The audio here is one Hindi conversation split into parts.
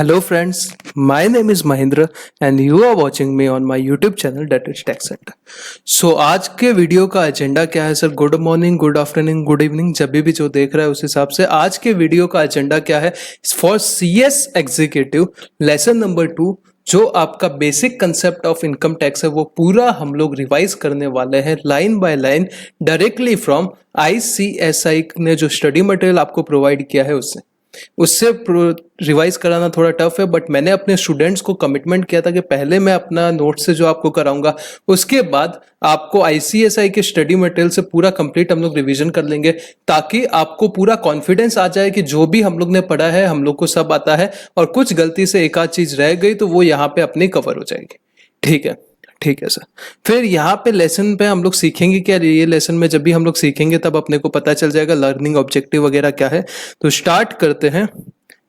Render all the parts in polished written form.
Hello friends, my name is Mahindra and you are watching me on my YouTube channel that is Tech Center. So आज के वीडियो का एजेंडा क्या है sir? Good morning, good afternoon, good evening, जब भी जो देख रहा है उस हिसाब से आज के वीडियो का एजेंडा क्या है for CS executive lesson number 2। जो आपका basic concept of income tax है वो पूरा हम लोग रिवाइज करने वाले हैं line by line directly from ICSI ने जो स्टडी मटेरियल आपको प्रोवाइड किया है उससे रिवाइज कराना थोड़ा टफ है, बट मैंने अपने स्टूडेंट्स को कमिटमेंट किया था कि पहले मैं अपना नोट से जो आपको कराऊंगा उसके बाद आपको ICSI के स्टडी मटेरियल से पूरा कंप्लीट हम लोग रिवीजन कर लेंगे, ताकि आपको पूरा कॉन्फिडेंस आ जाए कि जो भी हम लोग ने पढ़ा है हम लोग को सब आता है और कुछ गलती से एक आध चीज रह गई तो वो यहाँ पे अपनी कवर हो जाएगी। ठीक है सर। फिर यहाँ पे लेसन पे हम लोग सीखेंगे क्या? ये लेसन में जब भी हम लोग सीखेंगे तब अपने को पता चल जाएगा लर्निंग ऑब्जेक्टिव वगैरह क्या है। तो स्टार्ट करते हैं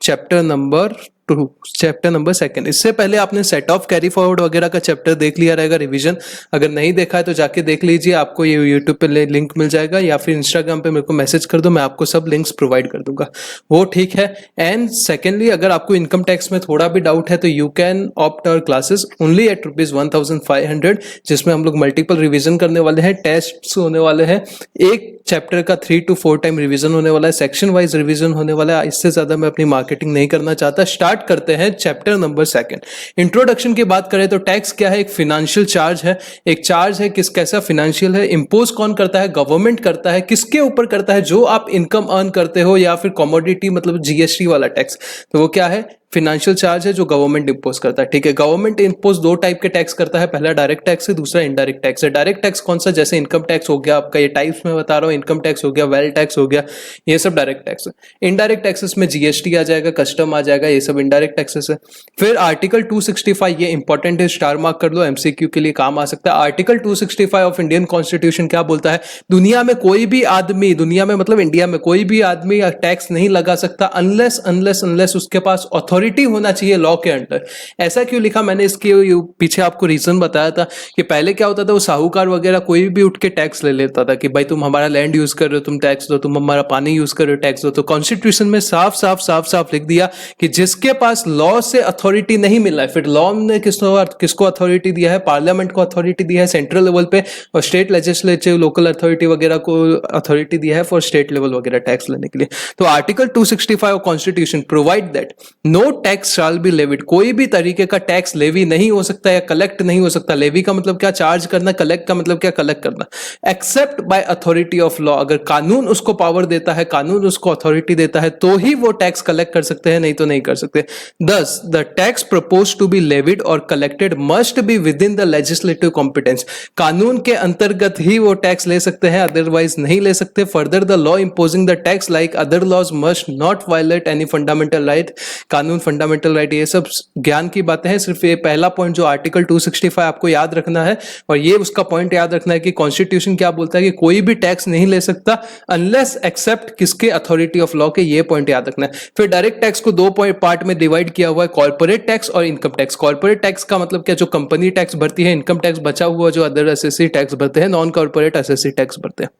चैप्टर नंबर 2, चैप्टर नंबर 2। इससे पहले आपने सेट ऑफ कैरी फॉरवर्ड वगैरह का चैप्टर देख लिया रहेगा रिवीजन। अगर नहीं देखा है तो जाके देख लीजिए, आपको ये यूट्यूब पे लिंक मिल जाएगा या फिर इंस्टाग्राम पे मेरे को मैसेज कर दो, मैं आपको सब लिंक्स प्रोवाइड कर दूंगा, वो ठीक है। एंड सेकेंडली अगर आपको इनकम टैक्स में थोड़ा भी डाउट है तो you can opt our classes only at ₹1500, जिसमें हम लोग मल्टीपल रिविजन करने वाले हैं, टेस्ट होने वाले हैं, एक चैप्टर का 3 to 4 टाइम रिवीजन होने वाला है, सेक्शन वाइज रिवीजन होने वाला है। इससे ज्यादा मैं अपनी मार्केटिंग नहीं करना चाहता। स्टार्ट करते हैं चैप्टर नंबर 2। इंट्रोडक्शन की बात करें तो टैक्स क्या है? एक फाइनेंशियल चार्ज है, एक चार्ज है कैसा फाइनेंशियल है, इंपोज कौन करता है? गवर्नमेंट करता है। किसके ऊपर करता है? जो आप इनकम अर्न करते हो या फिर कमोडिटी मतलब GST वाला टैक्स, तो वो क्या है? फाइनेंशियल चार्ज है जो गवर्नमेंट इंपोज करता है। ठीक है, गवर्नमेंट इंपोज 2 टाइप के टैक्स करता है, पहला डायरेक्ट टैक्स है, दूसरा इनडायरेक्ट टैक्स है। डायरेक्ट टैक्स कौन सा? जैसे इनकम टैक्स हो गया आपका, ये टाइप्स में बता रहा हूँ, इनकम टैक्स हो गया, वेल्थ टैक्स हो गया, ये सब डायरेक्ट टैक्स है। इनडायरेक्ट टैक्सेस में GST आ जाएगा, कस्टम आ जाएगा, ये सब इनडायरेक्ट टैक्सेस है। फिर आर्टिकल 265, ये इंपॉर्टेंट है, स्टार मार्क कर लो, MCQ के लिए काम आ सकता है। आर्टिकल 265 ऑफ इंडियन कॉन्स्टिट्यूशन क्या बोलता है? दुनिया में कोई भी आदमी, दुनिया में मतलब इंडिया में कोई भी आदमी टैक्स नहीं लगा सकता अनलेस उसके पास अथॉरिटी होना चाहिए लॉ के अंडर। ऐसा क्यों लिखा मैंने? इसके पीछे आपको रीजन बताया था कि पहले क्या होता था, वो साहूकार वगैरह कोई भी उठ के टैक्स ले लेता था कि भाई तुम हमारा लैंड यूज कर रहे हो तुम टैक्स दो, तुम हमारा पानी यूज कर रहे हो टैक्स दो। तो कॉन्स्टिट्यूशन में साफ लिख दिया कि जिसके पास लॉ से अथॉरिटी नहीं मिला है, फिर लॉ ने किसको अथॉरिटी दिया है? पार्लियामेंट को अथॉरिटी दिया है सेंट्रल लेवल पे, और स्टेट लेजिस्लेटिव लोकल अथॉरिटी वगैरह को अथॉरिटी दिया है फॉर स्टेट लेवल वगैरह टैक्स लेने के लिए। तो article 265 of constitution provide that no tax shall be levied, कोई भी तरीके का टैक्स लेवी नहीं हो सकता या कलेक्ट नहीं हो सकता। लेवी का मतलब क्या? चार्ज करना। कलेक्ट का मतलब क्या? कलेक्ट करना। Except by authority of law, अगर कानून उसको पावर देता है, कानून उसको अथॉरिटी देता है तो ही वो टैक्स कलेक्ट कर सकते हैं, नहीं तो नहीं कर सकते। Thus, the tax proposed to be levied or collected must be within the legislative competence, कानून के अंतर्गत ही वो टैक्स ले सकते हैं, अदरवाइज नहीं ले सकते। Further, the law imposing the tax like other laws must not violate any fundamental right, कानून फंडामेंटल राइट, ये सब ज्ञान की बातें हैं। सिर्फ ये पहला पॉइंट जो आर्टिकल 265 आपको याद रखना है, और ये उसका पॉइंट याद रखना है कि कॉन्स्टिट्यूशन क्या बोलता है कि कोई भी टैक्स नहीं ले सकता अनलेस एक्सेप्ट किसके? अथॉरिटी ऑफ लॉ के। ये पॉइंट याद रखना है। फिर डायरेक्ट टैक्स को 2 पार्ट में डिवाइड किया हुआ है, कॉर्पोरेट टैक्स और इनकम टैक्स। कॉर्पोरेट टैक्स का मतलब क्या? जो कंपनी टैक्स भरती है। इनकम टैक्स बचा हुआ जो अदर असेसी टैक्स भरते हैं, नॉन कॉर्पोरेट असेसी टैक्स भरते हैं।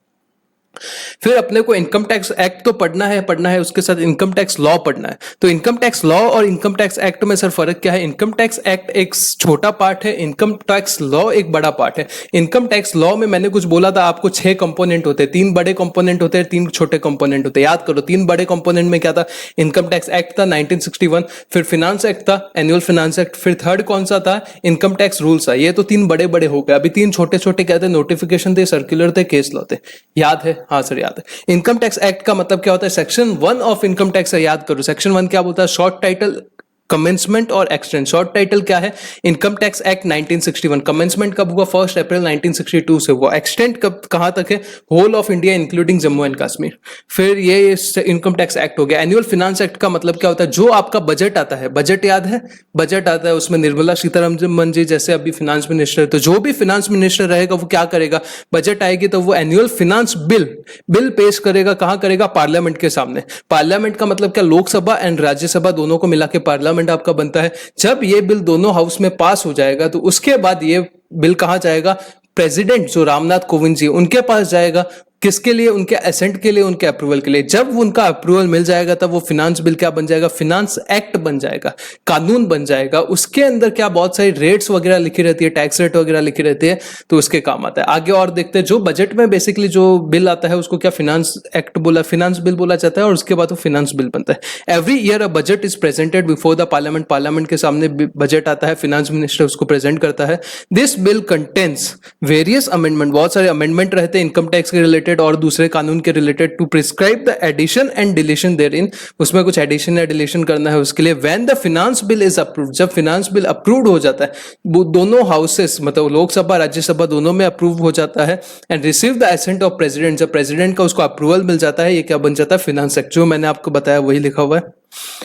फिर अपने को इनकम टैक्स एक्ट तो पढ़ना है, उसके साथ इनकम टैक्स लॉ पढ़ना है। तो इनकम टैक्स लॉ और इनकम टैक्स एक्ट में सर फर्क क्या है? इनकम टैक्स एक्ट एक छोटा पार्ट है, इनकम टैक्स लॉ एक बड़ा पार्ट है। इनकम टैक्स लॉ में मैंने कुछ बोला था आपको, 6 कंपोनेंट होते हैं, 3 बड़े कंपोनेंट होते हैं, 3 छोटे कंपोनेंट होते हैं। याद करो, 3 बड़े कंपोनेंट में क्या था? इनकम टैक्स एक्ट था 1961, फिर फिनांस एक्ट था, एनुअल फिनांस एक्ट, फिर थर्ड कौन सा था? इनकम टैक्स रूल्स था। ये तो 3 बड़े हो गए, अभी 3 छोटे क्या थे? नोटिफिकेशन थे, सर्कुलर थे, केस लॉ थे। याद है? हाँ सर याद है। इनकम टैक्स एक्ट का मतलब क्या होता है? सेक्शन 1 ऑफ इनकम टैक्स है, याद करो। सेक्शन 1 क्या बोलता है? शॉर्ट टाइटल, कमेंसमेंट और एक्सटेंड। शॉर्ट टाइटल क्या है? Income tax act 1961। कमेंसमेंट कब हुआ? 1 अप्रैल 1962 से हुआ। एक्सटेंड कब कहां तक है? Whole of India including Jammu and Kashmir. फिर ये इनकम टैक्स एक्ट हो गया। एनुअल फिनांस एक्ट का मतलब क्या होता है? जो आपका बजट आता है, बजट याद है? बजट आता है, उसमें निर्मला सीतारमन जी जैसे अभी फिनांस मिनिस्टर, तो जो भी फिनांस मिनिस्टर रहेगा वो क्या करेगा? बजट आएगी तो वो एनुअल फिनांस बिल पेश करेगा। कहां करेगा? पार्लियामेंट के सामने। पार्लियामेंट का मतलब क्या? लोकसभा एंड राज्यसभा दोनों को मिला के पार्लियामेंट आपका बनता है। जब ये बिल दोनों हाउस में पास हो जाएगा तो उसके बाद ये बिल कहां जाएगा? प्रेसिडेंट जो रामनाथ कोविंद जी, उनके पास जाएगा। किसके लिए? उनके एसेंट के लिए, उनके अप्रूवल के लिए। जब उनका अप्रूवल मिल जाएगा तब वो फिनांस बिल क्या बन जाएगा? फिनांस एक्ट बन जाएगा, कानून बन जाएगा। उसके अंदर क्या बहुत सारी रेट्स वगैरह लिखी रहती है, टैक्स रेट वगैरह लिखी रहती है, तो उसके काम आता है। आगे और देखते हैं, जो बजट में बेसिकली जो बिल आता है उसको क्या फिनांस एक्ट बोला, फिनांस बिल बोला जाता है, और उसके बाद वो फिनांस बिल बनता है। Every year a budget is presented before the parliament, parliament के सामने बजट आता है, फिनांस मिनिस्टर उसको प्रेजेंट करता है। This bill contains various amendment, बहुत सारे अमेंडमेंट रहते हैं इनकम टैक्स के रिलेटेड और दूसरे कानून के related, to prescribe the addition and deletion therein, उसमें कुछ एडिशन या डिलीशन करना है उसके लिए। When the finance bill is approved, जब फिनांस बिल अप्रूव्ड हो जाता है, वो दोनों हाउसेस मतलब लोकसभा राज्यसभा दोनों में अप्रूव हो जाता है, and receive the ascent of president, जब प्रेसिडेंट का उसको अप्रूवल मिल जाता है, ये क्या बन जाता है? Finance act. जो मैंने आपको बताया वही लिखा हुआ है।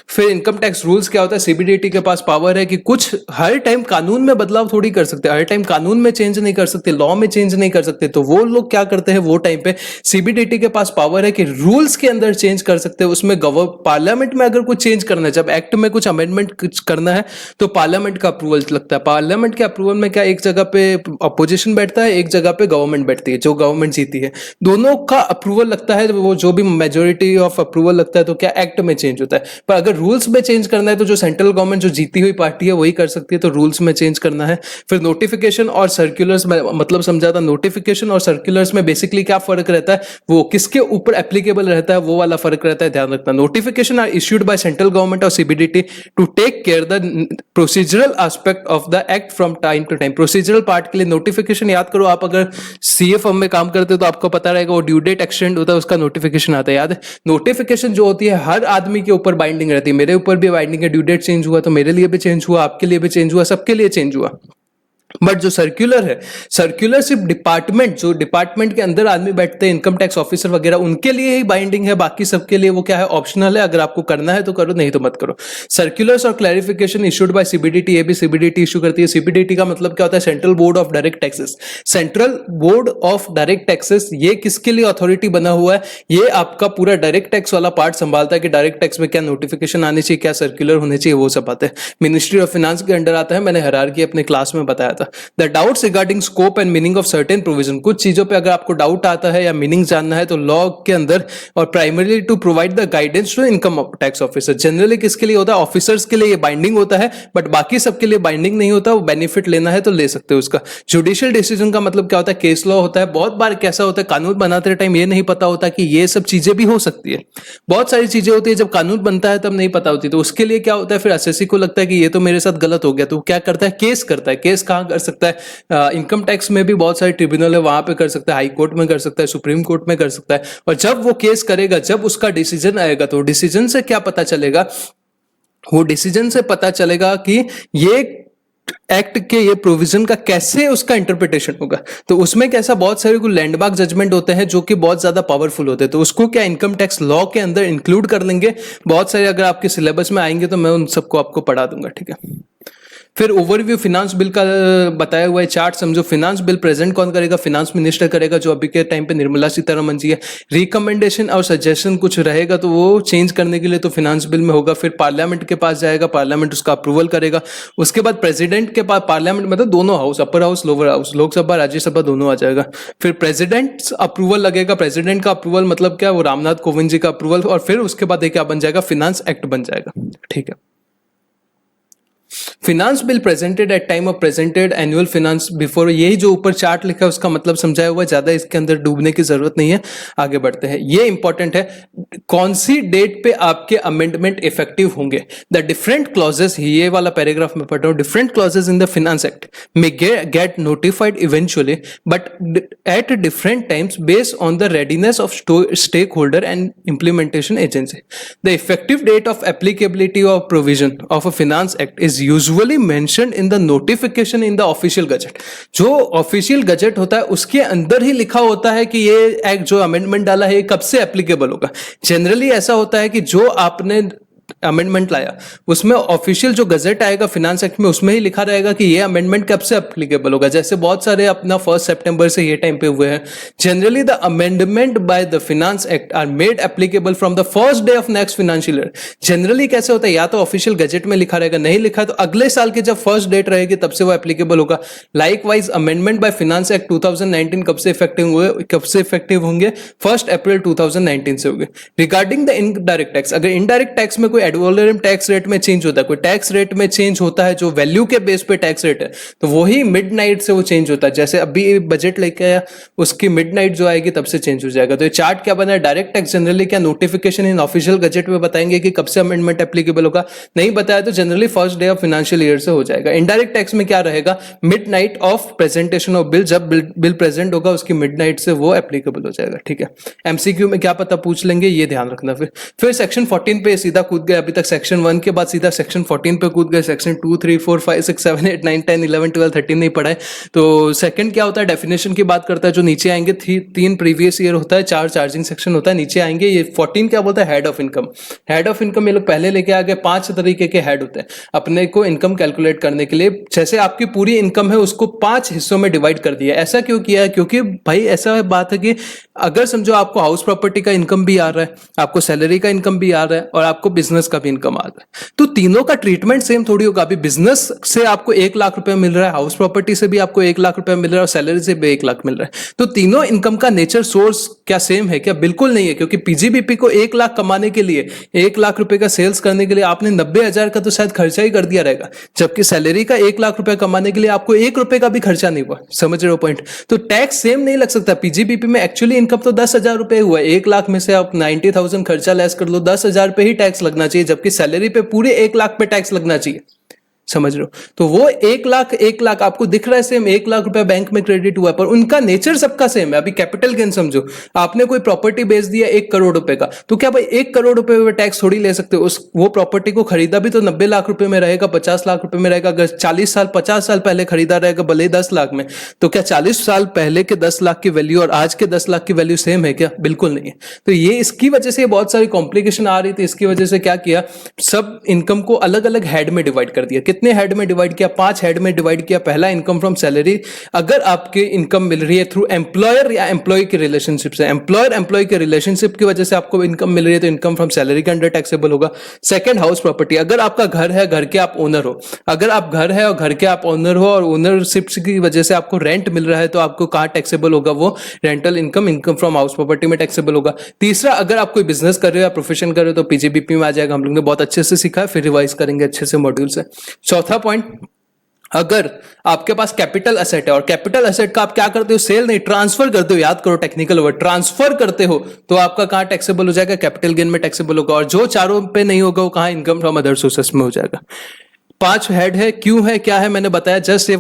फिर इनकम टैक्स रूल्स क्या होता है? सीबीडीटी के पास पावर है कि कुछ हर टाइम कानून में बदलाव थोड़ी कर सकते, हर टाइम कानून में चेंज नहीं कर सकते, लॉ में चेंज नहीं कर सकते। तो वो लोग क्या करते हैं, वो टाइम पे सीबीडीटी के पास पावर है कि रूल्स के अंदर चेंज कर सकते हैं। उसमें पार्लियामेंट में अगर कुछ चेंज करना है, जब एक्ट में कुछ अमेंडमेंट करना है तो पार्लियामेंट का अप्रूवल लगता है। पार्लियामेंट के अप्रूवल में क्या एक जगह पे अपोजिशन बैठता है, एक जगह पे गवर्नमेंट बैठती है, जो गवर्नमेंट जीती है, दोनों का अप्रूवल लगता है। वो जो भी मेजोरिटी ऑफ अप्रूवल लगता है तो क्या एक्ट में चेंज होता है। पर अगर रूल्स में चेंज करना है तो जो सेंट्रल गवर्नमेंट जो जीती हुई पार्टी है वही कर सकती है, तो रूल्स में चेंज करना है। फिर नोटिफिकेशन और सर्कुलर्स में मतलब समझा था, नोटिफिकेशन और सर्कुलर्स में बेसिकली क्या फर्क रहता है, वो किसके ऊपर एप्लीकेबल रहता है, वो वाला फर्क रहता है, ध्यान रखना। Notification are issued by central government और CBDT to take care the procedural aspect of the act from time to time. Procedural part के लिए नोटिफिकेशन याद करो, आप अगर सीए फर्म में काम करते हो तो आपको पता रहेगा, वो ड्यू डेट एक्सटेंड होता है, उसका नोटिफिकेशन आता है, याद है। नोटिफिकेशन जो होती है हर आदमी के ऊपर बाइंडिंग रहती है, मेरे ऊपर भी बाइंडिंग है, ड्यू डेट चेंज हुआ तो मेरे लिए भी चेंज हुआ, आपके लिए भी चेंज हुआ, सबके लिए चेंज हुआ। बट जो सर्कुलर है, सर्कुलर सिर्फ डिपार्टमेंट, जो डिपार्टमेंट के अंदर आदमी बैठते हैं, इनकम टैक्स ऑफिसर वगैरह, उनके लिए ही बाइंडिंग है, बाकी सबके लिए वो क्या है, ऑप्शनल है। अगर आपको करना है तो करो, नहीं तो मत करो। सर्कुलर्स और क्लैरिफिकेशन इशूड बाय सीबीडीटी, ये भी सीबीडीटी इशू करती है। सीबीडीटी का मतलब क्या होता है? Central board of direct taxes. Central board of direct taxes ये किसके लिए अथॉरिटी बना हुआ है? ये आपका पूरा डायरेक्ट टैक्स वाला पार्ट संभालता है कि डायरेक्ट टैक्स में क्या नोटिफिकेशन आनी चाहिए, क्या सर्कुलर होने चाहिए, वो सब बातें मिनिस्ट्री ऑफ फाइनेंस के अंडर आता है। मैंने हायरार्की अपने क्लास में बताया था। The doubts regarding scope and meaning of certain provision, कुछ चीजों पे अगर आपको डाउट आता है या मीनिंग जानना है तो लॉ के अंदर, और primarily to provide the guidance to income tax officer. Generally किसके लिए होता है? ऑफिसर्स के लिए ये बाइंडिंग होता है, बट बाकी सबके लिए बाइंडिंग नहीं होता। वो बेनिफिट लेना है तो ले सकते हो उसका। जुडिशियल डिसीजन का मतलब क्या होता है? केस लॉ होता है। बहुत बार कैसा होता है, कानून बनाते टाइम ये नहीं पता होता कि ये सब चीजें भी हो सकती है। बहुत सारी चीजें होती है जब कानून बनता है तब नहीं पता होती, तो उसके लिए क्या होता है, फिर एसएससी को लगता है कि ये तो मेरे साथ गलत हो गया, तो क्या करता है? केस करता है। केस कहां कर सकता है? इनकम टैक्स में भी बहुत सारे ट्रिब्यूनल है, वहां पे कर सकता है, हाई कोर्ट में कर सकता है, सुप्रीम कोर्ट में कर सकता है। और जब वो केस करेगा, जब उसका डिसीजन आएगा, तो डिसीजन से क्या पता चलेगा? वो डिसीजन से पता चलेगा कि ये एक्ट के ये प्रोविजन का कैसे उसका इंटरप्रिटेशन होगा। तो उसमें कैसा बहुत सारे को लैंडमार्क जजमेंट होते हैं जो कि बहुत ज्यादा पावरफुल होते हैं, तो उसको क्या इनकम टैक्स लॉ के अंदर इंक्लूड कर लेंगे। बहुत सारे अगर आपके सिलेबस में आएंगे तो मैं उन सबको आपको पढ़ा दूंगा, ठीक है। फिर ओवरव्यू फिनांस बिल का बताया हुआ है, चार्ट समझो। फिनांस बिल प्रेजेंट कौन करेगा? फिनांस मिनिस्टर करेगा, जो अभी के टाइम पे निर्मला सीतारमन जी है। रिकमेंडेशन और सजेशन कुछ रहेगा तो वो चेंज करने के लिए तो फिनांस बिल में होगा। फिर पार्लियामेंट के पास जाएगा, पार्लियामेंट उसका अप्रूवल करेगा। उसके बाद प्रेसिडेंट के पास, पार्लियामेंट मतलब दोनों house, upper house lower house, Lok Sabha Rajya Sabha दोनों आ जाएगा। फिर प्रेसिडेंट अप्रूवल लगेगा। प्रेसिडेंट का अप्रूवल मतलब क्या? वो रामनाथ कोविंद जी का अप्रूवल, और फिर उसके बाद क्या बन जाएगा? फिनांस एक्ट बन जाएगा, ठीक है। Finance bill presented at time of presented annual finance before, यही जो ऊपर चार्ट लिखा है उसका मतलब समझाया हुआ है, ज्यादा इसके अंदर डूबने की जरूरत नहीं है। आगे बढ़ते हैं, ये इंपॉर्टेंट है, कौन सी डेट पे आपके अमेंडमेंट इफेक्टिव होंगे। द डिफरेंट क्लॉजेस, ये वाला पैराग्राफ में पढ़ रहा हूं, different clauses in the finance act may get notified eventually but at different times based on the readiness of stakeholder and implementation agency. The effective date of applicability of provision of a finance act is usually mentioned in the notification in the official gazette. जो ऑफिशियल गजेट होता है उसके अंदर ही लिखा होता है कि ये एक्ट जो अमेंडमेंट डाला है ये कब से एप्लीकेबल होगा। जनरली ऐसा होता है कि जो आपने अमेंडमेंट लाया, उसमें ऑफिशियल जो गजेट आएगा फिनांस एक्ट में, उसमें ही लिखा रहेगा कि ये अमेंडमेंट कब से एप्लीकेबल होगा। जैसे बहुत सारे अपना 1 सितंबर से ये टाइम पे हुए हैं। Generally the amendment by the finance act are made applicable from the first day of next financial year. Generally कैसे होता है, या तो ऑफिशियल गजेट में लिखा रहेगा, नहीं लिखा तो अगले साल की जब फर्स्ट डेट रहेगी तब से वो एप्लीकेबल होगा। Likewise amendment by finance act 2019 कब से इफेक्टिव होंगे 1 अप्रैल 2019 से होंगे। रिगार्डिंग द इनडायरेक्ट टैक्स, अगर इनडायरेक्ट टैक्स में कोई एडवोलरम टैक्स रेट में चेंज होता है, कोई टैक्स रेट में चेंज होता है जो वैल्यू के बेस पे टैक्स रेट है, तो वही मिडनाइट से वो चेंज होता है। जैसे अभी बजट लेके आया, उसकी मिडनाइट जो आएगी तब से चेंज हो जाएगा। तो ये चार्ट क्या बना है, डायरेक्ट टैक्स जनरली क्या नोटिफिकेशन इन ऑफिशियल गजेट में बताएंगे कि कब से अमेंडमेंट एप्लीकेबल होगा, नहीं बताया तो generally first day of financial year से हो जाएगा। इनडायरेक्ट टैक्स में क्या रहेगा, midnight of presentation of bill, जब बिल प्रेजेंट होगा उसकी मिडनाइट से वो एप्लीकेबल हो जाएगा। ठीक है, एमसीक्यू में क्या पता पूछ लेंगे, ये ध्यान रखना। फिर सेक्शन 14 पे सीधा कूद गए, अभी तक सेक्शन 1 के बाद सीधा सेक्शन 14 पे कूद गए। सेक्शन 2 3 4 5 6 7 8 9 10 11 12 13 नहीं पढ़ा है। तो सेकंड क्या होता है, डेफिनेशन की बात करता है, जो नीचे आएंगे 3 प्रीवियस ईयर होता है, 4 चार्जिंग सेक्शन होता है, नीचे आएंगे। ये 14 क्या बोलता है, head of income. Head of income ये लोग पहले लेके आ गए, 5 तरीके के हेड होते हैं अपने को इनकम कैलकुलेट करने के लिए। जैसे आपकी पूरी इनकम है उसको 5 हिस्सों में डिवाइड कर दिया। ऐसा क्यों किया है, क्योंकि भाई ऐसा बात है कि अगर समझो आपको हाउस प्रॉपर्टी का इनकम भी आ रहा है, आपको सैलरी का इनकम भी आ रहा है और आपको बिजनेस का भी इनकम आ रहा है, तो तीनों का ट्रीटमेंट सेम थोड़ी होगा। अभी बिजनेस से आपको 1 लाख रुपए मिल रहा है, हाउस प्रॉपर्टी से भी आपको 1 लाख रुपए मिल रहा है और सैलरी से भी 1 लाख मिल रहा है, तो तीनों इनकम का नेचर सोर्स क्या सेम है क्या, बिल्कुल नहीं है। क्योंकि पीजीबीपी को 1 लाख कमाने के लिए, 1 लाख रुपए का सेल्स करने के लिए आपने 90,000 का तो शायद खर्चा ही कर दिया रहेगा, जबकि सैलरी का 1 लाख रुपए कमाने के लिए आपको 1 रुपए का भी खर्चा नहीं हुआ। समझ रहे हो पॉइंट? तो टैक्स सेम नहीं लग सकता। पीजीबीपी में एक्चुअली इनकम तो 10,000 रुपए हुआ है, 1 लाख में से आप 90,000 खर्चा लेस कर लो, 10,000 पे ही टैक्स लगना चाहिए, जबकि सैलरी पे पूरे 1 लाख पे टैक्स लगना चाहिए। समझ रहे हो? तो वो 1 लाख आपको दिख रहा है सेम, 1 लाख रुपए बैंक में क्रेडिट हुआ है, पर उनका नेचर सबका सेम है। अभी कैपिटल गेन समझो, आपने कोई प्रॉपर्टी बेच दिया 1 करोड़ रुपए का, तो क्या भाई 1 करोड़ रुपए में टैक्स थोड़ी ले सकते हो? उस वो प्रॉपर्टी को खरीदा भी तो 90 लाख रुपए में रहेगा, 50 लाख रुपए में रहेगा। अगर 40 साल 50 साल पहले खरीदा रहेगा भले 10 लाख में, तो क्या 40 साल पहले के 10 लाख की वैल्यू और आज के 10 लाख की वैल्यू सेम है क्या? बिल्कुल नहीं है। तो ये इसकी वजह से बहुत सारी कॉम्प्लिकेशन आ रही थी। इसकी वजह से क्या किया, सब इनकम को अलग अलग हेड में डिवाइड कर दिया। कितने हेड में डिवाइड किया? 5 हेड में डिवाइड किया। पहला इनकम फ्रॉम सैलरी, अगर आपके इनकम मिल रही है थ्रू एम्प्लॉयर या एम्प्लॉय के रिलेशनशिप से, एम्प्लॉयर एम्प्लॉय के रिलेशनशिप की वजह से आपको इनकम मिल रही है, तो इनकम फ्रॉम सैलरी के अंडर टैक्सेबल होगा। सेकंड, हाउस प्रॉपर्टी, अगर आपका घर है, घर के आप ओनर हो, अगर आप घर है और घर के आप ओनर हो और ओनरशिप की वजह से आपको रेंट मिल रहा है, तो आपको कहां टैक्सेबल होगा? वो rental income, income from house property में टैक्सेबल होगा। तीसरा, अगर आप कोई बिजनेस कर रहे हो या प्रोफेशन कर रहे हो, तो पीजीबीपी में आ जाएगा। हम लोग ने बहुत अच्छे से सीखा है, फिर रिवाइज करेंगे अच्छे से मॉड्यूल से। चौथा पॉइंट, अगर आपके पास कैपिटल एसेट है और कैपिटल एसेट का आप क्या करते हो, सेल नहीं ट्रांसफर करते हो, याद करो टेक्निकल वर्ड, ट्रांसफर करते हो, तो आपका कहां टैक्सेबल हो जाएगा? कैपिटल गेन में टैक्सेबल होगा। और जो चारों पे नहीं होगा वो कहां? इनकम फ्रॉम अदर सोर्सेस में हो जाएगा। 5 हेड है, क्यों है, क्या है, मैंने बताया। जस्ट ये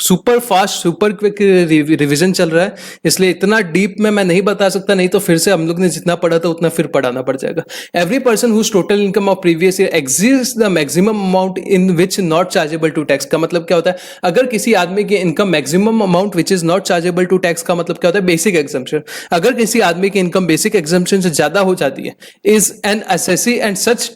super fast super quick revision चल रहा है, इसलिए इतना डीप में मैं नहीं बता सकता, नहीं तो फिर से हम लोग ने जितना पढ़ा था उतना फिर पढ़ाना पड़ जाएगा। Every person whose total income of previous year exceeds the maximum amount in which not chargeable to tax, का मतलब क्या होता है? अगर किसी आदमी की income maximum amount which is not chargeable to tax का मतलब क्या होता है? Basic exemption. अगर किसी आदमी की इनकम बेसिक एग्जम्पशन से ज्यादा हो जाती है, is an assessee and such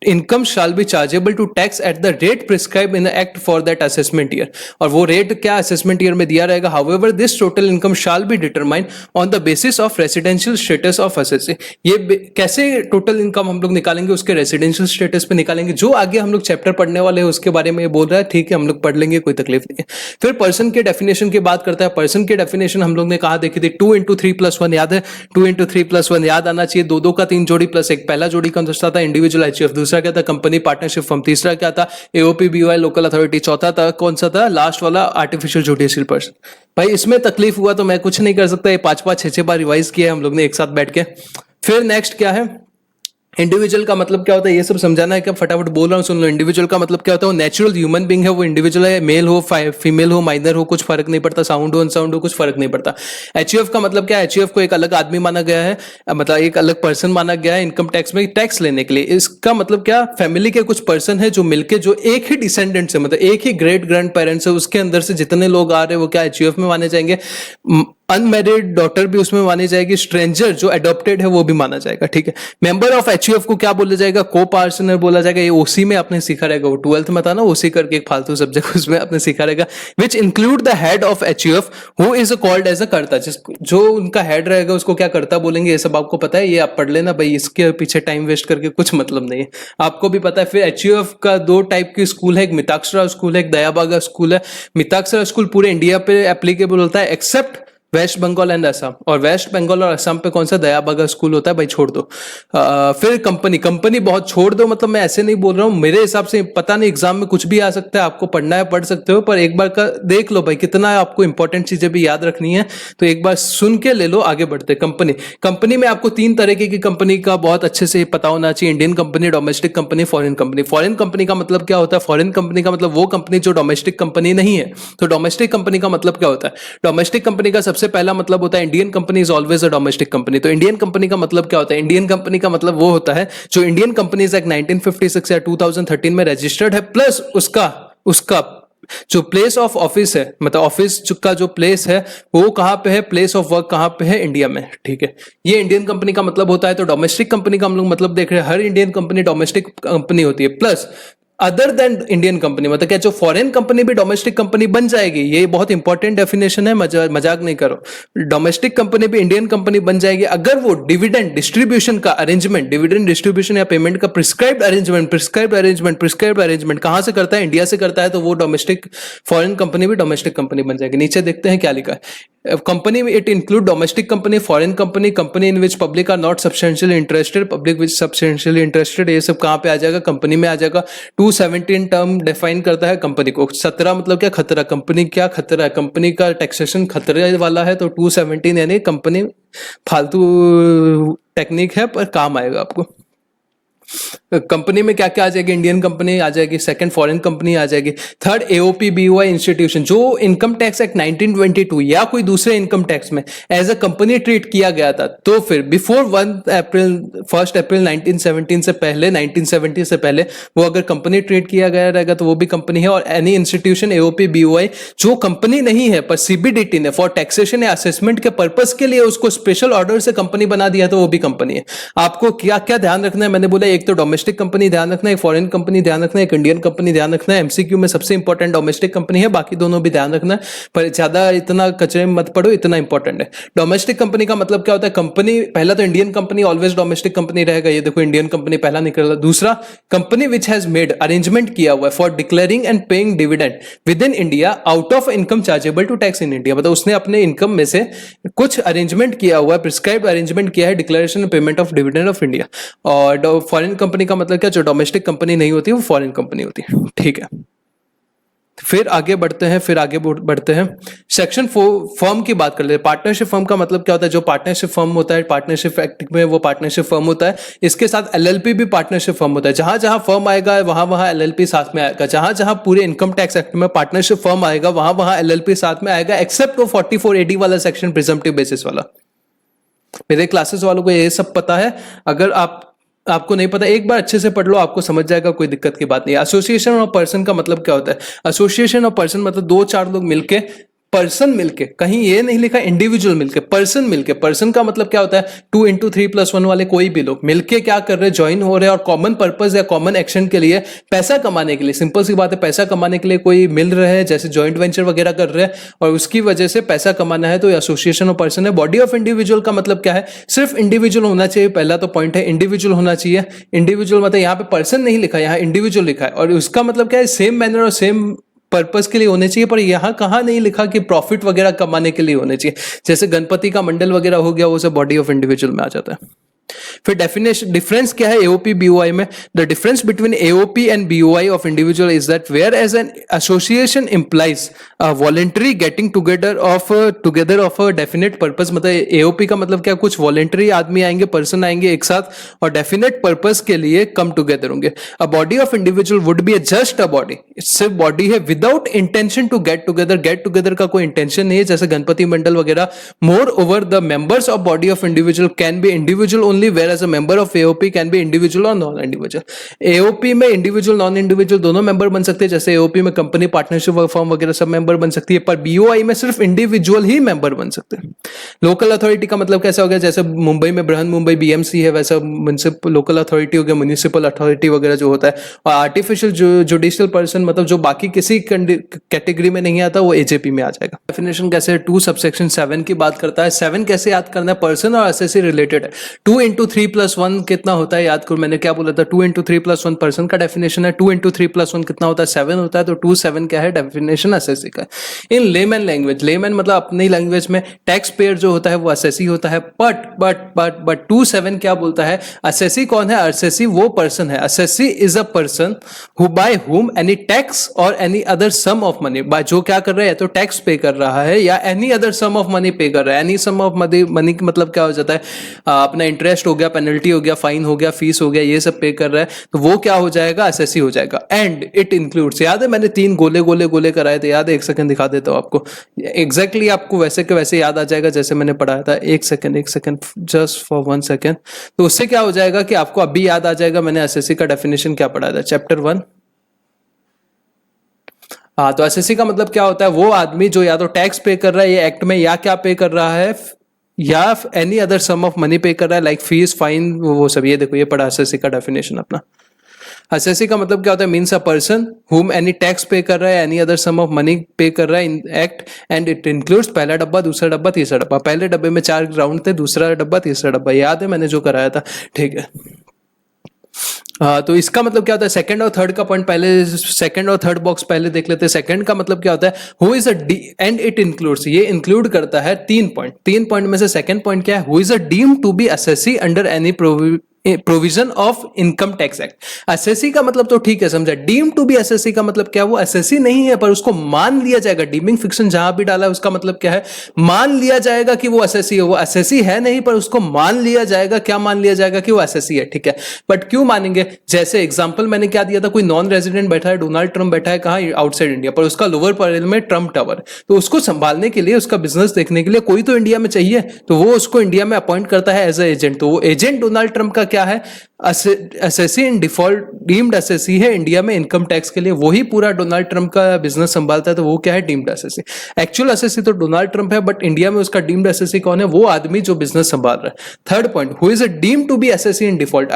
income shall be chargeable to tax at the rate prescribe in the act for that assessment year. और वो रेट क्या असेसमेंट ईयर में दिया रहेगा? However this total income shall be determined on the basis of residential status of assessee. ये कैसे टोटल इनकम हम लोग निकालेंगे? उसके रेसिडेंशियल स्टेटस पे निकालेंगे, जो आगे हम लोग चैप्टर पढ़ने वाले हैं उसके बारे में बोल रहा है। ठीक है, हम लोग पढ़ लेंगे, कोई तकलीफ नहीं है। फिर पर्सन के डेफिनेशन की बात करता है। पर्सन की डेफिनेशन हम लोग ने कहा देखी थी, 2 into 3 + 1 याद है? 2 into 3 + 1 याद आना चाहिए। 2 का 3 जोड़ी प्लस 1। पहला जोड़ी कौन सा था? Individual HUF. दूसरा क्या था? Company partnership firm. तीसरा क्या था? AOP BOI local authority. चौथा था कौन सा था? लास्ट वाला आर्टिफिशियल जुडिशियल पर्सन। भाई इसमें तकलीफ हुआ तो मैं कुछ नहीं कर सकता, ये 5-5 6-6 बार रिवाइज किया हम लोग ने एक साथ बैठ के। फिर नेक्स्ट क्या है? इंडिविजुअल का मतलब क्या होता है, ये सब समझाना है क्या? फटाफट बोल रहा हूँ, सुन लो। इंडिविजुअल का मतलब क्या होता है? वो नेचुरल ह्यूमन बीइंग है, वो इंडिविजुअल है, मेल हो फीमेल हो माइनर हो कुछ फर्क नहीं पड़ता, साउंड हो अनसाउंड हो कुछ फर्क नहीं पड़ता। एचयूएफ का मतलब क्या है? एचयूएफ को एक अलग आदमी माना गया है, मतलब एक अलग पर्सन माना गया है इनकम टैक्स में टैक्स लेने के लिए। इसका मतलब क्या? फैमिली के कुछ पर्सन है जो मिलके, जो एक ही डिसेंडेंट से, मतलब एक ही ग्रेट ग्रैंड पेरेंट्स है, उसके अंदर से जितने लोग आ रहे हैं वो क्या एचयूएफ में माने जाएंगे। अनमैरिड डॉटर भी उसमें मानी जाएगी, स्ट्रेंजर जो अडॉप्टेड है वो भी माना जाएगा, ठीक है। मेंबर ऑफ एचयूएफ को क्या बोला जाएगा, को पार्टनर बोला जाएगा। ये ओसी में आपने सीखा रहेगा, वो 12th में था ना ओसी करके एक फालतू सब्जेक्ट, उसमें आपने सीखा रहेगा। Which include the head of HUF who is called as a karta, जो उनका हेड रहेगा उसको क्या कर्ता बोलेंगे, ये सब आपको पता है, ये आप पढ़ लेना भाई, इसके पीछे टाइम वेस्ट करके कुछ मतलब नहीं है, आपको भी पता है। फिर एचयूएफ का दो टाइप की स्कूल है, एक मिताक्षरा स्कूल है, एक दयाबागा स्कूल है। मिताक्षरा स्कूल पूरे इंडिया पे एप्लीकेबल होता है एक्सेप्ट वेस्ट बंगाल एंड असम, और वेस्ट बंगाल और असम पे कौन सा दयाबागा स्कूल होता है भाई, छोड़ दो। फिर कंपनी बहुत छोड़ दो, मतलब मैं ऐसे नहीं बोल रहा हूँ, मेरे हिसाब से पता नहीं एग्जाम में कुछ भी आ सकता है, आपको पढ़ना है पढ़ सकते हो, पर एक बार का देख लो भाई कितना आपको इंपॉर्टेंट चीजें भी याद रखनी है, तो एक बार सुन के ले लो। आगे बढ़ते कंपनी में आपको 3 तरीके की कंपनी का बहुत अच्छे से पता होना चाहिए, Indian company, domestic company, foreign company. Foreign company का मतलब क्या होता है, फॉरेन कंपनी का मतलब वो कंपनी जो डोमेस्टिक कंपनी नहीं है। तो डोमेस्टिक कंपनी का मतलब क्या होता है, डोमेस्टिक कंपनी का सबसे पहला मतलब होता है Indian company is always a domestic company. तो इंडियन कंपनी का मतलब क्या होता है, इंडियन कंपनी का मतलब वो होता है जो इंडियन कंपनीज एक्ट 1956 या 2013 में रजिस्टर्ड है, प्लस उसका जो प्लेस ऑफ ऑफिस है, मतलब ऑफिस का जो प्लेस है वो कहां पे है, प्लेस ऑफ वर्क कहां पे है, इंडिया में, ठीक है। ये इंडियन कंपनी का मतलब होता है। तो डोमेस्टिक कंपनी का हम लोग मतलब देख रहे हैं, हर इंडियन कंपनी डोमेस्टिक कंपनी होती है, plus other than Indian company, मतलब क्या जो फॉरेन कंपनी भी डोमेस्टिक कंपनी बन जाएगी, ये बहुत इंपॉर्टेंट डेफिनेशन है, मजाक नहीं करो। डोमेस्टिक कंपनी भी इंडियन कंपनी बन जाएगी अगर वो डिविडेंड डिस्ट्रीब्यूशन का अरेंजमेंट, डिविडेंड डिस्ट्रीब्यूशन या पेमेंट का प्रिस्क्राइब्ड अरेंजमेंट कहां से करता है, इंडिया से करता है, तो वो डोमेस्टिक, फॉरेन कंपनी भी डोमेस्टिक कंपनी बन जाएगी। नीचे देखते हैं क्या लिखा है, company it include domestic company, foreign company, company in which public are not substantially interested, public which substantially interested, ये सब कहां पे आ जाएगा, कंपनी में आ जाएगा। 217 टर्म डिफाइन करता है कंपनी को। 17 मतलब क्या, खतरा, कंपनी क्या खतरा है, कंपनी का टैक्सेशन खतरे वाला है, तो 217 यानी कंपनी फालतू टेक्निक है पर काम आएगा आपको। कंपनी में क्या क्या आ जाएगी, इंडियन कंपनी आ जाएगी, सेकंड फॉरेन कंपनी आ जाएगी, थर्ड एओपी बीओआई इंस्टीट्यूशन, जो इनकम टैक्स एक्ट 1922 या कोई दूसरे इनकम टैक्स में एज अ कंपनी ट्रीट किया गया था, तो फिर बिफोर 1 अप्रैल 1917 से पहले, 1970 से पहले वो अगर कंपनी ट्रीट किया गया रहेगा तो वो भी कंपनी है। और एनी इंस्टीट्यूशन एओपी बीओआई जो कंपनी नहीं है पर सीबीडीटी ने फॉर टैक्सेशन या असेसमेंट के पर्पस के लिए उसको स्पेशल ऑर्डर से कंपनी बना दिया तो वो भी कंपनी है। आपको क्या क्या ध्यान रखना है, मैंने बोला एक तो डोमेस्टिक कंपनी ध्यान रखना है, एक फॉरेन कंपनी ध्यान रखना है, एक इंडियन कंपनी ध्यान रखना है। एमसीक्यू में सबसे इंपॉर्टेंट डोमेस्टिक कंपनी है, बाकी दोनों भी ध्यान रखना है, पर ज्यादा इतना कचरे में मत पड़ो, इतना इंपॉर्टेंट है। डोमेस्टिक कंपनी का मतलब क्या होता है, कंपनी पहला तो Indian company always domestic company रहेगा, ये देखो इंडियन कंपनी पहला निकल रहा। दूसरा, company which has made arrangement किया हुआ है for declaring and paying dividend within India out of income chargeable to tax in India, मतलब उसने अपने इनकम में से कुछ अरेंजमेंट किया हुआ है, प्रिस्क्राइब्ड अरेंजमेंट किया है declaration and payment of dividend of India. और फॉरेन कंपनी का मतलब क्या, जो डोमेस्टिक कंपनी नहीं होती वो फॉरेन कंपनी होती है, ठीक है। फिर आगे बढ़ते हैं सेक्शन फर्म की बात कर लेते हैं। पार्टनरशिप फर्म का मतलब क्या होता है, जो पार्टनरशिप फर्म होता है पार्टनरशिप एक्ट में वो पार्टनरशिप फर्म होता है, इसके साथ एलएलपी भी पार्टनरशिप फर्म होता है। जहां जहां फर्म आएगा वहां वहां एलएलपी साथ में आएगा, जहां जहां पूरे इनकम टैक्स एक्ट में पार्टनरशिप फर्म आएगा वहां वहां एलएलपी साथ में आएगा, एक्सेप्ट वो 44AD वाला सेक्शन प्रिजम्पटिव बेसिस वाला। मेरे क्लासेस वालों को ये सब पता है, अगर आपको नहीं पता एक बार अच्छे से पढ़ लो, आपको समझ जाएगा, कोई दिक्कत की बात नहीं। एसोसिएशन ऑफ पर्सन का मतलब क्या होता है, एसोसिएशन ऑफ पर्सन मतलब 2-4 लोग मिलके, पर्सन मिलके, कहीं ये नहीं लिखा इंडिविजुअल मिलके, पर्सन मिलके। पर्सन का मतलब क्या होता है, 2 × 3+1 वाले कोई भी लोग मिलके क्या कर रहे हैं, ज्वाइन हो रहे हैं और कॉमन पर्पस या कॉमन एक्शन के लिए, पैसा कमाने के लिए, सिंपल सी बात है, पैसा कमाने के लिए कोई मिल रहे हैं, जैसे ज्वाइंट वेंचर वगैरह कर रहे हैं और उसकी वजह से पैसा कमाना है, तो एसोसिएशन ऑफ पर्सन है। बॉडी ऑफ इंडिविजुअल का मतलब क्या है, सिर्फ इंडिविजुअल होना चाहिए, पहला तो पॉइंट है, इंडिविजुअल होना चाहिए। इंडिविजुअल मतलब यहाँ पे पर्सन नहीं लिखा, यहाँ इंडिविजुअल लिखा है, और उसका मतलब क्या है, सेम मैनर और सेम पर्पस के लिए होने चाहिए, पर यहां कहां नहीं लिखा कि प्रॉफिट वगैरह कमाने के लिए होने चाहिए। जैसे गणपति का मंडल वगैरह हो गया, वो सब बॉडी ऑफ इंडिविजुअल में आ जाता है। फिर डेफिनेशन डिफरेंस क्या है एओपी बीओआई में, the difference between AOP and BOI of individual is that whereas an association implies voluntary getting together of a definite purpose. मतलब एओपी का मतलब क्या, कुछ वॉलेंटरी आदमी आएंगे, पर्सन आएंगे एक साथ और डेफिनेट पर्पस के लिए कम टुगेदर होंगे। A body of individual would be just a body, सिर्फ बॉडी है without intention to get together. Get together का कोई इंटेंशन नहीं है, जैसे गणपति मंडल वगैरह। Moreover the members of body of individual can be individual only only, whereas a member of AOP can be individual or non individual। AOP में इंडिविजुअल नॉन इंडिविजुअल दोनों मेंबर बन सकते हैं, जैसे AOP में कंपनी पार्टनरशिप फॉर्म वगैरह सब मेंबर बन सकती है, पर BOI में सिर्फ इंडिविजुअल ही मेंबर बन सकते हैं। लोकल अथॉरिटी का मतलब कैसा हो गया, जैसे मुंबई में बृहन मुंबई BMC है, वैसा म्युनिसिपल लोकल अथॉरिटी हो गया, म्युनिसिपल अथॉरिटी वगैरह जो होता है। और आर्टिफिशियल जुडिशियल पर्सन मतलब जो बाकी किसी कैटेगरी में नहीं आता वो AJP में आ जाएगा। डेफिनेशन कैसे है, 2 सबसेक्शन 7 की बात करता है। 7 कैसे याद करना है, पर्सन और एसएससी रिलेटेड है। 2 into 3 + 1 कितना होता है याद करो, मैंने क्या बोला था, 2 into 3 + 1 पर्सन का डेफिनेशन है, 2 into 3 + 1 कितना होता है, 7 होता है। तो 2 7 क्या है, डेफिनेशन एसएससी का। इन लेमैन लैंग्वेज, लेमैन मतलब अपनी लैंग्वेज में टैक्स पेयर जो होता है वो एसएससी होता है। बट 2 7 क्या बोलता है, एसएससी कौन है, एसएससी वो पर्सन है, SSC is a person who by whom any tax or any other sum of money, by जो क्या कर रहा है, तो टैक्स पे कर रहा है या any other sum of money pay कर रहा है। एनी सम ऑफ मनी मतलब क्या हो जाता है, अपना इंटरेस्ट हो गया, पेनल्टी हो गया, फाइन हो गया, फीस हो गया, ये सब पे कर रहा है, तो वो क्या हो जाएगा, एसएससी हो जाएगा। एंड इट इंक्लूड्स, याद है मैंने 3 गोले कराए थे, याद है, 1 सेकंड दिखा देता हूं आपको, एग्जैक्टली आपको वैसे के वैसे याद आ जाएगा जैसे मैंने पढ़ाया था। 1 सेकंड जस्ट फॉर 1 सेकंड। तो उससे क्या हो जाएगा कि आपको अभी याद आ जाएगा मैंने एसएससी का डेफिनेशन क्या पढ़ाया था, चैप्टर 1। हाँ, तो एसएससी का मतलब क्या होता है, वो आदमी जो या तो टैक्स पे कर रहा है ये एक्ट में, या क्या पे कर रहा है, या any other sum of money pay कर रहा है, लाइक फीस फाइन वो सब। ये देखो, ये पढ़ा एसएससी का डेफिनेशन अपना। एसएससी का मतलब क्या होता है, means a person whom any tax pay कर रहा है, any other sum of money pay कर रहा है in act, and it includes पहला डब्बा, दूसरा डब्बा, तीसरा डब्बा। पहले डब्बे में 4 राउंड थे, दूसरा डब्बा, तीसरा डब्बा, याद है मैंने जो कराया था, ठीक है। तो इसका मतलब क्या होता है, सेकंड और थर्ड का पॉइंट पहले, सेकंड और थर्ड बॉक्स पहले देख लेते हैं। सेकंड का मतलब क्या होता है, who is a and it includes, ये इंक्लूड करता है 3 पॉइंट। 3 पॉइंट में से सेकंड पॉइंट क्या है, who is a deemed to be assessee under any provision of income tax act. Assessee का मतलब तो ठीक है समझा, डीम टू बी एसएससी का मतलब क्या, वो एसएससी नहीं है पर उसको मान लिया जाएगा। डीमिंग फिक्शन जहां भी डाला है उसका मतलब क्या है, मान लिया जाएगा कि वो एसएससी है। वो एसएससी है नहीं पर उसको मान लिया जाएगा, क्या मान लिया जाएगा कि वो एसएससी है, ठीक है। बट क्यों मानेंगे, जैसे एग्जांपल मैंने क्या दिया था, कोई नॉन रेजिडेंट बैठा है, डोनाल्ड ट्रंप बैठा है कहाँ, आउटसाइड इंडिया, पर उसका लोअर पैरेल में ट्रंप टावर, तो उसको संभालने के लिए, उसका बिजनेस देखने के लिए कोई तो इंडिया में चाहिए, तो वो उसको इंडिया में अपॉइंट करता है एज ए एजेंट। तो वो एजेंट डोनाल्ड ट्रंप का क्या है, SSC in default, deemed SSC है इंडिया में इनकम टैक्स के लिए, वही पूरा डोनाल्ड ट्रंप का बिजनेस संभालता है, तो वो क्या है, डीम्ड एसएससी। एक्चुअल एसएससी तो डोनाल्ड ट्रंप है, बट इंडिया में उसका डीम्ड एसएससी कौन है, वो आदमी जो बिजनेस संभाल रहा है। Third point, who is a deemed to be assessee in default.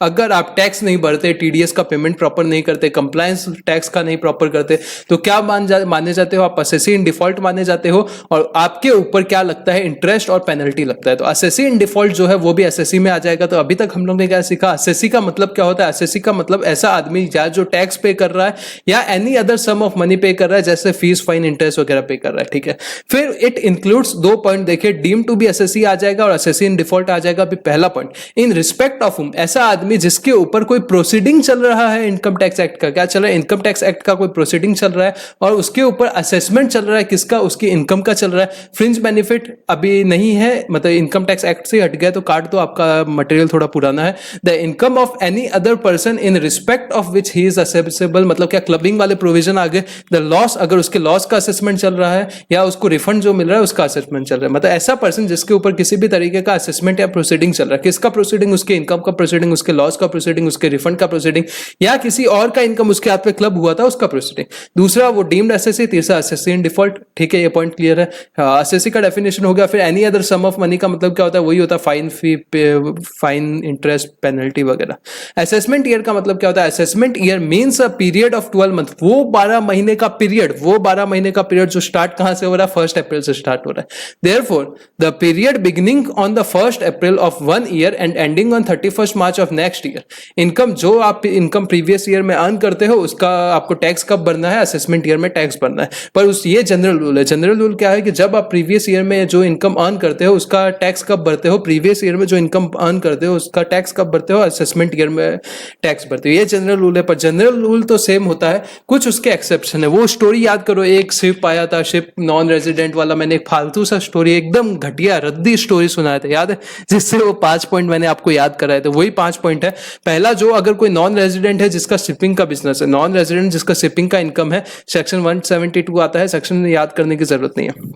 अगर आप टैक्स नहीं भरते, टीडीएस का पेमेंट प्रॉपर नहीं करते, कंप्लायंस टैक्स का नहीं प्रॉपर करते, तो क्या माने जाते हो, आप एसएससी इन डिफॉल्ट माने जाते हो, और आपके ऊपर क्या लगता है, इंटरेस्ट और पेनल्टी लगता है। तो एसएससी इन डिफॉल्ट जो है वो भी एसएससी में आ जाएगा। तो अभी तक हम लोग ने क्या सीखा, एसएससी का मतलब क्या होता है, एसएससी का मतलब ऐसा आदमी या जो टैक्स पे कर रहा है या any other sum of money pay कर रहा है, जैसे फीस फाइन इंटरेस्ट वगैरह पे कर रहा है, ठीक है। फिर इट इंक्लूड्स 2 पॉइंट देखिए, डीम टू बी एसएससी आ जाएगा और एसएससी इन डिफॉल्ट आ जाएगा। अभी पहला पॉइंट, इन रिस्पेक्ट ऑफ हुम, ऐसा आदमी जिसके ऊपर कोई प्रोसीडिंग चल रहा है, इनकम टैक्स एक्ट का क्या चल रहा है, इनकम टैक्स एक्ट का कोई प्रोसीडिंग चल रहा है और उसके ऊपर असेसमेंट चल रहा है, किसका, उसकी इनकम का चल रहा है। फ्रिंज बेनिफिट अभी नहीं है, मतलब इनकम टैक्स एक्ट से हट गया, तो काट दो, आपका मटेरियल थोड़ा पुराना है। The income of any other person in respect of which he is accessible, मतलब क्या क्लबिंग वाले प्रोविजन आ गए। द लॉस, अगर उसके लॉस का असेसमेंट चल रहा है या उसको रिफंड जो मिल रहा है उसका असेसमेंट चल रहा है, मतलब ऐसा पर्सन जिसके ऊपर किसी भी तरीके का असेसमेंट या प्रोसीडिंग चल रहा है। किसका प्रोसीडिंग, उसके इनकम का प्रोसीडिंग, उसके लॉस का प्रोसीडिंग, उसके रिफंड का प्रोसीडिंग, या किसी और का इनकम उसके हाथ पे क्लब हुआ था उसका प्रोसीडिंग। दूसरा वो डीम्ड एसएससी, तीसरा एसएससी इन डिफॉल्ट, ठीक है, ये पॉइंट क्लियर है। एसएससी का डेफिनेशन हो गया। फिर any other sum of money का मतलब क्या होता है, वही होता है fine, fee, fine, interest, penalty वगैरह। असेसमेंट ईयर का मतलब क्या होता है, assessment year means a period of 12 month, वो 12 महीने का पीरियड, वो 12 महीने का पीरियड जो स्टार्ट कहां से हो रहा है, 1 अप्रैल से स्टार्ट हो रहा है। Therefore the period beginning on the 1 April of 1 year and ending on 31 March of next year. Income जो आप इनकम प्रीवियस ईयर में अर्न करते हो उसका आपको टैक्स कब भरना है, असेसमेंट ईयर में टैक्स भरना है। पर उस ये जनरल रूल है। जनरल रूल क्या है कि जब आप प्रीवियस ईयर में जो इनकम अर्न करते हो उसका टैक्स कब भरते हो, प्रीवियस ईयर में जो इनकम अर्न करते हो उसका टैक्स कब भरते हो, असेसमेंट ईयर में टैक्स भरते हो। ये जनरल रूल है, पर जनरल रूल तो सेम होता है, कुछ उसके एक्सेप्शन है। वो स्टोरी याद करो, एक शिप आया था, शिप नॉन रेजिडेंट वाला, मैंने एक फालतू सा स्टोरी, एकदम घटिया रद्दी स्टोरी सुनाया था, याद है, जिससे वो 5 पॉइंट मैंने आपको याद कराए थे। वही 5 पॉइंट है। पहला, जो अगर कोई नॉन रेजिडेंट है जिसका शिपिंग का बिजनेस है, नॉन रेजिडेंट जिसका शिपिंग का इनकम है, सेक्शन 172 आता है, सेक्शन याद करने की जरूरत नहीं है।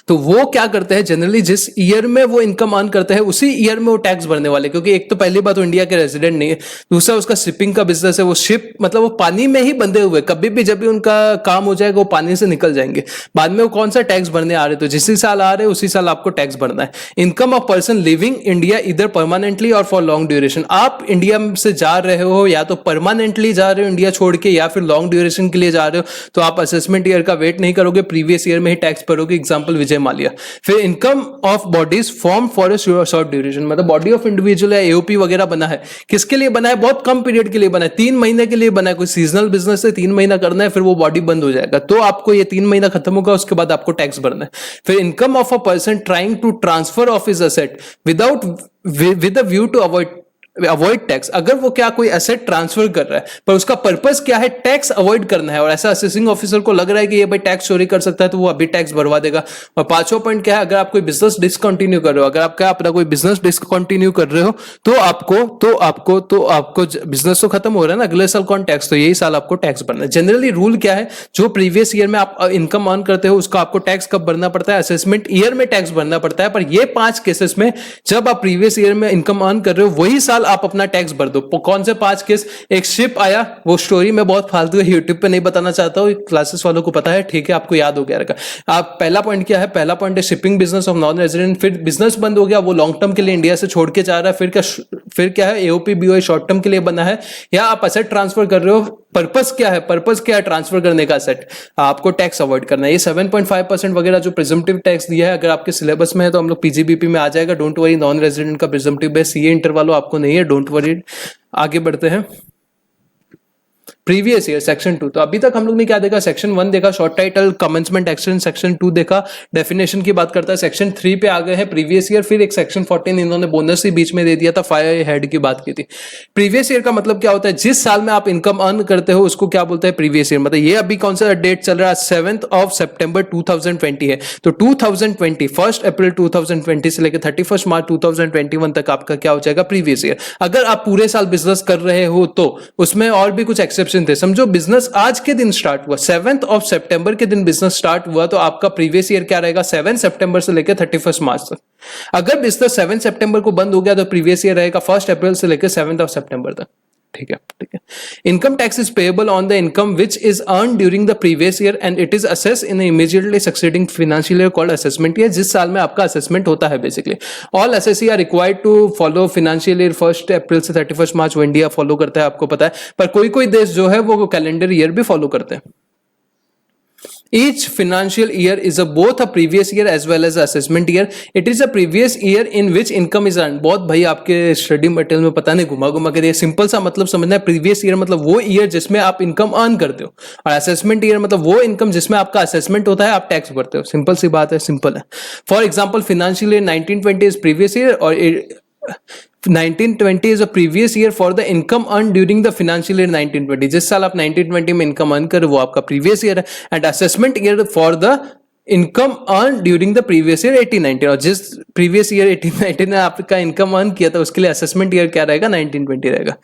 तो वो क्या करते हैं जनरली, जिस ईयर में वो इनकम अर्न करते हैं उसी ईयर में वो टैक्स भरने वाले, क्योंकि एक तो पहली बात वो इंडिया के रेजिडेंट नहीं है, दूसरा उसका शिपिंग का बिजनेस है, वो शिप मतलब वो पानी में ही बंधे हुए, कभी भी जब भी उनका काम हो जाएगा वो पानी से निकल जाएंगे, बाद में वो कौन सा टैक्स भरने आ रहे, तो जिस साल आ रहे उसी साल आपको टैक्स भरना है। Income of person living India इधर परमानेंटली और फॉर लॉन्ग ड्यूरेशन, आप इंडिया से जा रहे हो या तो परमानेंटली जा रहे हो इंडिया छोड़ के या फिर लॉन्ग ड्यूरेशन के लिए जा रहे हो, तो आप असेसमेंट ईयर का वेट नहीं करोगे, प्रीवियस ईयर में ही टैक्स भरोगे, एग्जांपल विजय माल्या। फिर income of bodies form for a short duration, मतलब बॉडी ऑफ इंडिविजुअल या एओपी वगैरह बना है, किसके लिए बना है, बहुत कम पीरियड के लिए बना है, 3 महीने के लिए बना है, कोई सीजनल बिजनेस है 3 महीना करना है फिर वो बॉडी बंद हो जाएगा, तो आपको ये 3 महीना खत्म होगा उसके बाद आपको टैक्स भरना है। फिर income of a person trying to transfer of his asset without with a view to avoid tax, अगर वो क्या कोई एसेट ट्रांसफर कर रहा है पर उसका पर्पस क्या है, टैक्स अवॉइड करना है, और ऐसा असेसिंग ऑफिसर को लग रहा है कि ये भाई टैक्स चोरी कर सकता है तो वो अभी टैक्स भरवा देगा। और पांचवा पॉइंट क्या है, अगर आप कोई बिजनेस डिसकंटिन्यू कर रहे हो, अगर आप क्या अपना कोई बिजनेस डिसकंटिन्यू कर रहे हो तो आपको बिजनेस तो खत्म हो रहा है ना, अगले साल कौन टैक्स, तो यही साल आपको टैक्स भरना है। जनरली रूल क्या है, जो प्रीवियस ईयर में आप इनकम अर्न करते हो उसका आपको टैक्स कब भरना पड़ता है, असेसमेंट ईयर में टैक्स भरना पड़ता है, पर ये 5 केसेस में जब आप प्रीवियस ईयर में इनकम अर्न कर रहे हो वही साल आप अपना टैक्स भर दो। कौन से 5 केस, एक शिप आया, वो स्टोरी में बहुत फालतू है, यूट्यूब पे नहीं बताना चाहता हूँ, क्लासेस वालों को पता है, ठीक है, आपको याद हो गया रहेगा। आप पहला पॉइंट क्या है, पहला पॉइंट है shipping business of non resident, फिर बिजनेस बंद हो गया, वो लॉन्ग टर्म के लिए इंडिया से छोड़ के जा रहा है, फिर क्या है एओपी बीओए शॉर्ट टर्म के लिए बना है, या आप असेट ट्रांसफर कर रहे हो, पर्पस क्या है ट्रांसफर करने का असेट, आपको टैक्स अवॉइड करना है। ये 7.5% वगैरह जो प्रिजम्पटिव टैक्स दिया है, अगर आपके सिलेबस में है तो हम लोग पीजीबीपी में आ जाएगा, डोंट वरी, नॉन रेजिडेंट का प्रिजम्पटिव है, सीए इंटर वालों आपको नहीं है, डोंट वरी। आगे बढ़ते हैं, प्रीवियस ईयर सेक्शन 2, तो अभी तक हम लोग ने क्या देखा, सेक्शन 1 देखा, short title, commencement action, section 2 देखा, डेफिनेशन की बात करता है, सेक्शन 3 पे आ गए हैं, प्रीवियस ईयर, फिर एक सेक्शन 14 इन्होंने बोनस ही बीच में दे दिया था, फायर हेड की बात की थी। प्रीवियस ईयर का मतलब क्या होता है, जिस साल में आप इनकम अर्न करते हो उसको क्या बोलते हैं, प्रीवियस ईयर। मतलब ये अभी कौन सा डेट चल रहा है, 7 सितंबर 2020 है, तो 2020 1 अप्रैल 2020 से लेकर 31 मार्च 2021 तक आपका क्या हो जाएगा, प्रीवियस ईयर। अगर आप पूरे साल बिजनेस कर रहे हो तो उसमें और भी कुछ एक्सेप्शन थे, समझो बिजनेस आज के दिन स्टार्ट हुआ, 7 सितंबर के दिन बिजनेस स्टार्ट हुआ, तो आपका प्रीवियस ईयर क्या रहेगा, 7 सितंबर से लेकर 31 मार्च तक। अगर बिजनेस 7 सितंबर को बंद हो गया तो प्रीवियस ईयर रहेगा 1 अप्रैल से लेकर 7 सितंबर तक। ठीक है, ठीक है। Income tax is payable on the income which is earn during the previous year and it is assess in immediately succeeding financial year called assessment year, जिस साल में आपका असेसमेंट होता है। Basically all assessee are required to follow financial year 1 अप्रैल से 31 मार्च, वो इंडिया फॉलो करता है, आपको पता है, पर कोई कोई देश जो है वो कैलेंडर ईयर भी फॉलो करते हैं। Each financial year is both a previous year as well as assessment year. It is a previous year in which income is earned. बहुत भाई आपके स्टडी मटेरियल में पता नहीं घुमा घुमा के दिया, सिंपल सा मतलब समझना है, प्रीवियस ईयर मतलब वो ईयर जिसमें आप इनकम अर्न करते हो, और असेसमेंट ईयर मतलब वो इनकम जिसमें आपका असेसमेंट होता है, आप टैक्स भरते हो। सिंपल सी बात है, सिंपल है। For example financial year 1920 is previous year और 1920 is a previous year for the income earned during the financial year 1920. जिस साल आप 1920 में इनकम अर्न कर वो आपका प्रीवियस ईयर है, and assessment year for the income earn during the previous year 1819, और जिस प्रीवियस ईयर 1819 में आपका इनकम अर्न किया था उसके लिए असेसमेंट ईयर क्या रहेगा, 1920 रहेगा।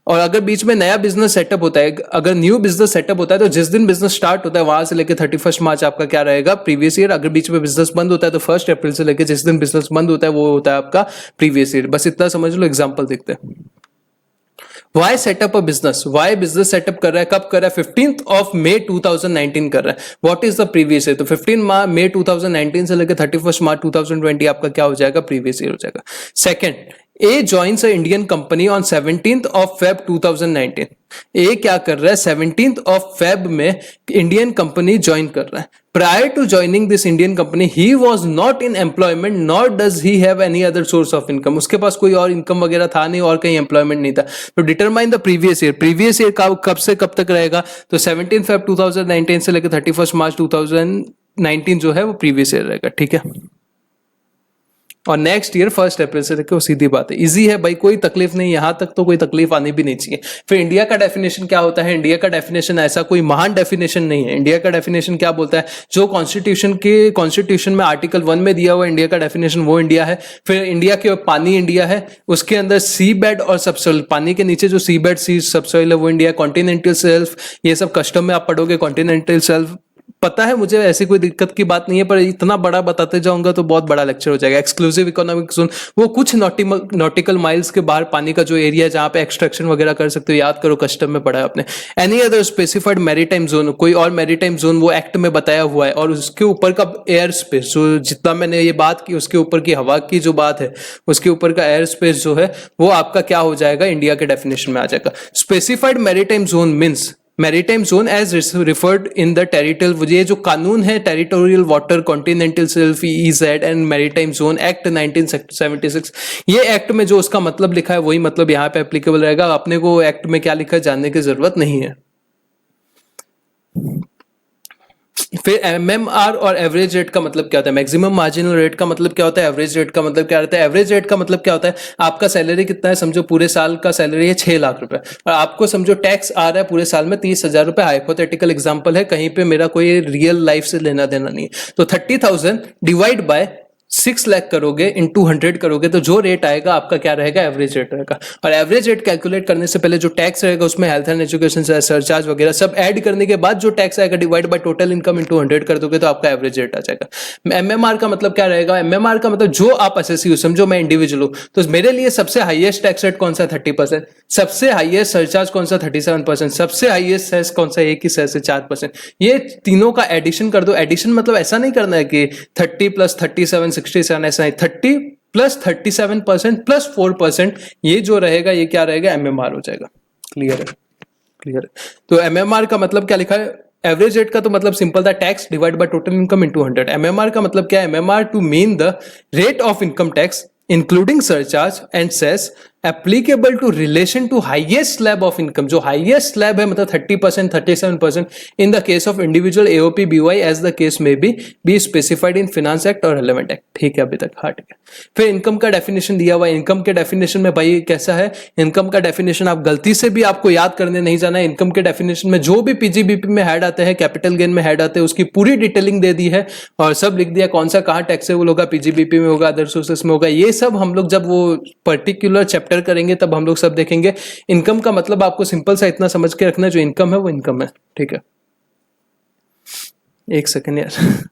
और अगर बीच में नया बिजनेस सेटअप होता है, अगर न्यू बिजनेस सेटअप होता है तो जिस दिन बिजनेस स्टार्ट होता है वहां से लेकर 31 मार्च आपका क्या रहेगा, प्रीवियस ईयर। अगर बीच में बिजनेस बंद होता है तो 1 अप्रैल से लेकर जिस दिन बिजनेस बंद होता है वो होता है आपका प्रीवियस ईयर। बस इतना समझ लो। एग्जाम्पल देखते हैं। Y setup a business, Y business setup कर रहा है, कब कर रहा है, 15 मई 2019 कर रहा है। What is the previous year, तो 15 मई 2019 से लेकर 31 मार्च 2020 आपका क्या हो जाएगा, प्रीवियस ईयर हो जाएगा। Second, A joins a Indian company on 17 Feb 2019। ए क्या कर रहा है, 17 फेब में इंडियन कंपनी ज्वाइन कर रहा है। Prior to joining this Indian company, he was not in employment, nor does he have any other source of income. उसके पास कोई और इनकम वगैरह था नहीं और कहीं एम्प्लॉयमेंट नहीं था। तो determine the previous year, previous year कब से कब तक रहेगा, तो 17 फेब 2019 से लेकर 31 मार्च 2019 जो है वो प्रीवियस ईयर रहेगा। ठीक है, और नेक्स्ट ईयर 1 अप्रैल से लेकर, सीधी बात है, इजी है भाई, कोई तकलीफ नहीं, यहां तक तो कोई तकलीफ आनी भी नहीं चाहिए। फिर इंडिया का डेफिनेशन क्या होता है, इंडिया का डेफिनेशन ऐसा कोई महान डेफिनेशन नहीं है। इंडिया का डेफिनेशन क्या बोलता है, जो कॉन्स्टिट्यूशन में आर्टिकल 1 में दिया हुआ इंडिया का डेफिनेशन वो इंडिया है। फिर इंडिया के पानी इंडिया है, उसके अंदर सी बेड और सबसॉइल, पानी के नीचे जो सी बेड सी सबसॉइल है वो इंडिया। कॉन्टिनेंटल शेल्फ, ये सब कस्टम में आप पढ़ोगे, कॉन्टिनेंटल शेल्फ पता है मुझे, ऐसी कोई दिक्कत की बात नहीं है, पर इतना बड़ा बताते जाऊंगा तो बहुत बड़ा लेक्चर हो जाएगा। एक्सक्लूसिव इकोनॉमिक जोन वो कुछ नॉटिकल माइल्स के बाहर पानी का जो एरिया है जहां पे एक्सट्रैक्शन वगैरह कर सकते हो, याद करो कस्टम में पढ़ा है आपने। Any other specified maritime zone, कोई और मैरीटाइम जोन वो एक्ट में बताया हुआ है, और उसके ऊपर का एयर स्पेस, जो जितना मैंने ये बात की उसके ऊपर की हवा की जो बात है, उसके ऊपर का एयर स्पेस जो है वो आपका क्या हो जाएगा, इंडिया के डेफिनेशन में आ जाएगा। Specified maritime zone means maritime zone as referred in the territorial, ये जो कानून है territorial water continental shelf EEZ and maritime zone act 1976, ये एक्ट में जो उसका मतलब लिखा है वही मतलब यहाँ पे एप्लीकेबल रहेगा। अपने को एक्ट में क्या लिखा है जानने की जरूरत नहीं है। फिर एमएमआर और एवरेज रेट का मतलब क्या होता है, मैक्सिमम मार्जिनल रेट का मतलब क्या होता है, एवरेज रेट का मतलब क्या होता है। एवरेज रेट का मतलब क्या होता है, आपका सैलरी कितना है, समझो पूरे साल का सैलरी है 6 लाख रुपए, और आपको समझो टैक्स आ रहा है पूरे साल में 30,000 रुपए। हाइपोथेटिकल एग्जांपल है, कहीं पे मेरा कोई रियल लाइफ से लेना देना नहीं है। तो 30,000 डिवाइड बाय 6 लाख करोगे, इनटू 100 करोगे, तो जो रेट आएगा आपका क्या रहेगा, एवरेज रेट रहेगा। और एवरेज रेट कैलकुलेट करने से पहले जो टैक्स रहेगा उसमें हेल्थ एंड एजुकेशन सरचार्ज वगैरह सब ऐड करने के बाद जो टैक्स आएगा divide by total income into 100 कर दोगे तो आपका एवरेज रेट आ जाएगा। एमएमआर का मतलब क्या रहेगा, एमएमआर का मतलब जो आप असेसी हो, समझो मैं इंडिविजुअल हूं तो मेरे लिए सबसे हाईएस्ट टैक्स रेट कौन सा, 30%। सबसे हाईएस्ट सरचार्ज कौन सा, 37%। सबसे हाईएस्ट सेस कौन सा, एक ही सेस है 4%। ये तीनों का एडिशन कर दो। एडिशन मतलब ऐसा नहीं करना है कि 30 प्लस 37 67, ऐसा नहीं, 30 प्लस 37% प्लस 4%, ये जो रहेगा ये क्या रहेगा, एमएमआर हो जाएगा। क्लियर है, क्लियर है। तो एमएमआर का मतलब क्या लिखा है, एवरेज रेट का तो मतलब सिंपल था, tax divide by total income into 100। MMR का मतलब क्या है, MMR to mean the rate of income tax including surcharge and cess applicable to relation to highest slab of income. जो हाईएस्ट स्लैब है मतलब 30%, 37% in the case of individual AOP BOI as the case में be specified in finance act और रिलेवेंट एक्ट। ठीक है अभी तक, हाँ ठीक है। फिर इनकम का डेफिनेशन दिया हुआ है। इनकम के डेफिनेशन में भाई कैसा है, इनकम का डेफिनेशन आप गलती से भी आपको याद करने नहीं जाना है। इनकम के डेफिनेशन में जो भी पीजीबीपी में हेड आते हैं, कैपिटल गेन में हेड आते हैं, उसकी पूरी डिटेलिंग दे दी है और सब लिख दिया कौन सा कहाँ टैक्सेबल होगा, पीजीबीपी में होगा, अदर सोर्सेस में होगा। ये सब हम लोग जब वो पर्टिकुलर चैप्टर करेंगे तब हम लोग सब देखेंगे। इनकम का मतलब आपको सिंपल सा इतना समझ के रखना है, जो इनकम है वो इनकम है। ठीक है, एक सेकंड यार।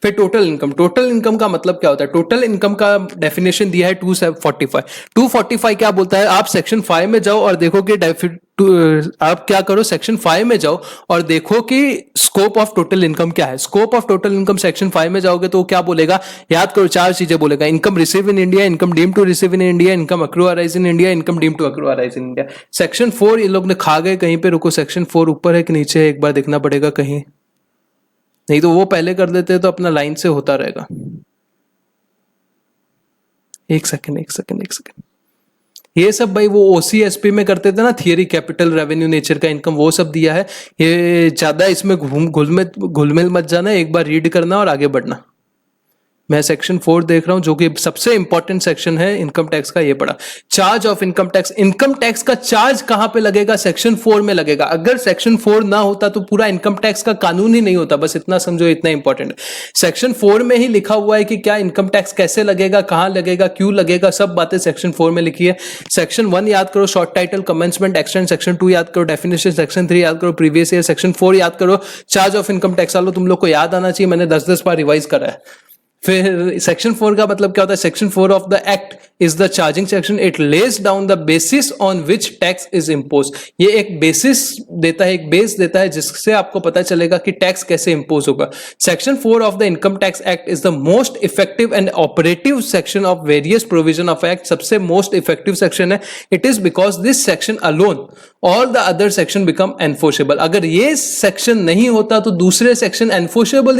फिर टोटल इनकम, टोटल इनकम का मतलब क्या होता है, टोटल इनकम का डेफिनेशन दिया है 245। 245 क्या बोलता है, आप सेक्शन 5 में जाओ और देखो कि आप क्या करो, सेक्शन 5 में जाओ और देखो कि स्कोप ऑफ टोटल इनकम क्या है। Scope of total income section 5 में जाओगे तो क्या बोलेगा, याद करो 4 चीजें बोलेगा, income receive in India, income deem to receive in India, income accrue arise in India, income deem to accrue arise in India. Section 4 ये लोग ने खा गए कहीं पे, रुको सेक्शन 4 ऊपर है कि नीचे है, एक बार देखना पड़ेगा कहीं, नहीं तो वो पहले कर देते तो अपना लाइन से होता रहेगा। एक सेकंड एक सेकंड एक सेकंड, ये सब भाई वो ओसीएसपी में करते थे ना, थियरी कैपिटल रेवेन्यू नेचर का इनकम, वो सब दिया है। ये ज्यादा इसमें घुलमिल मत जाना, एक बार रीड करना और आगे बढ़ना। मैं सेक्शन 4 देख रहा हूं जो कि सबसे इंपॉर्टेंट सेक्शन है इनकम टैक्स का, ये पड़ा। Charge of income tax, income tax का चार्ज कहां पे लगेगा, सेक्शन 4 में लगेगा। अगर सेक्शन 4 ना होता तो पूरा इनकम टैक्स का कानून ही नहीं होता, बस इतना समझो, इतना इंपॉर्टेंट है। सेक्शन 4 में ही लिखा हुआ है कि क्या इनकम टैक्स कैसे लगेगा, कहां लगेगा, क्यों लगेगा, सब बातें सेक्शन 4 में लिखी है। सेक्शन 1 याद करो, short title, commencement, extend. Section 2 याद करो, डेफिनेशन। सेक्शन 3 याद करो, प्रीवियस ईयर। सेक्शन 4 याद करो, चार्ज ऑफ इनकम टैक्स। आलो तुम लोग को याद आना चाहिए, मैंने 10-10 बार रिवाइज करा है। फिर सेक्शन 4 का मतलब क्या होता है, section 4 of the act is the charging section, it lays down the basis on which tax is impose. ये एक बेसिस देता है, एक बेस देता है जिससे आपको पता चलेगा कि टैक्स कैसे इम्पोज होगा। Section 4 of the income tax act is the most effective and operative section of various provision of act, सबसे मोस्ट इफेक्टिव सेक्शन है। It is because this section alone all the other section become enforceable. अगर ये सेक्शन नहीं होता तो दूसरे सेक्शन एनफोर्सेबल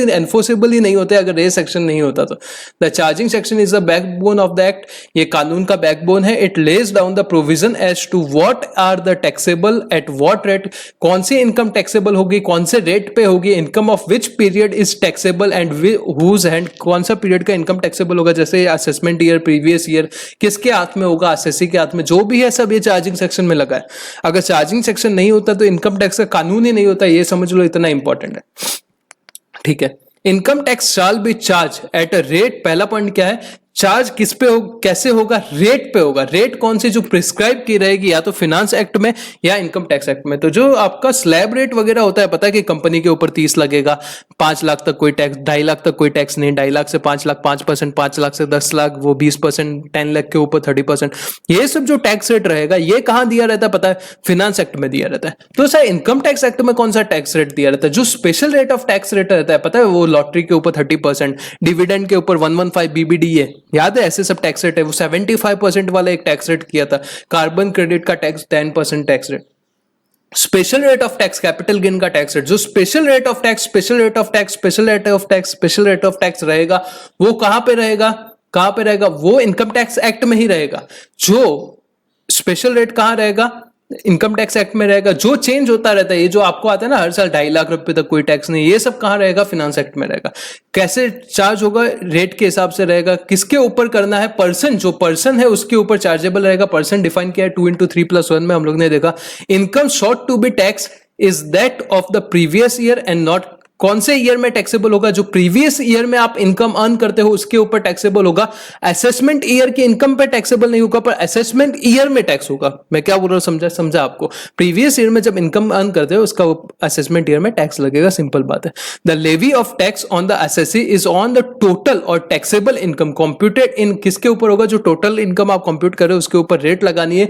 ही नहीं होते, अगर ये सेक्शन नहीं होता तो। The charging section is the backbone of the act, ये कानून का बैकबोन है। It lays down the provision as to what are the taxable at what rate, कौन सी इनकम टैक्सेबल होगी, कौन से रेट पे होगी, income of which period is taxable and whose hand, कौन सा पीरियड का इनकम टैक्सेबल होगा, जैसे असेसमेंट ईयर, प्रीवियस ईयर, किसके हाथ में होगा, असेसी के हाथ में, जो भी है सब ये चार्जिंग सेक्शन में लगा है। अगर चार्जिंग सेक्शन नहीं होता तो इनकम टैक्स का कानून ही नहीं होता, ये समझ लो, इतना इंपॉर्टेंट है। ठीक है, income tax shall B charge at a rate, पहला पॉइंट क्या है, चार्ज किस पे हो, कैसे होगा, रेट पे होगा। रेट कौन सी जो प्रिस्क्राइब की रहेगी, या तो फिनांस एक्ट में या इनकम टैक्स एक्ट में। तो जो आपका स्लैब रेट वगैरह होता है, पता है कि कंपनी के ऊपर 30 लगेगा, 5 लाख तक कोई टैक्स, 2.5 लाख तक कोई टैक्स नहीं, 2.5 लाख से 5 लाख 5%, 5 लाख से 10 लाख वो 20%, 10 लाख के ऊपर 30%। ये सब जो टैक्स रेट रहेगा ये कहां दिया रहता है, पता है, फिनांस एक्ट में दिया रहता है। तो सर इनकम टैक्स एक्ट में कौन सा टैक्स रेट दिया रहता है, जो special rate of tax rate रहता है, पता है, वो लॉटरी के ऊपर 30%, डिविडेंड के ऊपर 115 BBD है, याद है, ऐसे सब टैक्स रेट है। वो 75% वाला एक टैक्स रेट किया था। कार्बन क्रेडिट का tax 10% tax rate. Special rate of tax, capital gain का टैक्स रेट, जो special rate of tax, special rate of tax, special rate of tax, special rate of tax रहेगा, वो कहां पे रहेगा, कहां पे रहेगा, वो इनकम टैक्स एक्ट में ही रहेगा। जो स्पेशल रेट कहां रहेगा, इनकम टैक्स एक्ट में रहेगा। जो चेंज होता रहता है, ये जो आपको आता है ना हर साल 2.5 लाख रुपए तक कोई टैक्स नहीं, ये सब कहां रहेगा, फिनांस एक्ट में रहेगा। कैसे चार्ज होगा, रेट के हिसाब से रहेगा, किसके ऊपर करना है, पर्सन, जो पर्सन है उसके ऊपर चार्जेबल रहेगा। पर्सन डिफाइन किया है 2 × 3+1 में हम लोग ने देखा। Income sought to be tax is that of the previous year and not, कौन से ईयर में टैक्सेबल होगा, जो प्रीवियस ईयर में आप इनकम अर्न करते हो उसके ऊपर टैक्सेबल होगा। असेसमेंट ईयर की इनकम पे टैक्सेबल नहीं होगा, पर असेसमेंट ईयर में टैक्स होगा। मैं क्या बोल रहा हूं, समझा आपको। प्रीवियस ईयर में जब इनकम अर्न करते हो उसका असेसमेंट ईयर में टैक्स लगेगा, सिंपल बात है। The levy of tax on the assessee is on the total और टैक्सेबल इनकम कंप्यूटेड इन, किसके ऊपर होगा, जो टोटल इनकम आप कंप्यूट कर रहे हो उसके ऊपर रेट लगानी है।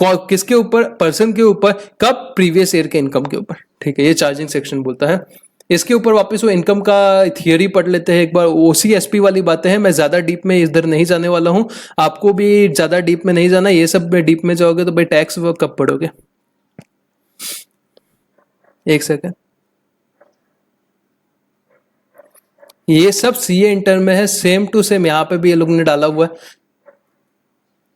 किसके ऊपर, पर्सन के ऊपर, कब, प्रीवियस ईयर के इनकम के ऊपर। ठीक है, ये चार्जिंग सेक्शन बोलता है। इसके ऊपर वापस वो इनकम का थियरी पढ़ लेते हैं एक बार। OCSP वाली बातें हैं, मैं ज्यादा डीप में इधर नहीं जाने वाला हूं, आपको भी ज्यादा डीप में नहीं जाना। ये सब में डीप में जाओगे तो भाई टैक्स वो कब पढ़ोगे। एक सेकंड, ये सब CA इंटर में है, सेम टू सेम यहाँ पे भी ये लोग ने डाला हुआ है।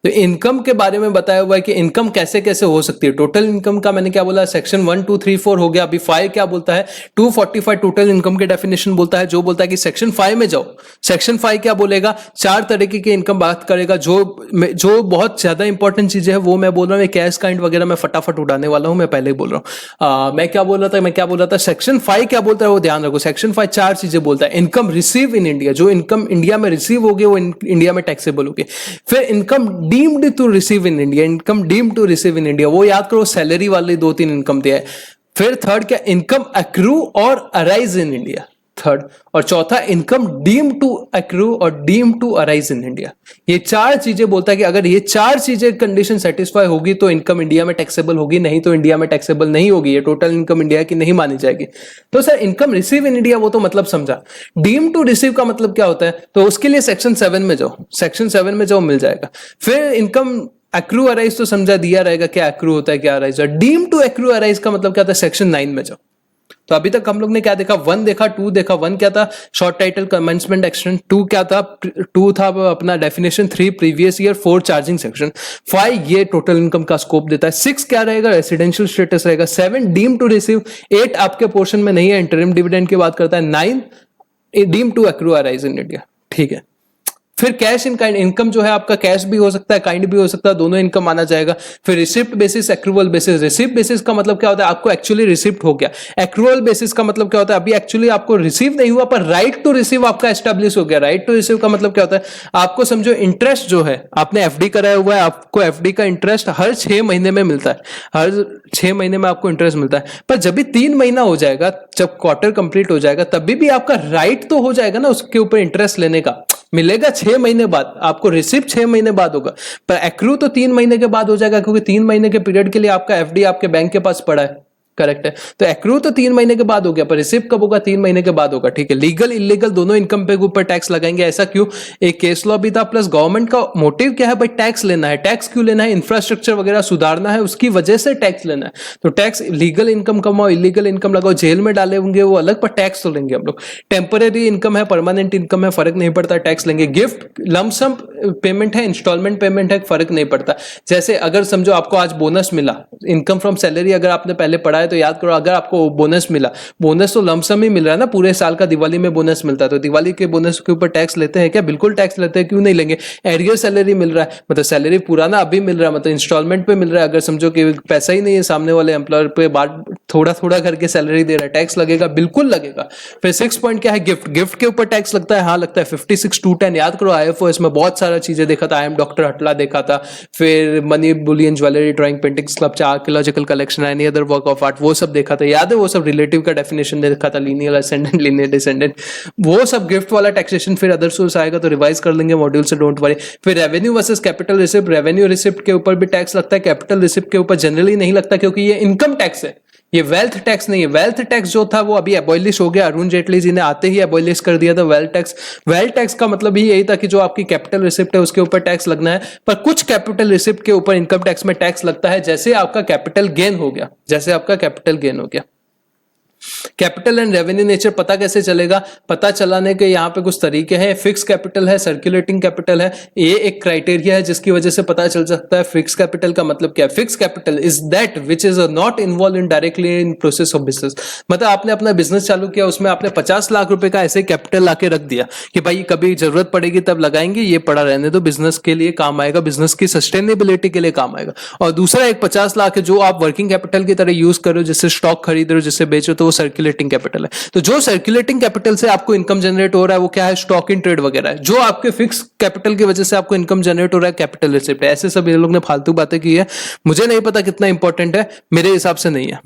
तो इनकम के बारे में बताया हुआ है कि इनकम कैसे कैसे हो सकती है। टोटल इनकम का मैंने क्या बोला, सेक्शन 1, 2, 3, 4 हो गया। अभी 5 क्या बोलता है, 245 टोटल इनकम के डेफिनेशन बोलता है, जो बोलता है कि सेक्शन 5 में जाओ। सेक्शन 5 क्या बोलेगा, 4 तरीके की इनकम बात करेगा। जो बहुत ज्यादा इंपॉर्टेंट चीजें है वो मैं बोल रहा हूँ, कैश काइंड वगैरह मैं फटाफट उड़ाने वाला हूँ, मैं पहले ही बोल रहा हूँ। मैं क्या बोल रहा था, सेक्शन 5 क्या बोलता है वो ध्यान रखो। सेक्शन 5 4 चीजें बोलता है। इनकम रिसीव इन इंडिया, जो इनकम इंडिया में रिसीव होगी वो इंडिया में टैक्सेबल होगी। फिर income deemed to receive in India, income deemed to receive in India, वो याद करो, सैलरी वाली 2-3 इनकम दिया है। फिर थर्ड क्या, इनकम अक्रू और अराइज इन इंडिया, थर्ड। और चौथा, इनकम डीम टू अक्रू और deem to arise in India. ये 4 चीजें बोलता है कि अगर ये 4 चीजें कंडीशन सेटिस्फाई होगी तो इनकम इंडिया में टैक्सेबल होगी, नहीं तो इंडिया में टैक्सेबल नहीं होगी। ये टोटल इनकम इंडिया की नहीं मानी जाएगी। तो sir income receive in India वो तो मतलब समझा, डीम टू रिसीव का मतलब क्या होता है, तो उसके लिए सेक्शन 7 में जाओ, सेक्शन 7 में जाओ, मिल जाएगा। फिर इनकम अक्रू अराइज तो समझा दिया रहेगा क्या अक्रू होता है, क्या अराइज है। डीम टू अक्रू अराइज का मतलब क्या होता है, सेक्शन 9 में जाओ। तो अभी तक हम लोग ने क्या देखा, 1 देखा, 2 देखा। 1 क्या था, शॉर्ट टाइटल कमेंसमेंट एक्शन। 2 क्या था, 2 था अपना definition. 3 previous year. 4 charging section. 5 ये टोटल इनकम का स्कोप देता है। 6 क्या रहेगा, रेसिडेंशियल स्टेटस रहेगा। 7 डीम टू रिसीव। 8 आपके पोर्शन में नहीं है, इंटरिम डिविडेंड की बात करता है। 9 deem to accrue arise in India. ठीक है। फिर कैश इन काइंड, इनकम जो है आपका कैश भी हो सकता है, काइंड भी हो सकता है, दोनों इनकम माना जाएगा। फिर receipt basis, accrual basis. Receipt basis का मतलब क्या होता है, आपको एक्चुअली रिसिप्ट हो गया। एक्रूवल बेसिस का मतलब क्या होता है, अभी एक्चुअली आपको रिसीव नहीं हुआ पर राइट टू रिसीव आपका एस्टेब्लिश हो गया। राइट टू रिसीव का मतलब क्या होता है, आपको समझो इंटरेस्ट जो है, आपने एफडी कराया हुआ है, आपको एफडी का इंटरेस्ट हर 6 महीने में मिलता है। हर 6 महीने में आपको इंटरेस्ट मिलता है, पर जब भी 3 महीना हो जाएगा, जब क्वार्टर कंप्लीट हो जाएगा, तब भी आपका राइट तो हो जाएगा ना उसके ऊपर इंटरेस्ट लेने का। मिलेगा 6 महीने बाद, आपको रिसिप्ट 6 महीने बाद होगा, पर एक्रू तो 3 महीने के बाद हो जाएगा, क्योंकि 3 महीने के पीरियड के लिए आपका एफडी आपके बैंक के पास पड़ा है। करेक्ट है। तो एक्रू तो 3 महीने के बाद हो गया, पर रिसिप्ट कब होगा, 3 महीने के बाद होगा। ठीक है। लीगल इलीगल दोनों इनकम पे ऊपर टैक्स लगाएंगे, ऐसा क्यों, एक केस लॉ भी था, प्लस गवर्नमेंट का मोटिव क्या है भाई, टैक्स लेना है। टैक्स क्यों लेना है, इंफ्रास्ट्रक्चर वगैरह सुधारना है, उसकी वजह से टैक्स लेना है। तो टैक्स, लीगल इनकम कमाओ, इलीगल इनकम लगाओ, जेल में डाले होंगे वो अलग, पर टैक्स तो लेंगे हम लोग। टेम्पररी इनकम है, परमानेंट इनकम है, फर्क नहीं पड़ता, टैक्स लेंगे। गिफ्ट, लमसम पेमेंट है, इंस्टॉलमेंट पेमेंट है, फर्क नहीं पड़ता। जैसे अगर समझो आपको आज बोनस मिला, इनकम फ्रॉम सैलरी अगर आपने पहले पढ़ा है तो याद करो, अगर आपको बोनस मिला, बोनस तो लमसम ही मिल रहा है ना, पूरे साल का दिवाली में बोनस मिलता है, तो दिवाली के बोनस के ऊपर टैक्स लेते हैं क्या, बिल्कुल टैक्स लेते हैं, क्यों नहीं लेंगे। एरियर सैलरी मिल रहा है, मतलब सैलरी पुराना अभी मिल रहा है, मतलब इंस्टॉलमेंट पे मिल रहा है, अगर समझो कि पैसा ही नहीं है सामने वाले एम्प्लॉयर पे, बाद थोड़ा थोड़ा करके सैलरी दे रहा है, टैक्स लगेगा, बिल्कुल लगेगा। फिर 6 पॉइंट क्या है, गिफ्ट। गिफ्ट के ऊपर टैक्स लगता है, हाँ लगता है 56,210। याद करो IFOS में बहुत सारा चीजें देखा था, आई एम डॉक्टर हटला देखा था, फिर money Boolean jewellery drawing paintings club archaeological collection any other work of art, वो सब देखा था। याद है वो सब रिलेटिव का डेफिनेशन देखा था, लीनियर असेंडेंट, लीनियर डिसेंडेंट, वो सब गिफ्ट वाला टैक्सेशन। फिर अदर सोर्स आएगा तो रिवाइज कर लेंगे मॉड्यूल से, डोंट वरी। फिर revenue versus capital receipt, revenue receipt के ऊपर भी टैक्स लगता है, कैपिटल रिसिप्ट के ऊपर जनरली नहीं लगता क्योंकि ये इनकम टैक्स है, ये वेल्थ टैक्स नहीं है। वेल्थ टैक्स जो था वो अभी अबॉलिश हो गया, अरुण जेटली जी ने आते ही अबॉलिश कर दिया था वेल्थ टैक्स। वेल्थ टैक्स का मतलब ही यही था कि जो आपकी कैपिटल रिसिप्ट है उसके ऊपर टैक्स लगना है, पर कुछ कैपिटल रिसिप्ट के ऊपर इनकम टैक्स में टैक्स लगता है, जैसे आपका कैपिटल गेन हो गया, जैसे आपका कैपिटल गेन हो गया। कैपिटल एंड रेवेन्यू नेचर पता कैसे चलेगा, पता चलाने के यहाँ पे कुछ तरीके हैं। फिक्स कैपिटल है, सर्कुलेटिंग कैपिटल है, ये एक क्राइटेरिया है जिसकी वजह से पता चल सकता है। फिक्स कैपिटल का मतलब क्या है, fix capital is that which is not involve in directly in process of business. मतलब आपने अपना बिजनेस चालू किया, उसमें आपने 50 लाख रुपए का ऐसे कैपिटल लाके रख दिया कि भाई कभी जरूरत पड़ेगी तब लगाएंगे, ये पड़ा रहने दो, बिजनेस के लिए काम आएगा, बिजनेस की सस्टेनेबिलिटी के लिए काम आएगा। और दूसरा एक 50 लाख है जो आप वर्किंग कैपिटल की तरह यूज करो, जिससे स्टॉक खरीद रहे हो, जिससे बेचो, तो वो सर्कुलेटिंग कैपिटल है। तो जो सर्कुलेटिंग कैपिटल से आपको इनकम जनरेट हो रहा है वो क्या है, स्टॉक इन ट्रेड वगैरह है। जो आपके फिक्स कैपिटल की वजह से आपको इनकम जनरेट हो रहा है, कैपिटल रिसिप्ट है। ऐसे सब ये लोग ने फालतू बातें की है, मुझे नहीं पता कितना इंपॉर्टेंट है, मेरे हिसाब से नहीं है।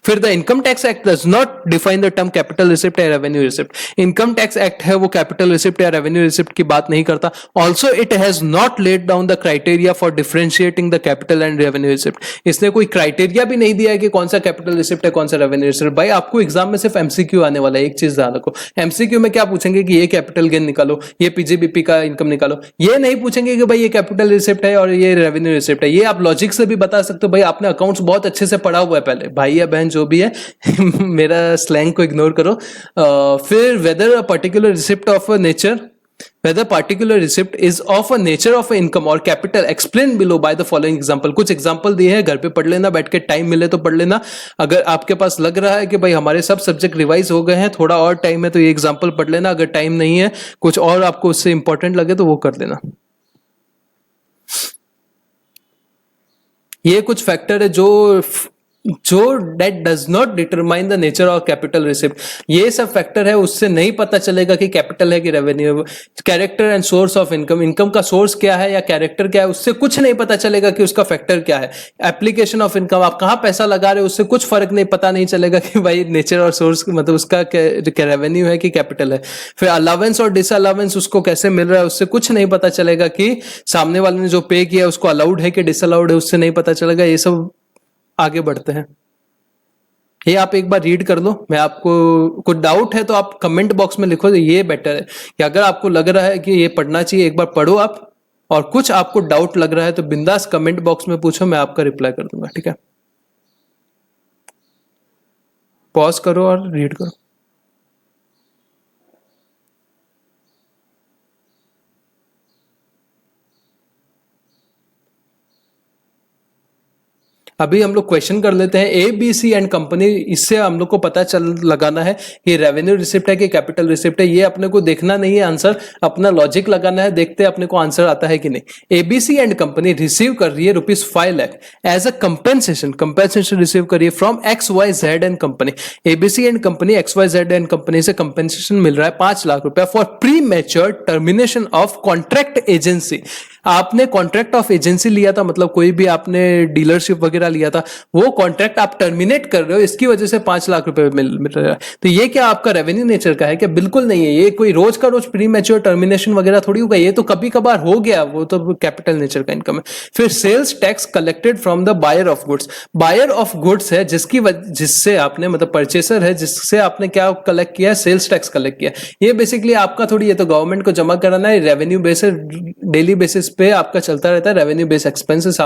फिर the income tax act does not define the term capital receipt या revenue receipt. Income tax act है वो कैपिटल रिसिप्ट या रेवेन्यू रिसिप्ट की बात नहीं करता। Also it has not laid down the criteria for differentiating the capital and revenue receipt. इसने कोई क्राइटेरिया भी नहीं दिया है कि कौन सा कैपिटल रिसिप्ट है, कौन सा रेवेन्यू रिसिप्ट। भाई आपको एग्जाम में सिर्फ एमसीक्यू आने वाला है, एक चीज ध्यान रखो, एमसीक्यू में क्या पूछेंगे कि ये कैपिटल गेन निकालो, ये पीजीबीपी का इनकम निकालो। ये नहीं पूछेंगे कि भाई ये कैपिटल रिसिप्ट है और ये रेवेन्यू रिसिप्ट है। ये आप लॉजिक से भी बता सकते हो, भाई आपने अकाउंट्स बहुत अच्छे से पढ़ा हुआ है पहले, भाई या बहन जो भी है मेरा स्लैंग को इग्नोर करो। फिर weather a particular receipt of a nature, whether particular receipt is of a nature of a income or capital explained below by the following example। कुछ एग्जांपल दिए हैं, घर पे पढ़ लेना, बैठ के टाइम मिले तो पढ़ लेना। अगर आपके पास लग रहा है कि भाई हमारे सब सब्जेक्ट रिवाइज हो गए हैं, थोड़ा और टाइम है, तो ये एग्जांपल पढ़ लेना। अगर टाइम नहीं है, कुछ और आपको उससे इंपॉर्टेंट लगे तो वो कर लेना। ये कुछ फैक्टर है जो date does not determine the nature of capital receipt. ये सब फैक्टर है, उससे नहीं पता चलेगा कि कैपिटल है कि रेवेन्यू है। Character and source of income, income का सोर्स क्या है या कैरेक्टर क्या है, उससे कुछ नहीं पता चलेगा कि उसका फैक्टर क्या है। एप्लीकेशन ऑफ इनकम, आप कहाँ पैसा लगा रहे हो उससे कुछ फर्क नहीं, पता नहीं चलेगा कि भाई नेचर और सोर्स मतलब उसका रेवेन्यू है कि कैपिटल है। फिर अलावेंस और डिसअलावेंस उसको कैसे मिल रहा है, उससे कुछ नहीं पता चलेगा कि सामने वाले ने जो पे किया उसको अलाउड है कि डिसअलाउड है, उससे नहीं पता चलेगा। ये सब आगे बढ़ते हैं, ये आप एक बार रीड कर लो। मैं आपको कुछ डाउट है तो आप कमेंट बॉक्स में लिखो, ये बेटर है कि अगर आपको लग रहा है कि ये पढ़ना चाहिए, एक बार पढ़ो आप, और कुछ आपको डाउट लग रहा है तो बिंदास कमेंट बॉक्स में पूछो, मैं आपका रिप्लाई कर दूंगा, ठीक है। पॉज करो और रीड करो। अभी हम लोग क्वेश्चन कर लेते हैं, A B C and company. इससे हम लोग को पता चल लगाना है कि रेवेन्यू रिसिप्ट है कि कैपिटल रिसिप्ट है। ये अपने को देखना नहीं है आंसर, अपना लॉजिक लगाना है, देखते हैं अपने को आंसर आता है कि नहीं। एबीसी एंड कंपनी रिसीव कर रही है ₹5 lakh as a compensation receive करिए from XYZ and company. ABC and company XYZ and company से कंपेंसेशन मिल रहा है ₹5 lakh for premature termination of contract agency. आपने कॉन्ट्रैक्ट ऑफ एजेंसी लिया था, मतलब कोई भी आपने डीलरशिप वगैरह लिया था, वो कॉन्ट्रैक्ट आप टर्मिनेट कर रहे हो, इसकी वजह से ₹5 लाख मिल रहा है। तो ये क्या आपका रेवेन्यू नेचर का है क्या? बिल्कुल नहीं है। ये कोई रोज का रोज प्री मैच्योर टर्मिनेशन वगैरह थोड़ी होगा, ये तो कभी कभार हो गया, वो तो कैपिटल नेचर का इनकम है। फिर sales tax collected from the buyer of goods. Buyer of goods है जिससे आपने, मतलब परचेसर है जिससे आपने क्या कलेक्ट किया, सेल्स टैक्स कलेक्ट किया। ये बेसिकली आपका थोड़ी, ये तो गवर्नमेंट को जमा कराना है, रेवेन्यू बेसिस डेली बेसिस पे आपका चलता रहता है, रेवेन्यू बेस एक्सपेंसेस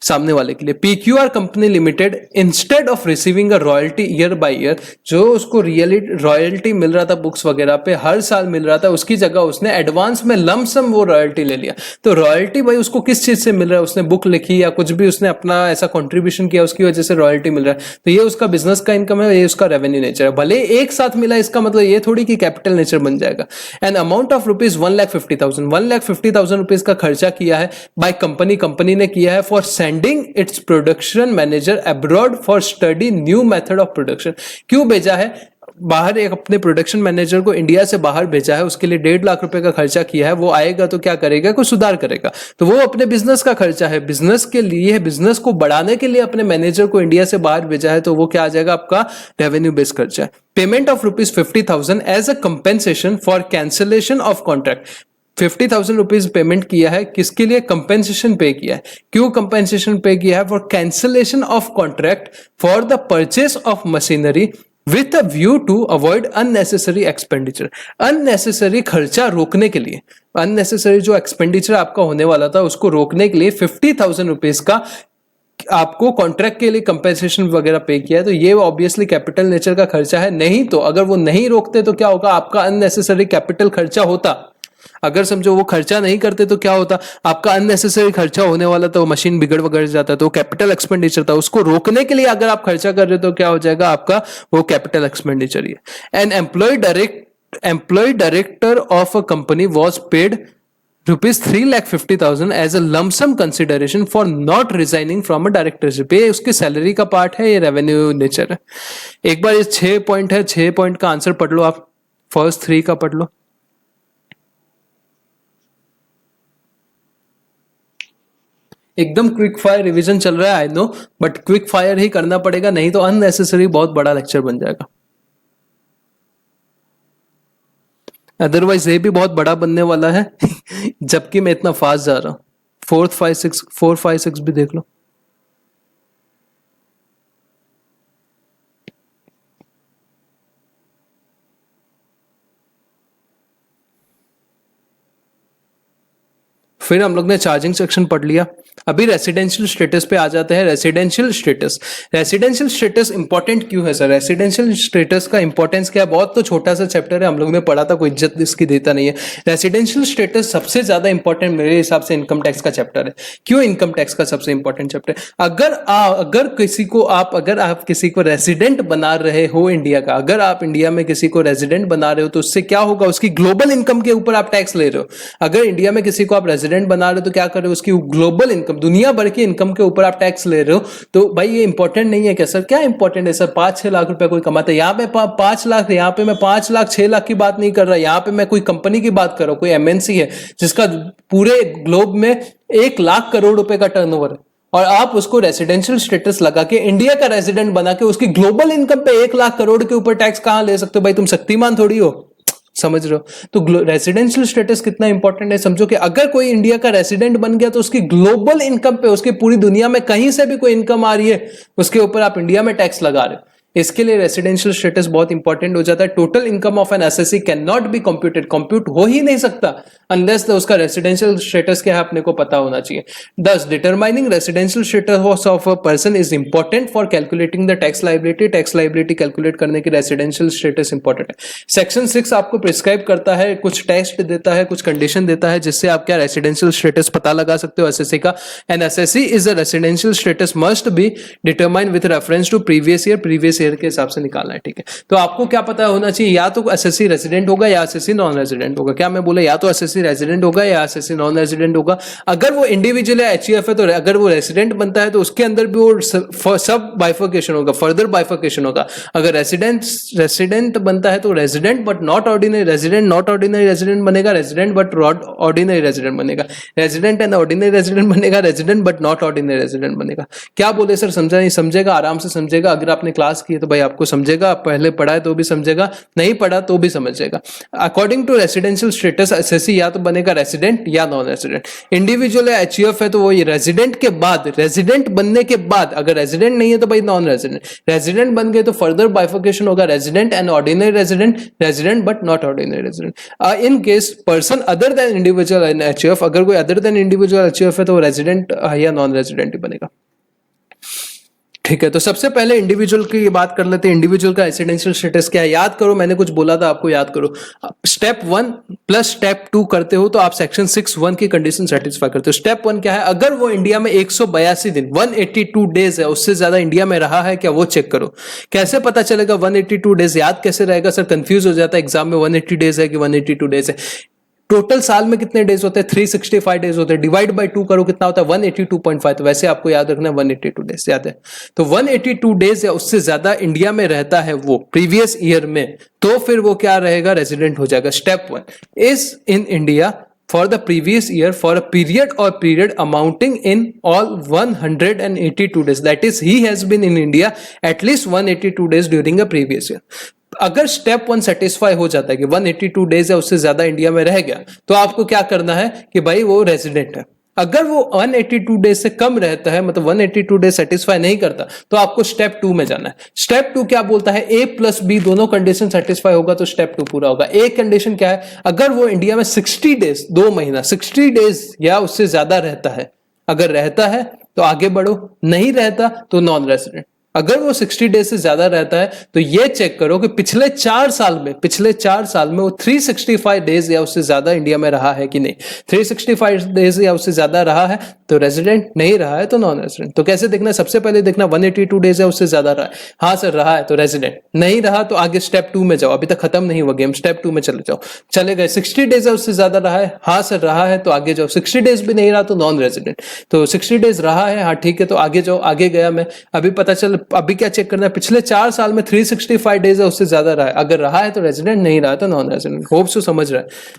सामने वाले के लिए। PQR company limited instead of receiving a royalty year by year, जो उसको रॉयल्टी मिल रहा था बुक्स वगैरह पे, हर साल मिल रहा था, उसकी जगह उसने एडवांस में लमसम वो रॉयल्टी ले लिया। तो रॉयल्टी भाई उसको किस चीज से मिल रहा है, उसने बुक लिखी या कुछ भी उसने अपना ऐसा कंट्रीब्यूशन किया, उसकी वजह से रॉयल्टी मिल रहा है। तो ये उसका बिजनेस का इनकम है, ये उसका रेवेन्यू नेचर है। भले एक साथ मिला, इसका मतलब ये थोड़ी कि कैपिटल नेचर बन जाएगा। एन अमाउंट ऑफ ₹1,50,000 रुपीज का खर्चा किया है बाय कंपनी ने किया है for sending its production manager abroad for study new method of production. क्यों भेजा है बाहर, एक अपने प्रोडक्शन मैनेजर को इंडिया से बाहर भेजा है, उसके लिए 1.5 लाख रुपए का खर्चा किया है। वो आएगा तो क्या करेगा, कुछ सुधार करेगा, तो वो अपने बिजनेस का खर्चा है, बिजनेस के लिए, बिजनेस को बढ़ाने के लिए अपने मैनेजर को इंडिया से बाहर भेजा है, तो वो क्या आ जाएगा, आपका रेवेन्यू बेस्ड खर्चा है। Payment of ₹50,000 as a compensation for cancellation of contract. 50,000 rupees payment किया है, किसके लिए, कंपेंसेशन पे किया है। क्यों कंपेंसेशन पे किया है, for cancellation of contract for the purchase of machinery with a view to avoid unnecessary expenditure. Unnecessary खर्चा रोकने के लिए, अननेसेसरी जो एक्सपेंडिचर आपका होने वाला था उसको रोकने के लिए 50,000 रुपीज का आपको कॉन्ट्रैक्ट के लिए कंपेंसेशन वगैरह पे किया है। तो ये ऑब्वियसली कैपिटल नेचर का खर्चा है। नहीं तो अगर वो नहीं रोकते तो क्या होगा, आपका अननेसेसरी कैपिटल खर्चा होता। अगर समझो वो खर्चा नहीं करते तो क्या होता, आपका अननेसेसरी खर्चा होने वाला था, वो मशीन बिगड़ वगड़ जाता, तो कैपिटल एक्सपेंडिचर था। उसको रोकने के लिए अगर आप खर्चा कर रहे हो तो क्या हो जाएगा, आपका वो कैपिटल एक्सपेंडिचर ही है। An employ director of a company was paid ₹3,50,000 as a lump sum consideration for not resigning from a directorship. ये उसकी सैलरी का पार्ट है, ये रेवेन्यू नेचर है। एक बार ये 6 पॉइंट है, 6 पॉइंट का आंसर पढ़ लो आप, फर्स्ट 3 का पढ़ लो। एकदम क्विक फायर रिवीजन चल रहा है I know, but quick fire ही करना पड़ेगा, नहीं तो अननेसेसरी बहुत बड़ा लेक्चर बन जाएगा। अदरवाइज ये भी बहुत बड़ा बनने वाला है जबकि मैं इतना फास्ट जा रहा हूं। 4, 5, 6 भी देख लो। फिर हम लोग ने चार्जिंग सेक्शन पढ़ लिया। अभी रेसिडेंशियल स्टेटस पे आ जाते हैं। रेसिडेंशियल स्टेटस इंपॉर्टेंट क्यों है सर? रेसिडेंशियल स्टेटस का इंपॉर्टेंस क्या है? बहुत तो छोटा सा चैप्टर है, हम लोग ने पढ़ा था, कोई इज्जत इसकी देता नहीं है। रेसिडेंशियल स्टेटस सबसे ज्यादा इंपॉर्टेंट मेरे हिसाब से इनकम टैक्स का चैप्टर है। क्यों इनकम टैक्स का सबसे इंपॉर्टेंट चैप्टर? अगर आप किसी को रेसिडेंट बना रहे हो इंडिया का, अगर आप इंडिया में किसी को रेसिडेंट बना रहे हो तो उससे क्या होगा, उसकी ग्लोबल इनकम के ऊपर आप टैक्स ले रहे हो। अगर इंडिया में किसी को आप रेसिडेंट बना रहे हो तो क्या कर रहे हो, उसकी ग्लोबल इनकम, दुनिया भर की इनकम के ऊपर आप टैक्स ले रहे हो। तो भाई ये इंपॉर्टेंट नहीं है क्या सर? क्या इंपॉर्टेंट है सर? 5-6 लाख रुपए कोई कमाता है, यहाँ पे 5 लाख, यहाँ पे मैं 5 लाख 6 लाख की बात नहीं कर रहा, यहाँ पे मैं कोई कंपनी की बात कर रहा हूं, कोई एमएनसी है जिसका पूरे ग्लोब में 1 लाख करोड़ रुपए का टर्नओवर है, और आप उसको रेसिडेंशियल स्टेटस लगा के इंडिया का रेसिडेंट बना के उसकी ग्लोबल इनकम पे 1 लाख करोड़ के ऊपर टैक्स कहां ले सकते हो? भाई तुम शक्तिमान थोड़ी हो, समझ रहे हो? तो रेसिडेंशियल स्टेटस कितना इंपॉर्टेंट है समझो, कि अगर कोई इंडिया का रेसिडेंट बन गया तो उसकी ग्लोबल इनकम पे, उसकी पूरी दुनिया में कहीं से भी कोई इनकम आ रही है उसके ऊपर आप इंडिया में टैक्स लगा रहे हो। इसके लिए रेसिडेंशियल स्टेटस बहुत इंपॉर्टेंट हो जाता है। Total income of an SSC can not be computed, compute हो ही नहीं सकता अनलेस उसका रेसिडेंशियल स्टेटस क्या है अपने को पता होना चाहिए। दस, determining residential status of a person is important for calculating the tax liability. Tax liability calculate करने की रेसिडेंशियल स्टेटस इंपॉर्टेंट है। सेक्शन 6 आपको प्रिस्क्राइब करता है, कुछ टेस्ट देता है, कुछ कंडीशन देता है जिससे आप क्या रेसिडेंशियल स्टेटस पता लगा सकते हो एसएससी का। An SSC is a residential status must be determined with reference to previous year के हिसाब से निकालना है, ठीक है? तो आपको क्या पता होना चाहिए, या तो एसएससी रेजिडेंट होगा या एसएससी नॉन रेजिडेंट होगा। क्या मैं बोला, या तो एसएससी रेजिडेंट होगा या एसएससी नॉन रेजिडेंट होगा। अगर वो इंडिविजुअल है, एचईएफ है, तो अगर वो रेजिडेंट बनता है तो उसके अंदर भी वो सब बाइफर्केशन होगा, फर्दर बाइफर्केशन होगा। अगर रेसिडेंट बनता है तो resident but not ordinary resident, not ordinary resident बनेगा, रेजिडेंट बट ऑर्डिनरी रेजिडेंट बनेगा, रेजिडेंट एंड ऑर्डिनरी रेजिडेंट बनेगा, resident but not ordinary resident बनेगा। क्या बोले सर, समझा नहीं? समझेगा, आराम से समझेगा। अगर आपने क्लास की है तो भाई आपको समझेगा, पहले पढ़ा है तो भी समझेगा, नहीं पढ़ा तो भी समझेगा। According to residential status SSC या तो बनेगा रेसिडेंट या नॉन रेसिडेंट। इंडिविजुअल है, एचईएफ है, तो वो रेसिडेंट के बाद, रेसिडेंट बनने के बाद, अगर रेसिडेंट नहीं है तो भाई नॉन रेसिडेंट। रेसिडेंट बन गए तो फर्दर बाइफर्केशन होगा, resident and ordinary resident, resident but not ordinary resident. In case person other than individual and HEF, अगर कोई अदर देन इंडिविजुअल एचईएफ है तो रेसिडेंट या नॉन रेसिडेंट ही बनेगा, ठीक है? तो सबसे पहले इंडिविजुअल की बात कर लेते हैं। इंडिविजुअल का रेसिडेंशियल स्टेटस क्या है, याद करो, मैंने कुछ बोला था आपको, याद करो। स्टेप 1 प्लस स्टेप 2 करते हो तो आप सेक्शन 6(1) की कंडीशन सेटिस्फाई करते हो। स्टेप 1 क्या है, अगर वो इंडिया में 182 दिन 182 डेज है, उससे ज्यादा इंडिया में रहा है क्या, वो चेक करो। कैसे पता चलेगा 182 डेज? याद कैसे रहेगा सर? कंफ्यूज हो जाता है एग्जाम में, 180 डेज है कि 182 डेज है। टोटल साल में कितने डेज होते हैं? 365 डेज होते हैं। डिवाइड बाय 2 करो, कितना होता है? 182.5। तो वैसे आपको याद रखना है 182 डेज याद है। तो 182 डेज या उससे ज्यादा इंडिया में रहता है वो प्रीवियस ईयर में, तो फिर वो क्या रहेगा? रेजिडेंट हो जाएगा। Step 1 is in India for the previous year for a period or period amounting in all 182 days, that is he has been in India at least 182 days during a previous year। अगर स्टेप 1 सेटिस्फाई हो जाता है कि 182 डेज या उससे ज्यादा इंडिया में रह गया, तो आपको क्या करना है कि भाई वो रेजिडेंट है। अगर वो 182 डेज से कम रहता है, मतलब 182 डेज सेटिस्फाई नहीं करता, तो आपको स्टेप 2 में जाना है। स्टेप 2 क्या बोलता है? ए प्लस बी दोनों कंडीशन सेटिस्फाई होगा तो स्टेप 2 पूरा होगा। एक कंडीशन क्या है? अगर वो इंडिया में 60 डेज 2 महीना 60 डेज या उससे ज्यादा रहता है, अगर रहता है तो आगे बढ़ो, नहीं रहता तो नॉन रेजिडेंट। अगर वो 60 डेज से ज्यादा रहता है तो ये चेक करो कि पिछले 4 साल में वो 365 डेज या उससे ज्यादा इंडिया में रहा है कि नहीं। 365 डेज या उससे ज्यादा रहा है तो रेजिडेंट, नहीं रहा है तो नॉन रेजिडेंट। तो कैसे देखना? सबसे पहले देखना 182 डेज या उससे ज्यादा रहा है, हाँ सर रहा है तो रेजिडेंट, नहीं रहा तो आगे स्टेप 2 में जाओ। अभी तक खत्म नहीं हुआ गेम, स्टेप 2 में चले जाओ। चले गए 60 डेज या उससे ज्यादा रहा है, हाँ सर रहा है तो आगे जाओ। 60 डेज भी नहीं रहा तो नॉन रेजिडेंट। तो 60 डेज रहा है, हाँ ठीक है तो आगे जाओ। आगे गया मैं, अभी पता चल, अभी क्या चेक करना है? पिछले 4 साल में 365 डेज है उससे ज्यादा रहा है, अगर रहा है तो रेजिडेंट, नहीं रहा तो नॉन रेजिडेंट। होप सो समझ रहा है।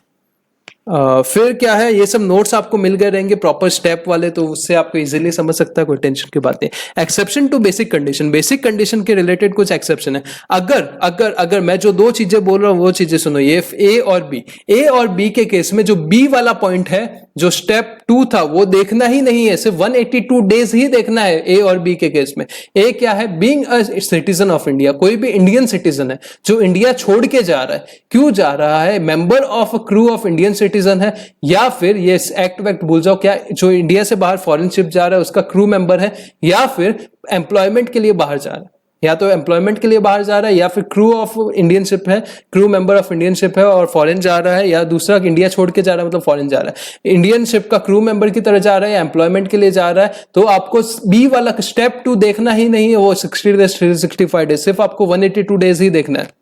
फिर क्या है, ये सब नोट्स आपको मिल गए रहेंगे प्रॉपर स्टेप वाले, तो उससे आपको इजीली समझ सकता है, कोई टेंशन की बात नहीं। Exception to basic condition, basic condition के रिलेटेड कुछ एक्सेप्शन है। अगर अगर अगर मैं जो 2 चीजें बोल रहा हूं वो चीजें सुनो, ये ए और बी के केस में जो बी वाला पॉइंट है, जो स्टेप 2 था वो देखना ही नहीं है, सिर्फ 182 डेज ही देखना है ए और बी के केस में। ए क्या है? Being a citizen of India, कोई भी इंडियन सिटीजन है जो इंडिया छोड़ के जा रहा है, क्यों जा रहा है? Member of a crew of Indian citizen है, या फिर ये एक्ट वैक्ट भूल जाओ, क्या जो इंडिया से बाहर फॉरेन शिप जा रहा है उसका क्रू मेंबर है, या फिर एम्प्लॉयमेंट के लिए बाहर जा रहा है, या तो एम्प्लॉयमेंट के लिए बाहर जा रहा है, या फिर क्रू ऑफ इंडियन शिप है, crew member of Indian ship है और फॉरेन जा रहा है, या दूसरा इंडिया छोड़ के जा रहा है मतलब फॉरेन जा रहा है। इंडियन शिप का क्रू मेंबर की तरह जा रहा है या एम्प्लॉयमेंट के लिए जा रहा है, तो आपको बी वाला स्टेप 2 देखना ही नहीं है, वो 60 डेज 365 डेज, सिर्फ आपको 182 डेज ही देखना है।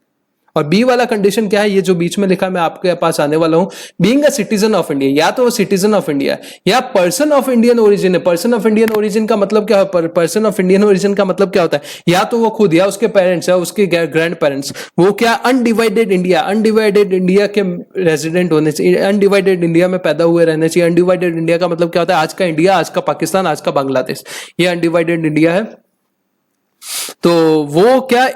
और बी वाला कंडीशन क्या है? ये जो बीच में लिखा मैं आपके पास आने वाला हूं। Being a citizen of India, या तो वो सिटीजन ऑफ इंडिया है या पर्सन ऑफ इंडियन ओरिजिन है। पर्सन ऑफ इंडियन ओरिजिन का मतलब क्या है? पर्सन ऑफ इंडियन ओरिजिन का मतलब क्या होता है? या तो वो खुद, या उसके पेरेंट्स, या उसके ग्रैंड पेरेंट्स, वो क्या अनडिवाइडेड इंडिया के रेजिडेंट होने चाहिए, अनडिवाइडेड इंडिया में पैदा हुए रहने चाहिए। अनडिवाइडेड इंडिया का मतलब क्या होता है? आज का इंडिया, आज का पाकिस्तान, आज का बांग्लादेश, ये अनडिवाइडेड इंडिया है। तो वो क्या,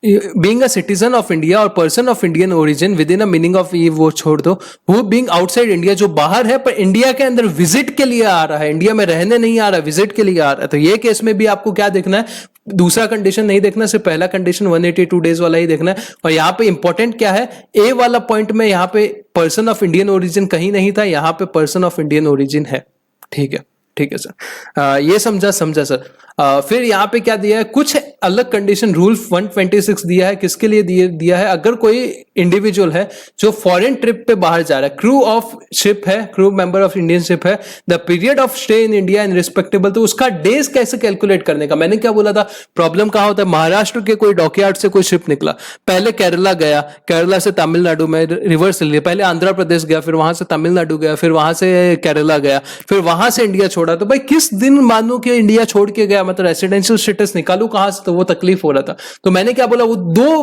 being a citizen of India और person of Indian origin within a meaning of, ये वो छोड़ दो, वो बीइंग आउटसाइड इंडिया, जो बाहर है पर इंडिया के अंदर विजिट के लिए आ रहा है, इंडिया में रहने नहीं आ रहा, विजिट के लिए आ रहा है। तो ये केस में भी आपको क्या देखना है? दूसरा कंडीशन नहीं देखना, सिर्फ पहला कंडीशन 182 डेज वाला ही देखना है। और यहाँ पे इंपॉर्टेंट क्या है? ए वाला पॉइंट में यहाँ पे पर्सन ऑफ इंडियन ओरिजिन कहीं नहीं था, यहाँ पे पर्सन ऑफ इंडियन ओरिजिन है। ठीक है, ठीक है सर, ये समझा सर। फिर यहाँ पे क्या दिया है? कुछ अलग कंडीशन, रूल 126 दिया है। किसके लिए दिया है? अगर कोई इंडिविजुअल है जो फॉरेन ट्रिप पे बाहर जा रहा है, क्रू ऑफ शिप है, crew member of Indian ship है, the period of stay in India in respectable, तो उसका डेज कैसे कैलकुलेट करने का? मैंने क्या बोला था? प्रॉब्लम कहाँ होता है? महाराष्ट्र के कोई डॉकयार्ड से कोई शिप निकला, पहले केरला गया, केरला से तमिलनाडु में रिवर्स ले, पहले आंध्र प्रदेश गया, फिर वहां से तमिलनाडु गया, फिर वहां से केरला गया, फिर वहां से इंडिया छोड़ा। तो भाई किस दिन मानो कि इंडिया छोड़ के गया, मतलब रेसिडेंशियल स्टेटस निकालू कहां से? तो वो तकलीफ हो रहा था। तो मैंने क्या बोला? वो 2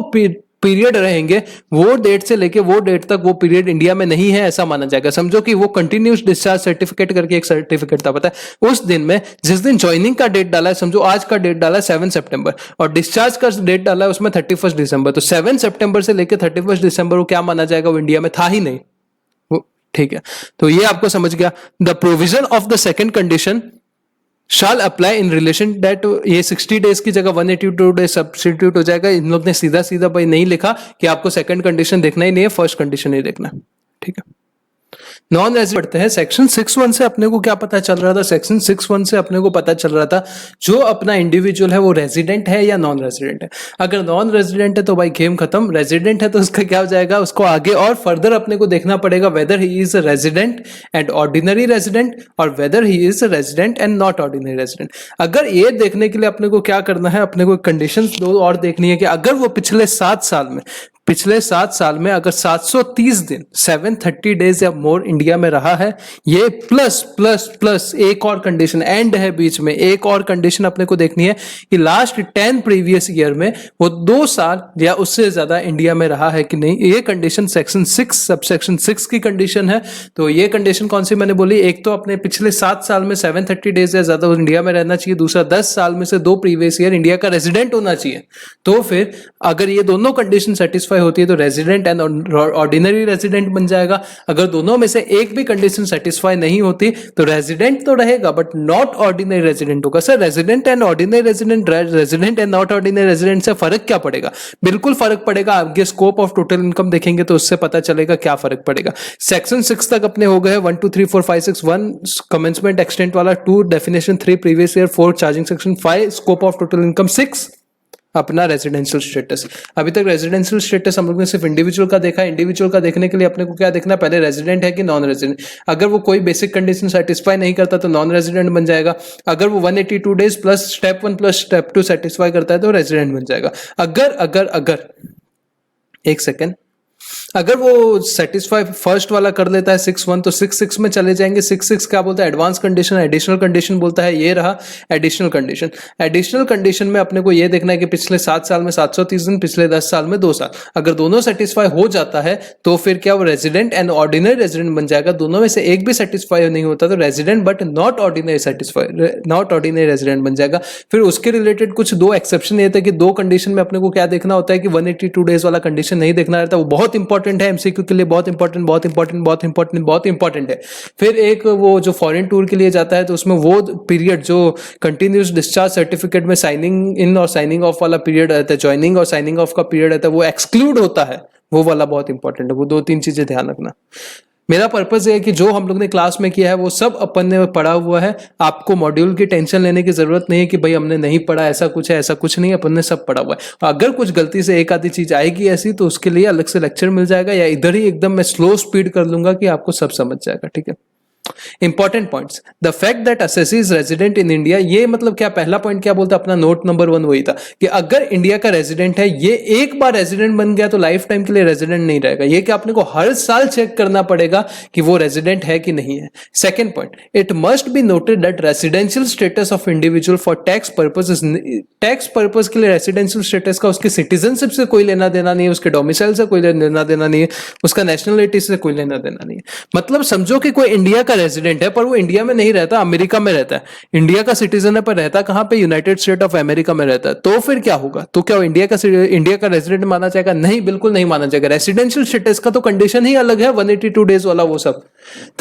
पीरियड रहेंगे, वो डेट से लेके वो डेट तक वो पीरियड इंडिया में नहीं है ऐसा माना जाएगा। समझो कि वो कंटिन्यूस डिस्चार्ज सर्टिफिकेट करके एक सर्टिफिकेट था, पता है उस दिन में जिस दिन ज्वाइनिंग का डेट डाला है, समझो आज का डेट डाला है 7 सितंबर और डिस्चार्ज का डेट डाला है उसमें 31 दिसंबर, तो 7 सितंबर से लेकर 31 दिसंबर वो क्या माना जाएगा? वो इंडिया में था ही नहीं। ठीक है, तो ये आपको समझ गया। The provision of the second condition shall apply in relation that, ये 60 डेज की जगह 182 डेज सब्स्टिट्यूट हो जाएगा। इन लोग ने सीधा सीधा भाई नहीं लिखा कि आपको सेकंड कंडीशन देखना ही नहीं है, फर्स्ट कंडीशन ही देखना। ठीक है, नॉन रेजिडेंट पढ़ते हैं। सेक्शन 6(1) से अपने को क्या पता चल रहा था? सेक्शन 6(1) से अपने को पता चल रहा था जो अपना इंडिविजुअल है वो रेजिडेंट है या नॉन रेजिडेंट है। अगर नॉन रेजिडेंट है तो भाई गेम खत्म, रेजिडेंट है तो उसका क्या हो जाएगा? उसको आगे और फर्दर अपने को देखना पड़ेगा whether he is a resident and ordinary resident और whether he is a resident and not ordinary resident. अगर ये देखने के लिए अपने को क्या करना है? अपने को कंडीशंस 2 और देखनी है कि अगर वो पिछले 7 साल में पिछले 7 साल में अगर 730 दिन 730 डेज या मोर इंडिया में रहा है, ये प्लस प्लस प्लस एक और कंडीशन एंड है बीच में, एक और कंडीशन अपने को देखनी है कि लास्ट 10 प्रीवियस ईयर में वो 2 साल या उससे ज्यादा इंडिया में रहा है कि नहीं। ये कंडीशन सेक्शन 6 सबसेक्शन 6 की कंडीशन है। तो ये कंडीशन कौन सी मैंने बोली, एक तो अपने पिछले 7 साल में 730 डेज या ज्यादा इंडिया में रहना चाहिए, दूसरा 10 साल में से 2 प्रीवियस ईयर इंडिया का रेजिडेंट होना चाहिए। तो फिर अगर ये दोनों कंडीशन सेटिस्फाई होती है तो रेजिडेंट एंड ऑर्डिनरी रेजिडेंट बन जाएगा। अगर दोनों में से एक भी कंडीशन सेटिस्फाई नहीं होती तो रेजिडेंट तो रहेगा बट नॉट ऑर्डिनरी रेजिडेंट होगा। Sir resident and ordinary resident, resident and not ordinary resident से फर्क क्या पड़ेगा? बिल्कुल फर्क पड़ेगा। आगे स्कोप ऑफ टोटल इनकम देखेंगे तो उससे पता चलेगा क्या फर्क पड़ेगा। सेक्शन 6 तक अपने हो गए 1 2 3 4 5 6 1 कमेंसमेंट एक्सटेंट वाला, 2 definition, 3 previous year, 4 charging section, 5 scope of total income, 6 अपना रेजिडेंशियल स्टेटस। अभी तक रेजिडेंशियल स्टेटस हम लोग ने सिर्फ इंडिविजुअल का देखा है। इंडिविजुअल का देखने के लिए अपने को क्या देखना है, पहले रेजिडेंट है कि नॉन रेजिडेंट। अगर वो कोई बेसिक कंडीशन सेटिस्फाई नहीं करता तो नॉन रेजिडेंट बन जाएगा। अगर वो 182 days plus step 1 plus step 2 satisfy करता है तो रेजिडेंट बन जाएगा। अगर एक सेकेंड, अगर वो सेटिस्फाई फर्स्ट वाला कर लेता है 6-1 तो 6-6 में चले जाएंगे। 6-6 क्या बोलता है, एडवांस कंडीशन, एडिशनल कंडीशन बोलता है। ये रहा एडिशनल कंडीशन। एडिशनल कंडीशन में अपने को ये देखना है कि पिछले 7 साल में 730 दिन, पिछले 10 साल में 2 साल। अगर दोनों सेटिस्फाई हो जाता है तो फिर क्या वो रेजिडेंट एंड ऑर्डिनरी रेजिडेंट बन जाएगा। दोनों में से एक भी सेटिस्फाई नहीं होता तो resident but not ordinary satisfy, not ordinary resident बन जाएगा। फिर उसके रिलेटेड कुछ 2 एक्सेप्शन ये थे कि 2 कंडीशन में अपने को क्या देखना होता है कि 182 डेज वाला कंडीशन नहीं देखना रहता। वो बहुत इंपॉर्टेंट है, एमसीक्यू के लिए बहुत इंपॉर्टेंट, बहुत इंपॉर्टेंट, बहुत इंपॉर्टेंट, बहुत इंपॉर्टेंट है। फिर एक वो जो फॉरेन टूर के लिए जाता है तो उसमें वो पीरियड जो कंटिन्यूस डिस्चार्ज सर्टिफिकेट में साइनिंग इन और साइनिंग ऑफ वाला पीरियड रहता है, ज्वाइनिंग और साइनिंग ऑफ का पीरियड रहता है, वो एक्सक्लूड होता है। वो वाला बहुत इंपॉर्टेंट है। वो 2-3 चीजें ध्यान रखना। मेरा पर्पस ये है कि जो हम लोग ने क्लास में किया है वो सब अपन ने पढ़ा हुआ है। आपको मॉड्यूल की टेंशन लेने की जरूरत नहीं है कि भाई हमने नहीं पढ़ा, ऐसा कुछ है, ऐसा कुछ नहीं है। अपन ने सब पढ़ा हुआ है। अगर कुछ गलती से एक आधी चीज आएगी ऐसी तो उसके लिए अलग से लेक्चर मिल जाएगा, या इधर ही एकदम मैं स्लो स्पीड कर लूंगा कि आपको सब समझ जाएगा। ठीक है। Important points, the fact that assessee is resident in India, ये मतलब क्या, पहला पॉइंट क्या बोलता है अपना नोट नंबर 1 वही था कि अगर इंडिया का रेजिडेंट है, ये एक बार रेजिडेंट बन गया तो लाइफ टाइम के लिए रेजिडेंट नहीं रहेगा। ये कि आपने को हर साल चेक करना पड़ेगा कि वो रेजिडेंट है कि नहीं है। Second point, it must be noted that residential status of individual for tax purpose, tax purpose के लिए रेजिडेंशियल स्टेटस का उसकी सिटीजनशिप से कोई लेना देना नहीं है, उसके डोमिसाइल से कोई लेना देना नहीं है, उसका नेशनलिटी से कोई लेना देना नहीं है। मतलब समझो कि कोई इंडिया का रेजिडेंट है पर वो इंडिया में नहीं रहता, अमेरिका में रहता है। इंडिया का सिटीजन है पर रहता कहां पे, यूनाइटेड स्टेट ऑफ अमेरिका में रहता है। तो फिर क्या होगा, तो क्या इंडिया का रेजिडेंट माना जाएगा? नहीं, बिल्कुल नहीं माना जाएगा। रेजिडेंशियल स्टेटस का तो कंडीशन ही अलग है, 182 डेज वाला वो सब।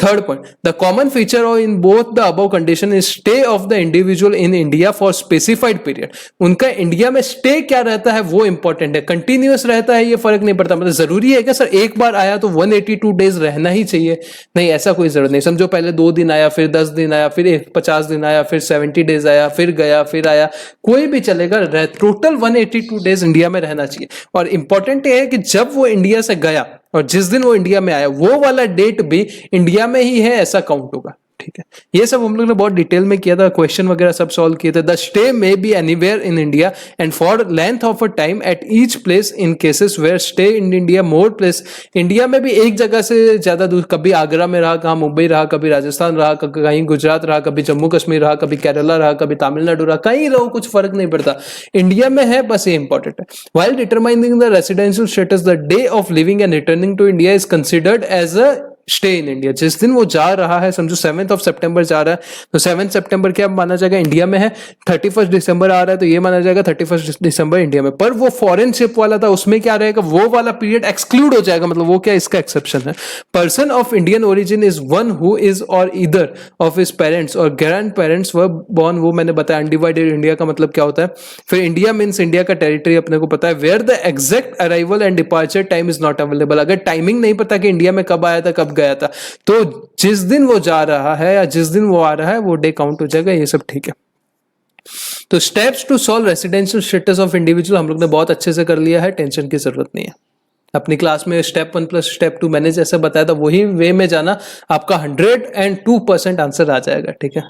Third point, the common feature of in both the above condition is stay of the individual in India for specified period. उनका इंडिया में स्टे क्या रहता है वो इंपॉर्टेंट है। कंटिन्यूअस रहता है ये फर्क नहीं पड़ता। मतलब जरूरी है क्या सर एक बार आया तो 182 डेज रहना ही चाहिए? नहीं, ऐसा कोई जरूरत नहीं। समझो पहले 2 दिन आया, फिर 10 दिन आया, फिर 50 दिन आया, फिर 70 डेज आया, फिर गया, फिर आया, कोई भी चलेगा। टोटल 182 डेज इंडिया में रहना चाहिए। और इंपॉर्टेंट ये है कि जब वो इंडिया से गया और जिस दिन वो इंडिया में आया वो वाला डेट भी इंडिया में ही है, ऐसा काउंट होगा। ठीक है, ये सब हम लोग ने बहुत डिटेल में किया था, क्वेश्चन वगैरह सब सॉल्व किए थे। The stay may be anywhere in India and for length of a time at each place in cases where stay in India more place. India में भी एक जगह से ज्यादा दूर, कभी आगरा में रहा, कहाँ मुंबई रहा, कभी राजस्थान रहा, कहीं गुजरात रहा, कभी जम्मू कश्मीर रहा, कभी केरला रहा, कभी तमिलनाडु रहा, कहीं रहो कुछ फर्क नहीं पड़ता, इंडिया में है, बस ये इंपॉर्टेंट है। While determining the residential status the day of living and returning to India is considered as a stay in India. जिस दिन वो जा रहा है, समझो 7 सितंबर जा रहा है तो 7 सितंबर क्या माना जाएगा, इंडिया में है। 31 दिसंबर आ रहा है तो ये माना जाएगा 31 दिसंबर इंडिया में। पर वो फॉरेन शिप वाला था, उसमें क्या रहेगा, वो वाला पीरियड एक्सक्लूड हो जाएगा। मतलब वो क्या, इसका एक्सेप्शन है। Person of Indian origin is one who is और ईदर ऑफ हिज पेरेंट्स और ग्रैंड पेरेंट्स वर बॉर्न, वो मैंने बताया। अनडिवाइडेड इंडिया का मतलब क्या होता है। फिर इंडिया मीन्स इंडिया का टेरिटरी अपने को पता है। Where the exact arrival and departure time is not available. अगर टाइमिंग नहीं पता कि इंडिया में कब आया था कब गया था, तो जिस दिन वो जा रहा है या जिस दिन वो आ रहा है वो डे काउंट हो जाएगा। ये सब ठीक है। तो steps to solve residential status of individual हम लोग ने बहुत अच्छे से कर लिया है, टेंशन की जरूरत नहीं है। अपनी क्लास में स्टेप 1 प्लस स्टेप 2 मैंने जैसे बताया था वही वे में जाना, आपका 102% आंसर आ जाएगा। ठीक है,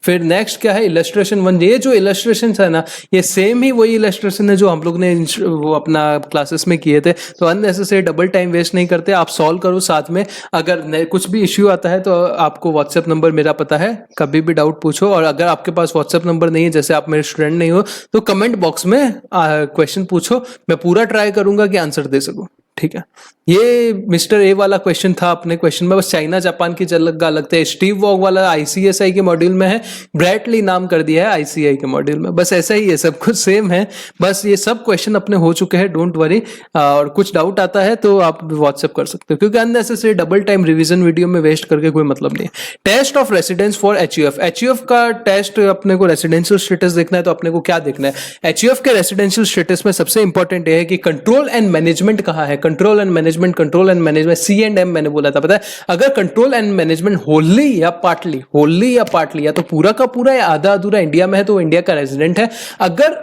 फिर नेक्स्ट क्या है, इलस्ट्रेशन 1। ये जो इलस्ट्रेशन है ना, ये सेम ही वही इलस्ट्रेशन है जो हम लोग ने वो अपना क्लासेस में किए थे। तो अननेसेसरी डबल टाइम वेस्ट नहीं करते, आप सॉल्व करो साथ में। अगर कुछ भी इश्यू आता है तो आपको व्हाट्सएप नंबर मेरा पता है, कभी भी डाउट पूछो। और अगर आपके पास व्हाट्सएप नंबर नहीं है, जैसे आप मेरे स्टूडेंट नहीं हो, तो कमेंट बॉक्स में क्वेश्चन पूछो, मैं पूरा ट्राई करूंगा कि आंसर दे सकूं। ठीक है, ये मिस्टर ए वाला क्वेश्चन था अपने क्वेश्चन में, बस चाइना जापान की अलग अलग थे। स्टीव वॉग वाला आईसीएसआई के मॉड्यूल में है, ब्रैटली नाम कर दिया है आईसीआई के मॉड्यूल में। बस ऐसा ही है, सब कुछ सेम है। बस ये सब क्वेश्चन अपने हो चुके हैं, डोंट वरी। और कुछ डाउट आता है तो आप व्हाट्सएप कर सकते हो, क्योंकि unnecessary double time revision video में वेस्ट करके कोई मतलब नहीं है। Test of residence for HUF. HUF का टेस्ट अपने को रेसिडेंशियल स्टेटस देखना है, तो अपने को क्या देखना है, एचयूएफ के रेसिडेंशियल स्टेटस में सबसे इंपॉर्टेंट ये है कि कंट्रोल एंड मैनेजमेंट कहाँ है। कंट्रोल एंड मैनेजमेंट C&M मैंने बोला था, पता है। अगर कंट्रोल एंड मैनेजमेंट होली या पार्टली या तो पूरा का पूरा या आधा अधूरा इंडिया में है तो वो इंडिया का रेजिडेंट है। अगर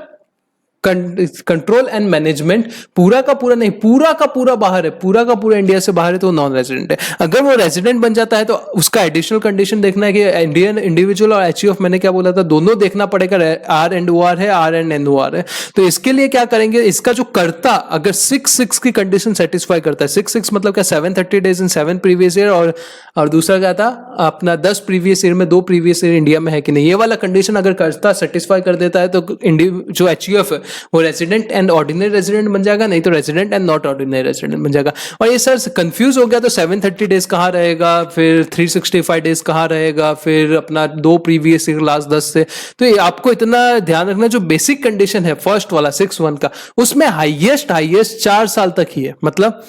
कंट्रोल एंड मैनेजमेंट पूरा का पूरा नहीं, पूरा का पूरा बाहर है, पूरा का पूरा इंडिया से बाहर है, तो नॉन रेजिडेंट है। अगर वो रेजिडेंट बन जाता है तो उसका एडिशनल कंडीशन देखना है कि इंडियन इंडिविजुअल और एचयूएफ, मैंने क्या बोला था, दोनों देखना पड़ेगा। आर एंड ओ आर है, R and N O R है। तो इसके लिए क्या करेंगे, इसका जो कर्ता अगर 6 की कंडीशन सेटिस्फाई करता है, 6 मतलब क्या, 730 डेज इन 7 प्रीवियस ईयर, और दूसरा क्या था अपना 10 प्रीवियस ईयर में 2 प्रीवियस ईयर इंडिया में है कि नहीं, ये वाला कंडीशन अगर कर्ता सेटिस्फाई कर देता है तो जो एचयूएफ है वो रेजिडेंट एंड ऑर्डिनरी रेजिडेंट बन जाएगा, नहीं तो resident and not ordinary resident बन जाएगा। और ये सर कंफ्यूज हो गया तो 730 डेज कहाँ रहेगा, फिर 365 डेज कहाँ रहेगा, फिर अपना 2 प्रीवियस ईयर लास्ट 10 से। तो ये आपको इतना ध्यान रखना, जो बेसिक कंडीशन है फर्स्ट वाला 6(1) का, उसमें हाईएस्ट 4 साल तक ही है। मतलब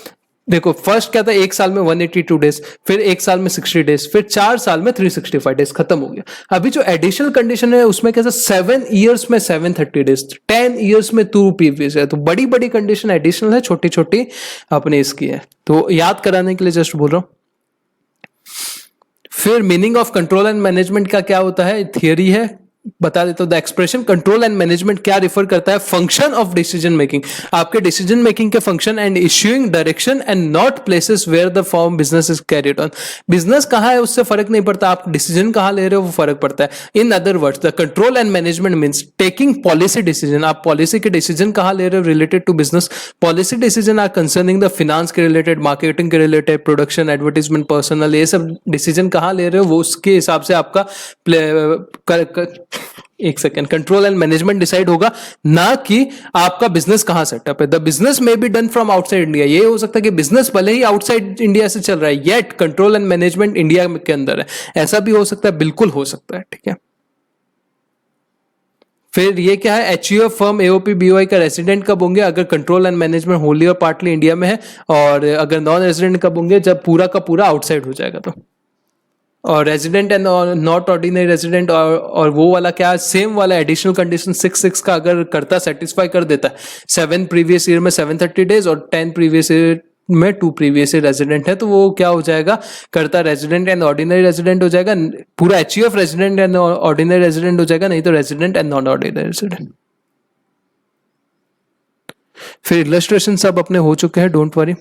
देखो, फर्स्ट क्या था, 1 साल में 182 डेज, फिर 1 साल में 60 डेज, फिर 4 साल में 365 डेज, खत्म हो गया। अभी जो एडिशनल कंडीशन है उसमें कैसा, 7 इयर्स में 730 डेज, 10 इयर्स में 2 प्रीवियस है। तो बड़ी बड़ी कंडीशन एडिशनल है, छोटी छोटी अपने इसकी है। तो याद कराने के लिए जस्ट बोल रहा हूं। फिर meaning of control and management का क्या होता है, थियरी है, बता देता हूं। The expression control and management क्या रिफर करता है, फंक्शन ऑफ डिसीजन मेकिंग, आपके डिसीजन मेकिंग के function, and issuing direction and not places where the form business is carried on. Business कहां है उससे फर्क नहीं पड़ता, आप डिसीजन कहां ले रहे हो वो फर्क पड़ता है। In other words, the control and management means taking policy decision, आप पॉलिसी के डिसीजन कहां ले रहे हो related to business. Policy decision are concerning the finance के रिलेटेड, मार्केटिंग के रिलेटेड, प्रोडक्शन, एडवर्टीजमेंट, पर्सनल, ये सब डिसीजन कहां ले रहे हो वो उसके हिसाब से आपका एक second, control and management decide होगा, ना कि आपका बिजनेस कहां सेटअप है। द बिजनेस में be done from outside India, ये हो सकता है कि बिजनेस भले ही आउटसाइड इंडिया से चल रहा है, yet control and management India के अंदर है, ऐसा भी हो सकता है, बिल्कुल हो सकता है। ठीक है, फिर ये क्या है, एचयूएफ फर्म एओपी बीओआई का रेसिडेंट कब होंगे, अगर कंट्रोल एंड मैनेजमेंट होली और पार्टली इंडिया में है, और अगर नॉन रेसिडेंट कब होंगे, जब पूरा का पूरा आउटसाइड हो जाएगा। तो और resident and not ordinary resident, और वो वाला क्या, सेम वाला एडिशनल कंडीशन 6 का अगर करता सेटिस्फाई कर देता है, 7 प्रीवियस ईयर में 730 डेज और 10 प्रीवियस ईयर में 2 प्रीवियस ईयर रेजिडेंट है, तो वो क्या हो जाएगा, करता रेजिडेंट एंड ऑर्डिनरी रेजिडेंट हो जाएगा, पूरा HUF resident and ordinary resident हो जाएगा, नहीं तो resident and non ordinary resident. फिर इलस्ट्रेशन सब अपने हो चुके हैं, डोंट वरी।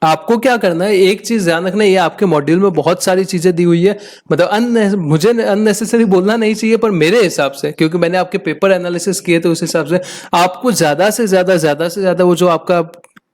आपको क्या करना है, एक चीज ध्यान रखना, ये आपके मॉड्यूल में बहुत सारी चीजें दी हुई है, मतलब मुझे अननेसेसरी बोलना नहीं चाहिए, पर मेरे हिसाब से, क्योंकि मैंने आपके पेपर एनालिसिस किए थे, उस हिसाब से आपको ज्यादा से ज्यादा वो जो आपका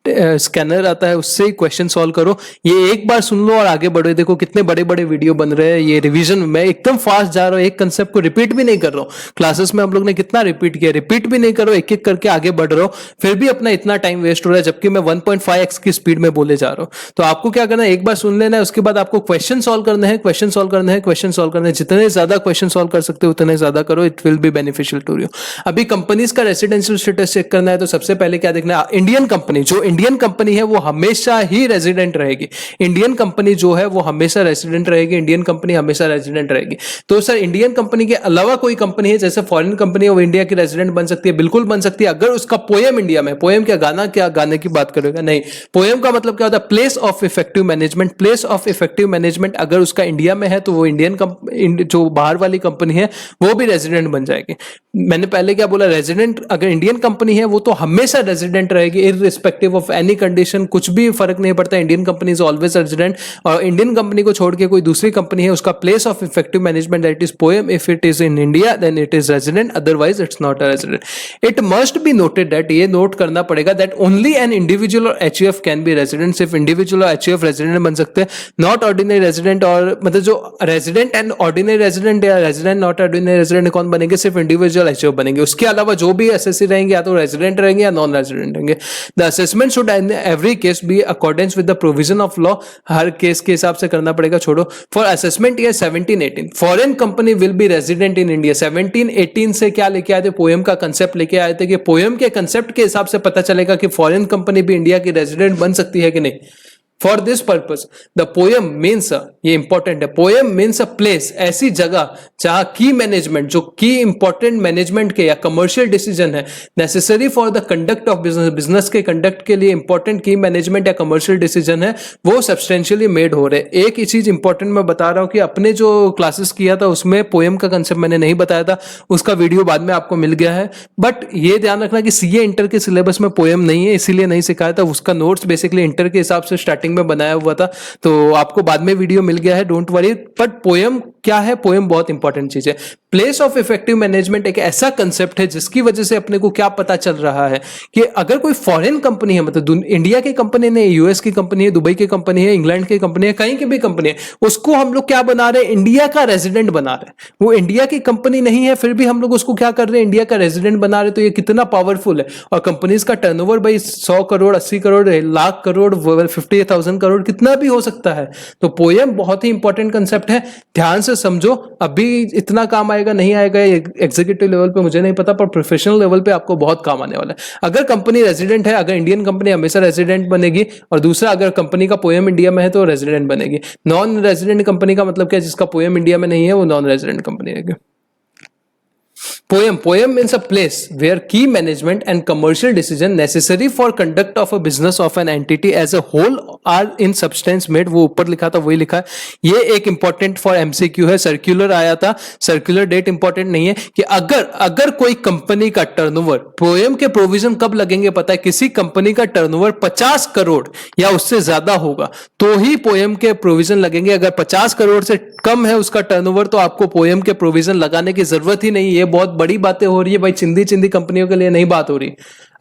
स्कैनर आता है उससे ही क्वेश्चन सॉल्व करो। ये एक बार सुन लो और आगे बढ़ो। देखो कितने बड़े बड़े वीडियो बन रहे हैं, ये रिवीजन मैं एकदम फास्ट जा रहा हूँ, एक कंसेप्ट को रिपीट भी नहीं कर रहा हूँ। क्लासेस में हम लोग ने कितना रिपीट किया, रिपीट भी नहीं करो, एक एक करके आगे बढ़ रहा हूँ, फिर भी अपना इतना टाइम वेस्ट हो रहा है, जबकि मैं 1.5x की स्पीड में बोले जा रहा हूँ। तो आपको क्या करना है, एक बार सुन लेना है, उसके बाद आपको क्वेश्चन सॉल्व करने हैं, क्वेश्चन सॉल्व करने हैं, क्वेश्चन सॉल्व करने हैं। जितने ज्यादा क्वेश्चन सॉल्व कर सकते हो उतने ज्यादा करो, it will be beneficial to you. अभी कंपनीज का रेसिडेंशियल स्टेटस चेक करना है, तो सबसे पहले क्या देखना है, इंडियन कंपनी, जो इंडियन कंपनी है वो हमेशा ही रेजिडेंट रहेगी। इंडियन कंपनी जो है वो हमेशा रेजिडेंट रहेगी, इंडियन कंपनी हमेशा रेजिडेंट रहेगी। तो सर इंडियन कंपनी के अलावा कोई कंपनी है, जैसे फॉरेन कंपनी है, वो इंडिया की रेजिडेंट बन सकती है, बिल्कुल बन सकती है, अगर उसका पोएम इंडिया में। पोएम क्या गाना, क्या गाने की बात करेगा, नहीं। पोएम का मतलब क्या होता है, place of effective management. Place of effective management अगर उसका इंडिया में है तो वो इंडियन जो बाहर वाली कंपनी है वो भी रेजिडेंट बन जाएगी। मैंने पहले क्या बोला, रेजिडेंट अगर इंडियन कंपनी है वो तो हमेशा रेजिडेंट रहेगी, irrespective of of any condition, कुछ भी फर्क नहीं पड़ता, Indian company is always resident. और इंडियन कंपनी को छोड़ के कोई दूसरी कंपनी है, उसका place of effective management that is POEM, if it is in India then it is resident, otherwise it's not a resident. It must be noted that, ये नोट करना पड़ेगा दैट ओनली एन इंडिविजुअल और एचयूएफ कैन बी रेजिडेंट, सिर्फ इंडिविजुअल और एचयूएफ रेजिडेंट बन सकते हैं, नॉट ऑर्डिनरी रेजिडेंट। और मतलब जो रेजिडेंट एंड ऑर्डिनरी रेजिडेंट या रेजिडेंट नॉट ऑर्डिनरी रेजिडेंट कौन बनेंगे, सिर्फ इंडिविजुअल एचयूएफ बनेंगे। उसके अलावा जो भी एसएससी रहेंगे या तो रेजिडेंट रहेंगे या नॉन रेजिडेंट रहेंगे। The assessment should in every case be accordance with the provision of law, हर केस के हिसाब से करना पड़ेगा। छोड़ो, for assessment year 17-18 foreign company will be resident in India. 17-18 से क्या लेके आए थे, पोएम का कंसेप्ट लेके आए थे कि पोएम के कंसेप्ट के हिसाब से पता चलेगा कि फॉरेन कंपनी भी इंडिया की रेजिडेंट बन सकती है कि नहीं। For this purpose the poem means, ये इंपॉर्टेंट है, पोएम मीन्स अ प्लेस, ऐसी जगह जहां की मैनेजमेंट, जो की इंपॉर्टेंट मैनेजमेंट के या कमर्शियल डिसीजन है necessary for the conduct of business, business के कंडक्ट के लिए इंपॉर्टेंट की मैनेजमेंट या कमर्शियल डिसीजन है, वो सब्सटेंशियली मेड हो रहे। एक ही चीज इंपॉर्टेंट मैं बता रहा हूं कि अपने जो क्लासेस किया था उसमें पोएम का कंसेप्ट मैंने नहीं बताया था, उसका वीडियो बाद में आपको मिल गया है। बट ये ध्यान रखना कि सीए इंटर के सिलेबस में पोएम नहीं है, इसीलिए नहीं सिखाया था, उसका नोट्स बेसिकली इंटर के हिसाब से स्टार्टिंग में बनाया हुआ था, तो आपको बाद में वीडियो मिल गया है, डोंट वरी। बट पोएम क्या है, पोएम बहुत इंपॉर्टेंट चीज है। प्लेस ऑफ इफेक्टिव मैनेजमेंट एक ऐसा कंसेप्ट है जिसकी वजह से अपने को क्या पता चल रहा है कि अगर कोई फॉरेन कंपनी है, मतलब इंडिया की कंपनी नहीं, यूएस की कंपनी है, दुबई की कंपनी है, इंग्लैंड की कंपनी है, कहीं की भी कंपनी है, उसको हम लोग क्या बना रहे हैं, इंडिया का रेजिडेंट बना रहे हैं। वो इंडिया की कंपनी नहीं है, फिर भी हम लोग उसको क्या कर रहे हैं, इंडिया का रेजिडेंट बना रहे हैं। तो ये कितना पावरफुल है। और कंपनीज का टर्नओवर भाई 100 करोड़, 80 करोड़, लाख करोड़, 50,000 करोड़, कितना भी हो सकता है। तो पोएम बहुत ही इंपॉर्टेंट कंसेप्ट है, ध्यान से समझो। अभी इतना काम आएगा नहीं आएगा एग्जीक्यूटिव लेवल पे मुझे नहीं पता, पर प्रोफेशनल लेवल पे आपको बहुत काम आने वाला है। अगर कंपनी रेजिडेंट है, अगर इंडियन कंपनी हमेशा रेजिडेंट बनेगी, और दूसरा अगर कंपनी का पोएम इंडिया में है तो रेजिडेंट बनेगी। नॉन रेजिडेंट कंपनी का मतलब क्या है, जिसका पोएम इंडिया में नहीं है वो नॉन रेजिडेंट कंपनी है। Poem means a place where key management and commercial decision necessary for conduct of a business of an entity as a whole are in substance made, वो ऊपर लिखा था वही लिखा है। ये एक इंपॉर्टेंट फॉर एमसीक्यू है, सर्कुलर आया था, सर्कुलर डेट इंपॉर्टेंट नहीं है कि अगर कोई कंपनी का टर्नओवर, पोएम के प्रोविजन कब लगेंगे पता है, किसी कंपनी का टर्नओवर 50 करोड़ या उससे ज्यादा होगा तो ही पोएम के प्रोविजन लगेंगे। अगर 50 करोड़ से कम है उसका टर्नओवर तो आपको पोएम के प्रोविजन लगाने की जरूरत ही नहीं। ये बहुत बड़ी बातें हो रही है भाई, चिंदी चिंदी कंपनियों के लिए नहीं बात हो रही।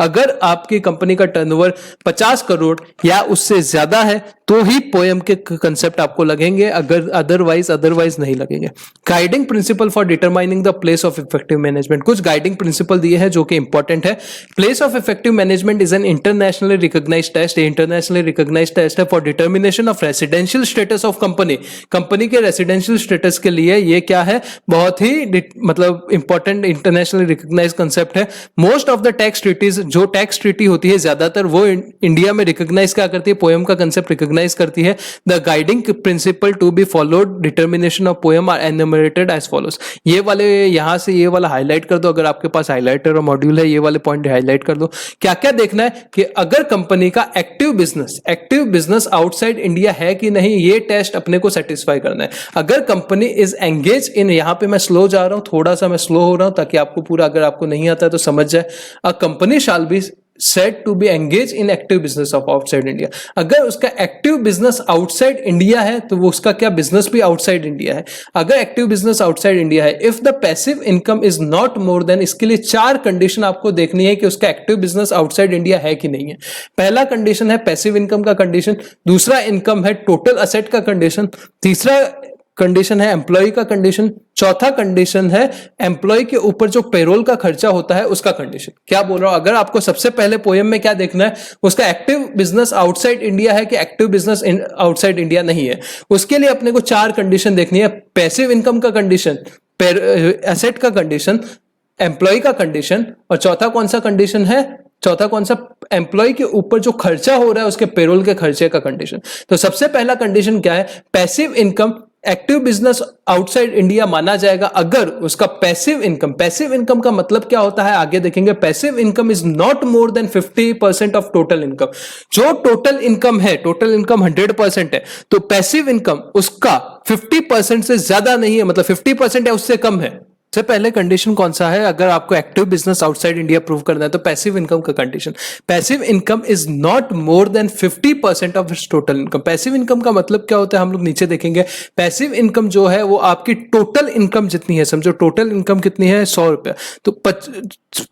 अगर आपकी कंपनी का टर्नओवर 50 करोड़ या उससे ज्यादा है तो ही पोएम के कंसेप्ट आपको लगेंगे, अगर अदरवाइज नहीं लगेंगे। Guiding principle for determining the place of effective management, कुछ गाइडिंग प्रिंसिपल दिए हैं जो कि इंपॉर्टेंट है। Place of effective management is an internationally recognised test, internationally recognised test है for determination of residential status of company. Company के रेसिडेंशियल स्टेटस के लिए ये क्या है, बहुत ही मतलब इंपॉर्टेंट इंटरनेशनली रिकॉग्नाइज्ड कंसेप्ट है। Most of the tax treaties, जो टैक्स ट्रीटी होती है ज्यादातर वो इंडिया में रिकॉग्नाइज क्या करती है, पोएम का कंसेप्ट रिकॉग्नाइज करती है। The guiding principle to be followed determination of POEM are enumerated as follows. ये वाले यहां से ये वाला हाईलाइट कर दो, अगर आपके पास हाईलाइटर और मॉड्यूल है ये वाले पॉइंट हाईलाइट कर दो। क्या क्या देखना है कि अगर कंपनी का एक्टिव बिजनेस आउटसाइड इंडिया है कि नहीं, ये टेस्ट अपने को सेटिस्फाई करना है। अगर कंपनी इज एंगेज इन, यहां पे मैं स्लो जा रहा हूं, थोड़ा सा मैं स्लो हो रहा हूं ताकि आपको पूरा, अगर आपको नहीं आता है तो समझ जाए। A company shall B said to be engaged in active business of outside India। अगर उसका एक्टिव बिजनेस आउटसाइड इंडिया है तो वो उसका क्या बिजनेस भी आउटसाइड इंडिया है। अगर एक्टिव बिजनेस आउटसाइड इंडिया है, if the passive income is not more than, इसके लिए 4 कंडीशन आपको देखनी है कि उसका एक्टिव बिजनेस आउटसाइड इंडिया है कि नहीं है। पहला कंडीशन है पैसिव इनकम का कंडीशन, दूसरा इनकम है टोटल असेट का कंडीशन, तीसरा कंडीशन है एम्प्लॉय का कंडीशन, चौथा कंडीशन है एम्प्लॉय के ऊपर जो पेरोल का खर्चा होता है उसका कंडीशन। क्या बोल रहा हूं, अगर आपको सबसे पहले पोएम में क्या देखना है, उसका एक्टिव बिजनेस आउटसाइड इंडिया है कि एक्टिव बिजनेस आउटसाइड इंडिया नहीं है। उसके लिए अपने को 4 कंडीशन देखनी है, पैसिव इनकम का कंडीशन, एसेट का कंडीशन, एम्प्लॉय का कंडीशन, और चौथा कौन सा कंडीशन है, चौथा कौन सा, एम्प्लॉय के ऊपर जो खर्चा हो रहा है उसके पेरोल के खर्चे का कंडीशन। तो सबसे पहला कंडीशन क्या है, passive income active business outside India माना जाएगा अगर उसका पैसिव इनकम का मतलब क्या होता है आगे देखेंगे। Passive income is not more than 50% of total income. जो टोटल इनकम है, टोटल इनकम 100% है, तो पैसिव इनकम उसका 50% से ज्यादा नहीं है, मतलब 50% है उससे कम है, सबसे पहले कंडीशन कौन सा है, अगर आपको active business outside India prove करना है तो पैसिव इनकम का condition, passive income is not more than 50% of its total income. Passive income का मतलब क्या होता है, हम लोग नीचे देखेंगे। पैसिव इनकम जो है वो आपकी टोटल इनकम जितनी है, समझो टोटल इनकम कितनी है, 100 रुपया, तो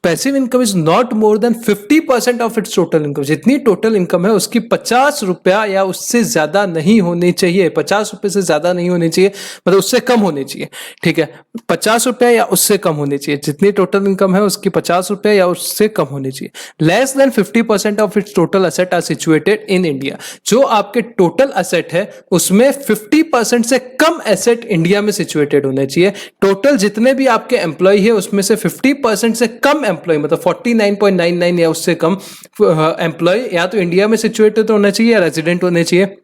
passive income is not more than 50% of its total income. जितनी टोटल इनकम है उसकी 50 रुपया या उससे ज्यादा नहीं होनी चाहिए, 50 रुपए से ज्यादा नहीं होनी चाहिए, मतलब उससे कम होनी चाहिए, ठीक है। 50 रुपया या उससे कम होनी चाहिए, जितनी टोटल इनकम है उसकी 50 रुपया या उससे कम होनी चाहिए। Less than 50% of its total asset are situated in India. जो आपके टोटल असेट है उसमें 50% से कम एसेट इंडिया में सिचुएटेड होने चाहिए। टोटल जितने भी आपके एम्प्लॉय है उसमें से 50% से कम एम्प्लॉय, मतलब 49.99 या उससे कम एम्प्लॉय या तो इंडिया में सिचुएटेड होना चाहिए या रेजिडेंट होने चाहिए।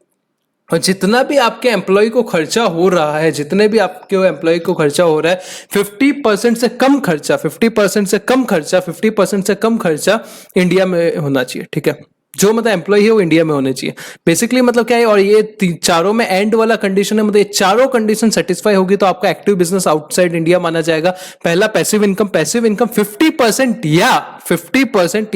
और जितना भी आपके एम्प्लॉय को खर्चा हो रहा है, जितने भी आपके एम्प्लॉय को खर्चा हो रहा है, 50% से कम खर्चा, 50% से कम खर्चा, 50% से कम खर्चा इंडिया में होना चाहिए, ठीक है। जो मतलब एम्प्लॉय है वो इंडिया में होने चाहिए। बेसिकली मतलब क्या है, और ये चारों में एंड वाला कंडीशन है, मतलब ये चारों कंडीशन सेटिस्फाई होगी तो आपका एक्टिव बिजनेस आउटसाइड इंडिया माना जाएगा। पहला पैसिव इनकम, पैसिव इनकम 50%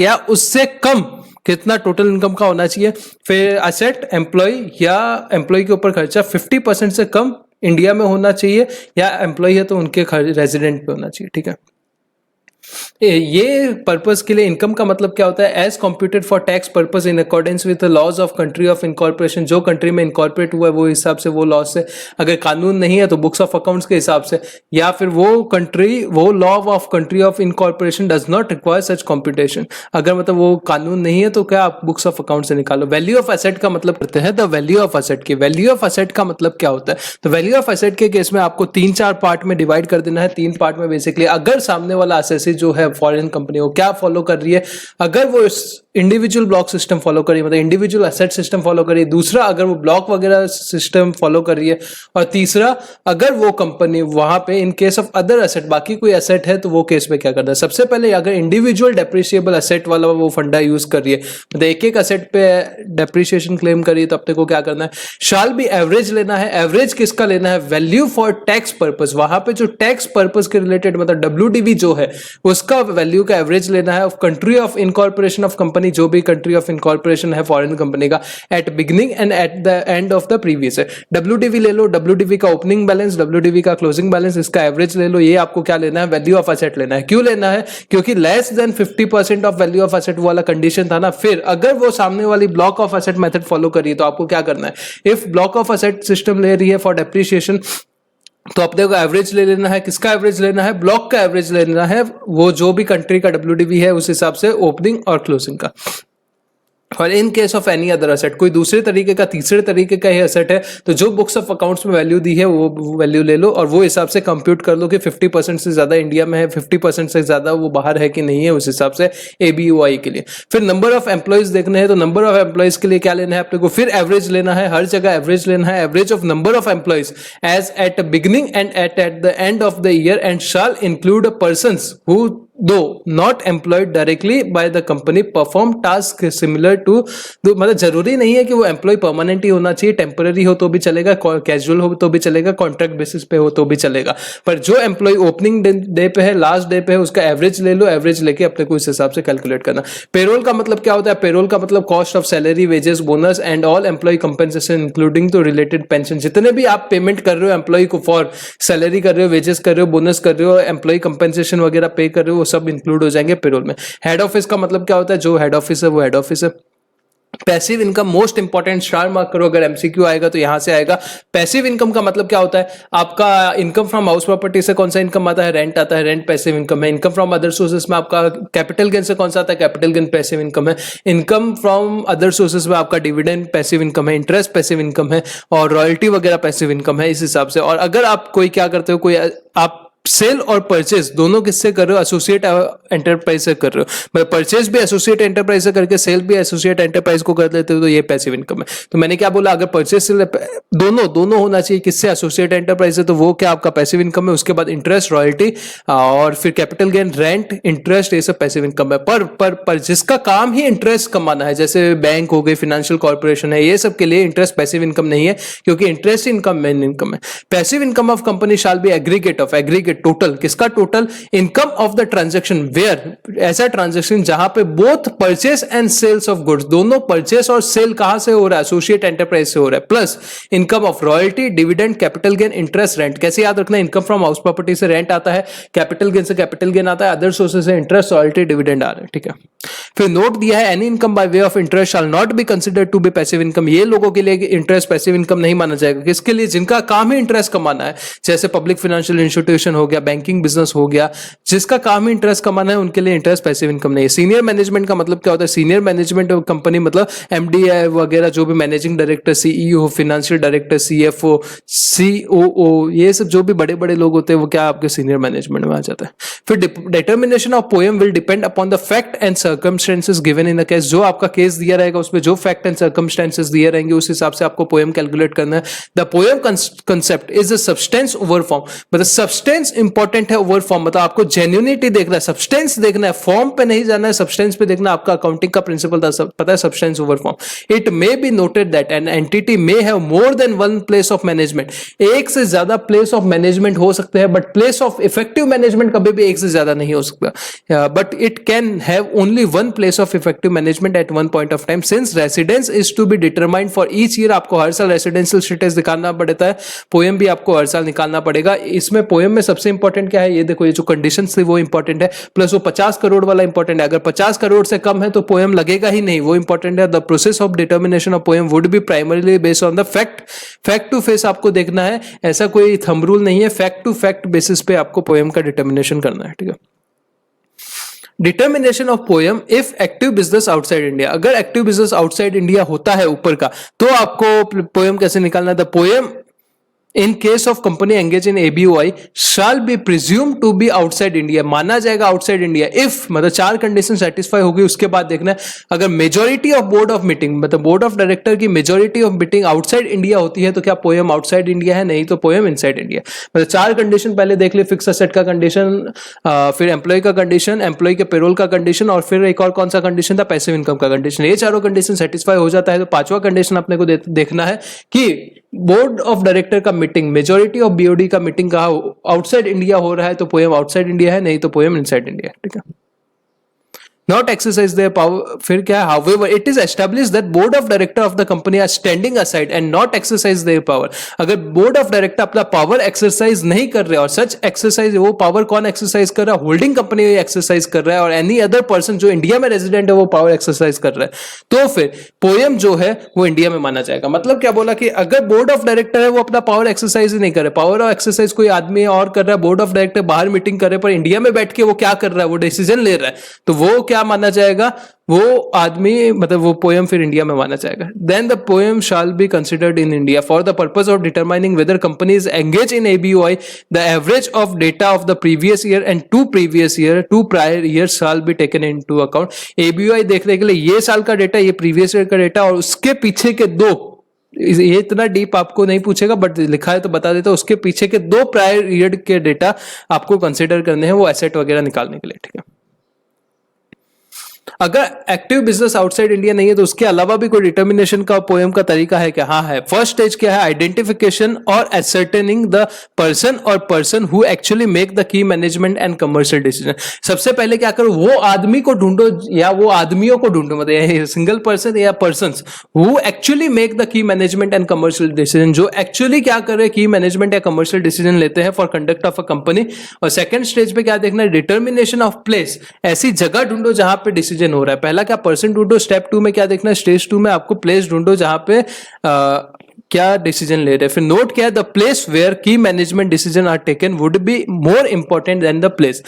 या उससे कम कितना टोटल इनकम का होना चाहिए। फिर असेट, एम्प्लॉय या एम्प्लॉय के ऊपर खर्चा 50% से कम इंडिया में होना चाहिए, या एम्प्लॉय है तो उनके रेजिडेंट पे होना चाहिए, ठीक है। ये पर्पस के लिए इनकम का मतलब क्या होता है, as computed for tax purpose in accordance with the laws of country of incorporation. जो कंट्री में इनकॉर्पोरेट हुआ है वो हिसाब से, वो लॉ से, अगर कानून नहीं है तो बुक्स ऑफ अकाउंट्स के हिसाब से, या फिर वो कंट्री, वो law of country of incorporation does not require such computation. अगर मतलब वो कानून नहीं है तो क्या आप बुक्स ऑफ अकाउंट से निकालो। वैल्यू ऑफ एसेट का मतलब करते हैं द वैल्यू ऑफ एसेट की। वैल्यू ऑफ एसेट का मतलब क्या होता है, तो वैल्यू ऑफ एसेट के केस में आपको 3-4 पार्ट में डिवाइड कर देना है। 3 पार्ट में बेसिकली, अगर सामने वाला एसेसी जो है फॉरेन कंपनी वो क्या फॉलो कर रही है, अगर वो इंडिविजुअल ब्लॉक सिस्टम फॉलो कर रही है, मतलब इंडिविजुअल एसेट सिस्टम फॉलो कर रही है, दूसरा अगर वो ब्लॉक वगैरह सिस्टम फॉलो कर रही है, और तीसरा अगर वो कंपनी वहां पे इन केस ऑफ अदर एसेट, बाकी कोई एसेट है तो वो केस में क्या करना है। सबसे पहले अगर इंडिविजुअल डेप्रिशिएबल एसेट वाला वो फंडा यूज कर रही है, मतलब एक एसेट पे डेप्रिशिएशन क्लेम कर रही है, तो अपने को क्या करना है, शाल बी एवरेज लेना है। एवरेज किसका लेना है, वैल्यू फॉर टैक्स पर्पस। वहां पे जो टैक्स पर्पस के रिलेटेड, मतलब WDV जो है उसका वैल्यू का एवरेज लेना है। Of country of incorporation of company, जो भी कंट्री ऑफ इनकॉर्पोरेशन है फॉरेन कंपनी का, eight beginning and at the end of the previous है। WDV ले लो, WDV का ओपनिंग बैलेंस, WDV का क्लोजिंग बैलेंस, इसका एवरेज ले लो। ये आपको क्या लेना है, वैल्यू ऑफ एसेट लेना है। क्यों लेना है, क्योंकि less than 50% of value of asset वाला कंडीशन था ना। फिर अगर वो सामने वाली block of asset method follow करिए तो आपको क्या करना है, if block of asset system ले रही है फॉर डेप्रिसिएशन, तो अपने को एवरेज ले लेना है। किसका एवरेज लेना है, ब्लॉक का एवरेज लेना है, वो जो भी कंट्री का WDV है उस हिसाब से ओपनिंग और क्लोजिंग का। और इन case of any other asset, कोई दूसरे तरीके का, तीसरे तरीके का ही एसेट है, तो जो बुक्स ऑफ अकाउंट्स में वैल्यू दी है वो वैल्यू ले लो, और वो हिसाब से कंप्यूट कर लो कि 50% से ज्यादा इंडिया में है, 50% से ज्यादा वो बाहर है कि नहीं है, उस हिसाब से ABUI के लिए। फिर नंबर ऑफ एम्प्लॉइज देखने हैं, तो नंबर ऑफ एम्प्लॉइज के लिए क्या लेना है अपने को, फिर एवरेज लेना है। हर जगह एवरेज लेना है, average of number of employees as at beginning and at the end of the year, and shall include persons who do not employed directly by the company perform task similar to, मतलब जरूरी नहीं है कि वो एम्प्लॉय परमानेंट ही होना चाहिए, टेम्पररी हो तो भी चलेगा, कैजुअल हो तो भी चलेगा, कॉन्ट्रैक्ट बेसिस पे हो तो भी चलेगा। पर जो एम्प्लॉय ओपनिंग डे पे है, लास्ट डे पे है, उसका एवरेज ले लो। एवरेज लेके अपने को इस हिसाब से कैलकुलेट करना। पेरोल का मतलब क्या होता है, पेरोल का मतलब cost of salary, wages, bonus and all employ compensation including तो रिलेटेड पेंशन। जितने भी आप पेमेंट कर रहे हो एम्प्लॉय को, फॉर सैलरी कर रहे हो, वेजेस कर रहे हो, बोनस कर रहे हो, एम्प्लॉय कंपेंसेशन वगैरह पे कर रहे हो, सब इंक्लूड हो जाएंगे पेरोल में। हेड ऑफिस का मतलब क्या होता है, जो हेड ऑफिस है वो हेड ऑफिस है। Passive income most important, star mark करो अगर MCQ आएगा तो यहां से आएगा। पैसिव इनकम का मतलब क्या होता है, आपका इनकम फ्रॉम हाउस प्रॉपर्टी से कौन सा इनकम आता है, रेंट आता है, रेंट पैसिव इनकम है। इनकम फ्रॉम अदर सोर्सेस में आपका कैपिटल गेन से कौन सा आता है, कैपिटल गेन पैसिव इनकम है। इनकम फ्रॉम अदर सोर्सेस में आपका डिविडेंड पैसिव इनकम है, इंटरेस्ट पैसिव इनकम है, और रॉयल्टी वगैरह पैसिव इनकम है, इस हिसाब से। और अगर आप कोई क्या करते हो, कोई आप सेल और परचेज दोनों किससे कर रहे हो, एसोसिएट एंटरप्राइज से कर रहे हो। मतलब परचेज भी एसोसिएट एंटरप्राइज से करके सेल भी एसोसिएट एंटरप्राइज को कर देते हो, तो ये पैसिव इनकम है। तो मैंने क्या बोला, अगर परचेज से दोनों होना चाहिए, किससे, एसोसिएट एंटरप्राइज से, तो वो क्या आपका पैसिव इनकम है। उसके बाद इंटरेस्ट, रॉयल्टी और फिर कैपिटल गेन, रेंट, इंटरेस्ट, ये सब पैसिव इनकम है। पर जिसका काम ही इंटरेस्ट कमाना है, जैसे बैंक हो गई, फाइनेंशियल कॉर्पोरेशन है, ये सब के लिए इंटरेस्ट पैसिव इनकम नहीं है, क्योंकि इंटरेस्ट इनकम मेन इनकम है। Passive income of company shall be aggregate of, aggregate total, किसका total? Income of the transaction where, ऐसा ट्रांजैक्शन जहां पे both purchase and sales of goods, दोनों परचेस और सेल कहां से हो रहा है? एसोसिएट एंटरप्राइज से हो रहा है, plus income of royalty, dividend, capital gain, interest, rent. कैसे याद रखना? इनकम फ्रॉम हाउस प्रॉपर्टी से रेंट आता है, कैपिटल गेन से कैपिटल गेन आता है, अदर सोर्सेज से इंटरेस्ट, रॉयल्टी, डिविडेंड आ रहा है, ठीक है। फिर नोट दिया है any income by way of interest shall not be considered to be passive income. ये लोगों के लिए इंटरेस्ट पैसिव इनकम नहीं माना जाएगा। किसके लिए? जिनका काम ही इंटरेस्ट कमाना है, जैसे पब्लिक फाइनेंशियल इंस्टीट्यूशन हो गया, बैंकिंग बिजनेस हो गया, जिसका काम ही इंटरेस्ट कमाना है, उनके लिए इंटरेस्ट पैसिव इनकम नहीं है। सीनियर मैनेजमेंट का मतलब क्या होता है? सीनियर मैनेजमेंट कंपनी मतलब एमडी वगैरह, जो भी managing director, CEO, financial director, CFO, COO, ये सब जो भी बड़े बड़े लोग होते हैं वो क्या आपके सीनियर मैनेजमेंट में आ जाता है। फिर determination of poem will depend upon the fact and circumstances given in the case. जो आपका केस दिया रहेगा उसमें जो फैक्ट एंड सर्कमस्टेंसेस दिए रहेंगे उस हिसाब से आपको पोएम कैलकुलेट करना है। The poem concept is the substance over form, मतलब सब्सटेंस इंपॉर्टेंट है ओवर फॉर्म, मतलब आपको जेन्युइनिटी देखना है, सब्सटेंस देखना है, फॉर्म पे नहीं जाना है, सब्सटेंस पे देखना। आपका अकाउंटिंग का प्रिंसिपल पता है, substance over form. It may be noted that an entity may have more than one place of management, एक से ज्यादा प्लेस ऑफ मैनेजमेंट हो सकते हैं, but place of effective management कभी भी एक से ज्यादा नहीं हो सकता। But it can have only one place of effective management at one point of time since residence is to be determined for each year. आपको हर साल रेसिडेंशियल स्टेटस निकालना पड़ता है, पोएम भी आपको हर साल निकालना पड़ेगा। इसमें पोएम में सबसे इंपॉर्टेंट क्या है? ये देखो, ये जो कंडीशंस थी वो इंपॉर्टेंट है, प्लस वो 50 करोड़ वाला इंपॉर्टेंट है। अगर 50 करोड़ से कम है तो पोएम लगेगा ही नहीं, वो इंपॉर्टेंट है। The process of determination of POEM would be primarily based on the fact to face आपको देखना है, ऐसा कोई थंब रूल नहीं है, फैक्ट टू फैक्ट बेसिस पे आपको पोएम का डिटर्मिनेशन करना है, ठीक है। Determination of poem if active business outside India, अगर एक्टिव बिजनेस आउटसाइड इंडिया होता है ऊपर का, तो आपको पोएम कैसे निकालना है? The POEM in case of company engage in ABOI shall be presume to be outside India, माना जाएगा आउटसाइड इंडिया इफ, मतलब 4 कंडीशन सेटिस्फाई होगी, उसके बाद देखना है अगर majority of board of meeting, मतलब बोर्ड ऑफ डायरेक्टर की majority of meeting outside India होती है तो क्या पोएम आउटसाइड इंडिया है? नहीं तो पोएम इनसाइड इंडिया। मतलब 4 कंडीशन पहले देख ले, फिक्स असेट का कंडीशन, फिर एम्प्लॉय का कंडीशन, एम्प्लॉय के पेरोल का कंडीशन, और फिर एक और कौन सा कंडीशन था? पैसिव इनकम का कंडीशन। ये चारों कंडीशन सेटिस्फाई हो जाता है तो 5वां कंडीशन अपने को देखना है कि बोर्ड ऑफ डायरेक्टर का मीटिंग, मेजोरिटी ऑफ बीओडी का मीटिंग कहा आउटसाइड इंडिया हो रहा है तो पोएम आउटसाइड इंडिया है, नहीं तो पोएम इनसाइड इंडिया है, ठीक है। Not exercise their power, फिर क्या है? However, it is established that board of director of the company are standing aside and not exercise their power. अगर board of director अपना power exercise नहीं कर रहे और such exercise, वो power कौन exercise कर रहा है? होल्डिंग कंपनी exercise कर रहा है, और any other person जो इंडिया में रेजिडेंट है वो power exercise कर रहा है, तो फिर पोएम जो है वो इंडिया में माना जाएगा। मतलब क्या बोला कि अगर बोर्ड ऑफ डायरेक्टर है वो अपना पावर एक्सरसाइज ही नहीं कर रहे, पावर ऑफ एक्सरसाइज कोई आदमी और कर रहा है, बोर्ड ऑफ डायरेक्टर बाहर मीटिंग कर रहे, पर इंडिया में बैठ के वो क्या कर रहा है? वो डिसीजन ले रहा है, तो वो क्या माना जाएगा? वो आदमी, मतलब वो पोएम फिर इंडिया में माना जाएगा। Then the POEM shall be considered in India for the purpose of determining whether company is engage in ABOI the average of data of the previous year and 2 prior year shall be taken into account. ABOI देखने के लिए ये साल का डेटा, ये प्रीवियस ईयर का डेटा, और उसके पीछे के 2, ये इतना डीप आपको नहीं पूछेगा बट लिखा है तो बता देता हूं, उसके पीछे के 2 प्रायर ईयर के डेटा आपको कंसिडर करने हैं वो एसेट वगैरह निकालने के लिए, ठीक है। अगर एक्टिव बिजनेस आउटसाइड इंडिया नहीं है तो उसके अलावा भी कोई डिटर्मिनेशन का पोएम का तरीका है क्या? हाँ है। फर्स्ट स्टेज क्या है? आइडेंटिफिकेशन और ascertaining the person who actually make the key management and commercial decision. सबसे पहले क्या करो, वो आदमी को ढूंढो या वो आदमियों को ढूंढो, मतलब सिंगल पर्सन या persons who actually make the key management and commercial decision, जो एक्चुअली क्या कर रहे, की मैनेजमेंट या कमर्शियल डिसीजन लेते हैं for conduct of a company. और सेकंड स्टेज पे क्या देखना है? डिटर्मिनेशन ऑफ प्लेस, ऐसी जगह ढूंढो जहां पे डिसीजन हो रहा है। पहला क्या पर्सन ढूंढो, स्टेप 2 में क्या देखना है? स्टेज 2 में आपको प्लेस ढूंढो जहां पे क्या डिसीजन ले रहे हैं। फिर नोट क्या है? The place where key management decision are taken would be more important than the place.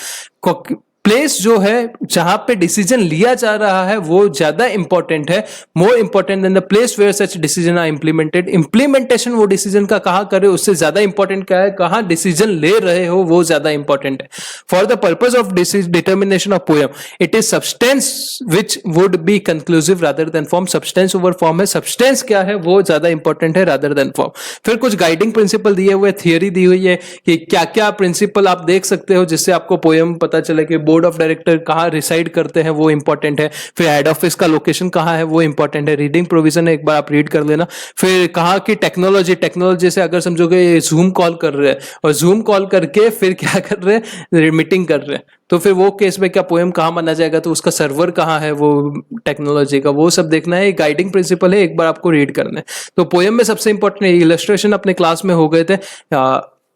Place जो है जहां पे डिसीजन लिया जा रहा है वो ज्यादा इंपॉर्टेंट है, more important than the place where such decision are implemented. Implementation वो डिसीजन का कहां करे उससे ज्यादा इंपॉर्टेंट क्या है? कहां डिसीजन ले रहे हो वो ज्यादा इंपॉर्टेंट है। For the purpose of determination of poem it is substance which would be conclusive rather than form. Substance over form है, सब्सटेंस क्या है वो ज्यादा इंपॉर्टेंट है रादर देन फॉर्म। फिर कुछ गाइडिंग प्रिंसिपल दिए हुए, थियरी दी हुई है कि क्या क्या प्रिंसिपल आप देख सकते हो जिससे आपको पोएम पता चले कि बोर्ड ऑफ डायरेक्टर कहाँ रिसाइड करते हैं वो इंपॉर्टेंट है, फिर हेड ऑफिस का लोकेशन कहाँ है वो इंपॉर्टेंट है, रीडिंग प्रोविजन है एक बार आप रीड कर लेना। फिर कहाँ की टेक्नोलॉजी से अगर समझोगे जूम कॉल कर रहे हैं और जूम कॉल करके फिर क्या कर रहे हैं, मीटिंग कर रहे हैं, तो फिर वो केस में क्या पोएम कहाँ माना जाएगा, तो उसका सर्वर कहाँ है वो टेक्नोलॉजी का, वो सब देखना है। गाइडिंग प्रिंसिपल है, एक बार आपको रीड करना है। तो पोएम में सबसे इंपॉर्टेंट इलस्ट्रेशन अपने क्लास में हो गए थे,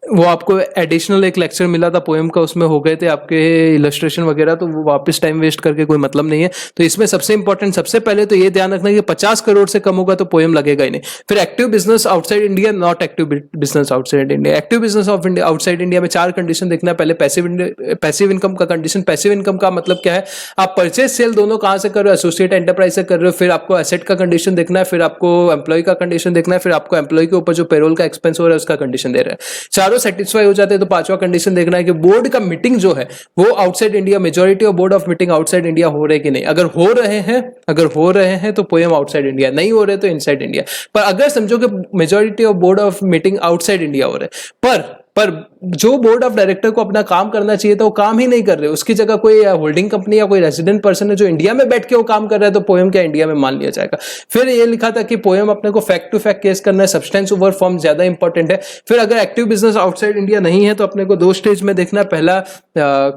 वो आपको एडिशनल एक लेक्चर मिला था पोएम का, उसमें हो गए थे आपके इलस्ट्रेशन वगैरह, तो वो वापस टाइम वेस्ट करके कोई मतलब नहीं है। तो इसमें सबसे इंपॉर्टेंट सबसे पहले तो ये ध्यान रखना कि 50 करोड़ से कम होगा तो पोएम लगेगा ही नहीं। फिर active business outside India, not active business outside India. Active business of India outside India में 4 कंडीशन देखना है। पहले पैसिव इनकम का कंडीशन। पैसिव इनकम का मतलब क्या है, आप परचेज सेल दोनों कहां से कर रहे हो, एसोसिएट एंटरप्राइज से कर रहे हो। फिर आपको एसेट का कंडीशन देखना है, फिर आपको एम्प्लॉय का कंडीशन देखना है, फिर आपको एम्प्लॉय के ऊपर जो पेरोल का एक्सपेंस हो रहा है उसका कंडीशन दे रहा है। चारों सेटिस्फाई हो जाते हैं तो पांचवा कंडीशन देखना है कि बोर्ड का मीटिंग जो है वो outside India, majority of board of meeting outside India हो रहे कि नहीं। अगर हो रहे हैं तो पोएम आउटसाइड इंडिया, नहीं हो रहे तो इनसाइड इंडिया। पर अगर समझो कि majority of board of meeting outside India हो रहे पर जो बोर्ड ऑफ डायरेक्टर को अपना काम करना चाहिए था वो काम ही नहीं कर रहे, उसकी जगह कोई होल्डिंग कंपनी या कोई रेजिडेंट पर्सन है जो इंडिया में बैठ के वो काम कर रहा है, तो पोएम क्या इंडिया में मान लिया जाएगा। फिर ये लिखा था कि पोएम अपने को फैक्ट टू फैक्ट केस करना है, सब्सटेंस ओवर फॉर्म ज्यादा इंपॉर्टेंट है। फिर अगर एक्टिव बिजनेस आउटसाइड इंडिया नहीं है तो अपने को 2 स्टेज में देखना है। पहला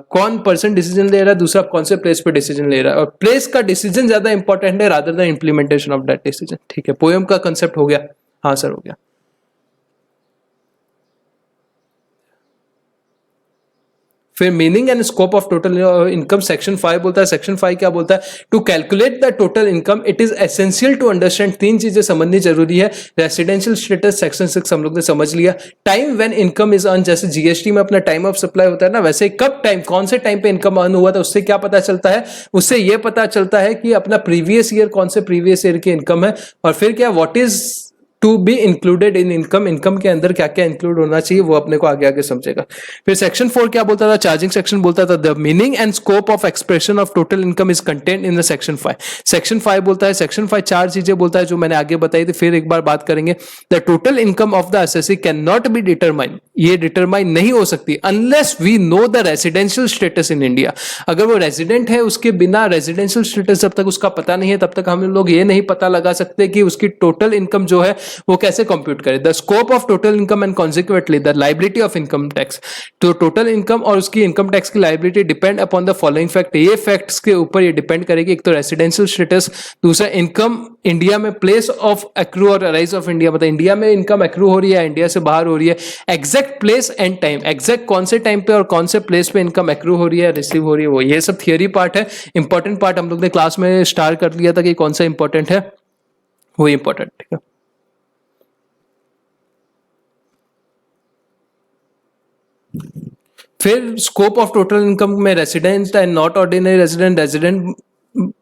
कौन पर्सन डिसीजन ले रहा है, दूसरा कौन से प्लेस पे डिसीजन ले रहा है, और प्लेस का डिसीजन ज्यादा इंपॉर्टेंट है rather than implementation of that decision. ठीक है, पोएम का कंसेप्ट हो गया। हाँ सर, हो गया। फिर meaning and scope of total income section 5 बोलता है। सेक्शन 5 क्या बोलता है, to calculate the total income it is essential to understand, 3 चीजें समझनी जरूरी है। रेसिडेंशियल स्टेटस सेक्शन 6 हम लोग ने समझ लिया। Time when income is earn, जैसे जीएसटी में अपना टाइम ऑफ सप्लाई होता है ना, वैसे कब टाइम, कौन से टाइम पे इनकम अर्न हुआ था, उससे क्या पता चलता है, उससे यह पता चलता है कि अपना प्रीवियस ईयर कौन से प्रीवियस ईयर की इनकम है। और फिर क्या, what is to be included in income, income के अंदर क्या क्या इंक्लूड होना चाहिए वो अपने को आगे आगे समझेगा। फिर सेक्शन 4 क्या बोलता था, चार्जिंग सेक्शन बोलता था the meaning and scope of expression of total income is content in the section 5। Section 5 बोलता है, सेक्शन 5 4 चीजें बोलता है जो मैंने आगे बताई थी, फिर एक बार बात करेंगे। The total income of the assessee can not be determine, ये डिटरमाइन नहीं हो सकती unless we know the residential status in India. अगर वो रेजिडेंट है, उसके बिना रेजिडेंशियल स्टेटस जब तक उसका पता नहीं है तब तक हम लोग ये नहीं पता लगा सकते कि उसकी टोटल इनकम जो है वो कैसे कंप्यूट करें। The scope of total income and consequently the liability of income tax, तो टोटल इनकम और उसकी इनकम टैक्स की liability depend upon the following fact, ये फैक्ट्स के ऊपर ये डिपेंड करेगी। एक तो रेसिडेंशियल स्टेटस, दूसरा इनकम इंडिया में, प्लेस ऑफ एक्रू और अराइज ऑफ इंडिया, मतलब इंडिया में इनकम एक्रू हो रही है, इंडिया से बाहर हो रही है, exact place and time, exact कौन से टाइम पे और कौन से प्लेस पे इनकम एक्रू हो रही है, रिसीव हो रही है, वो ये सब थियरी पार्ट है। इंपॉर्टेंट पार्ट हम लोग ने क्लास में स्टार्ट कर लिया था कि कौन सा इंपॉर्टेंट है, वो इंपॉर्टेंट। ठीक है, फिर स्कोप ऑफ टोटल इनकम में resident and not ordinary resident,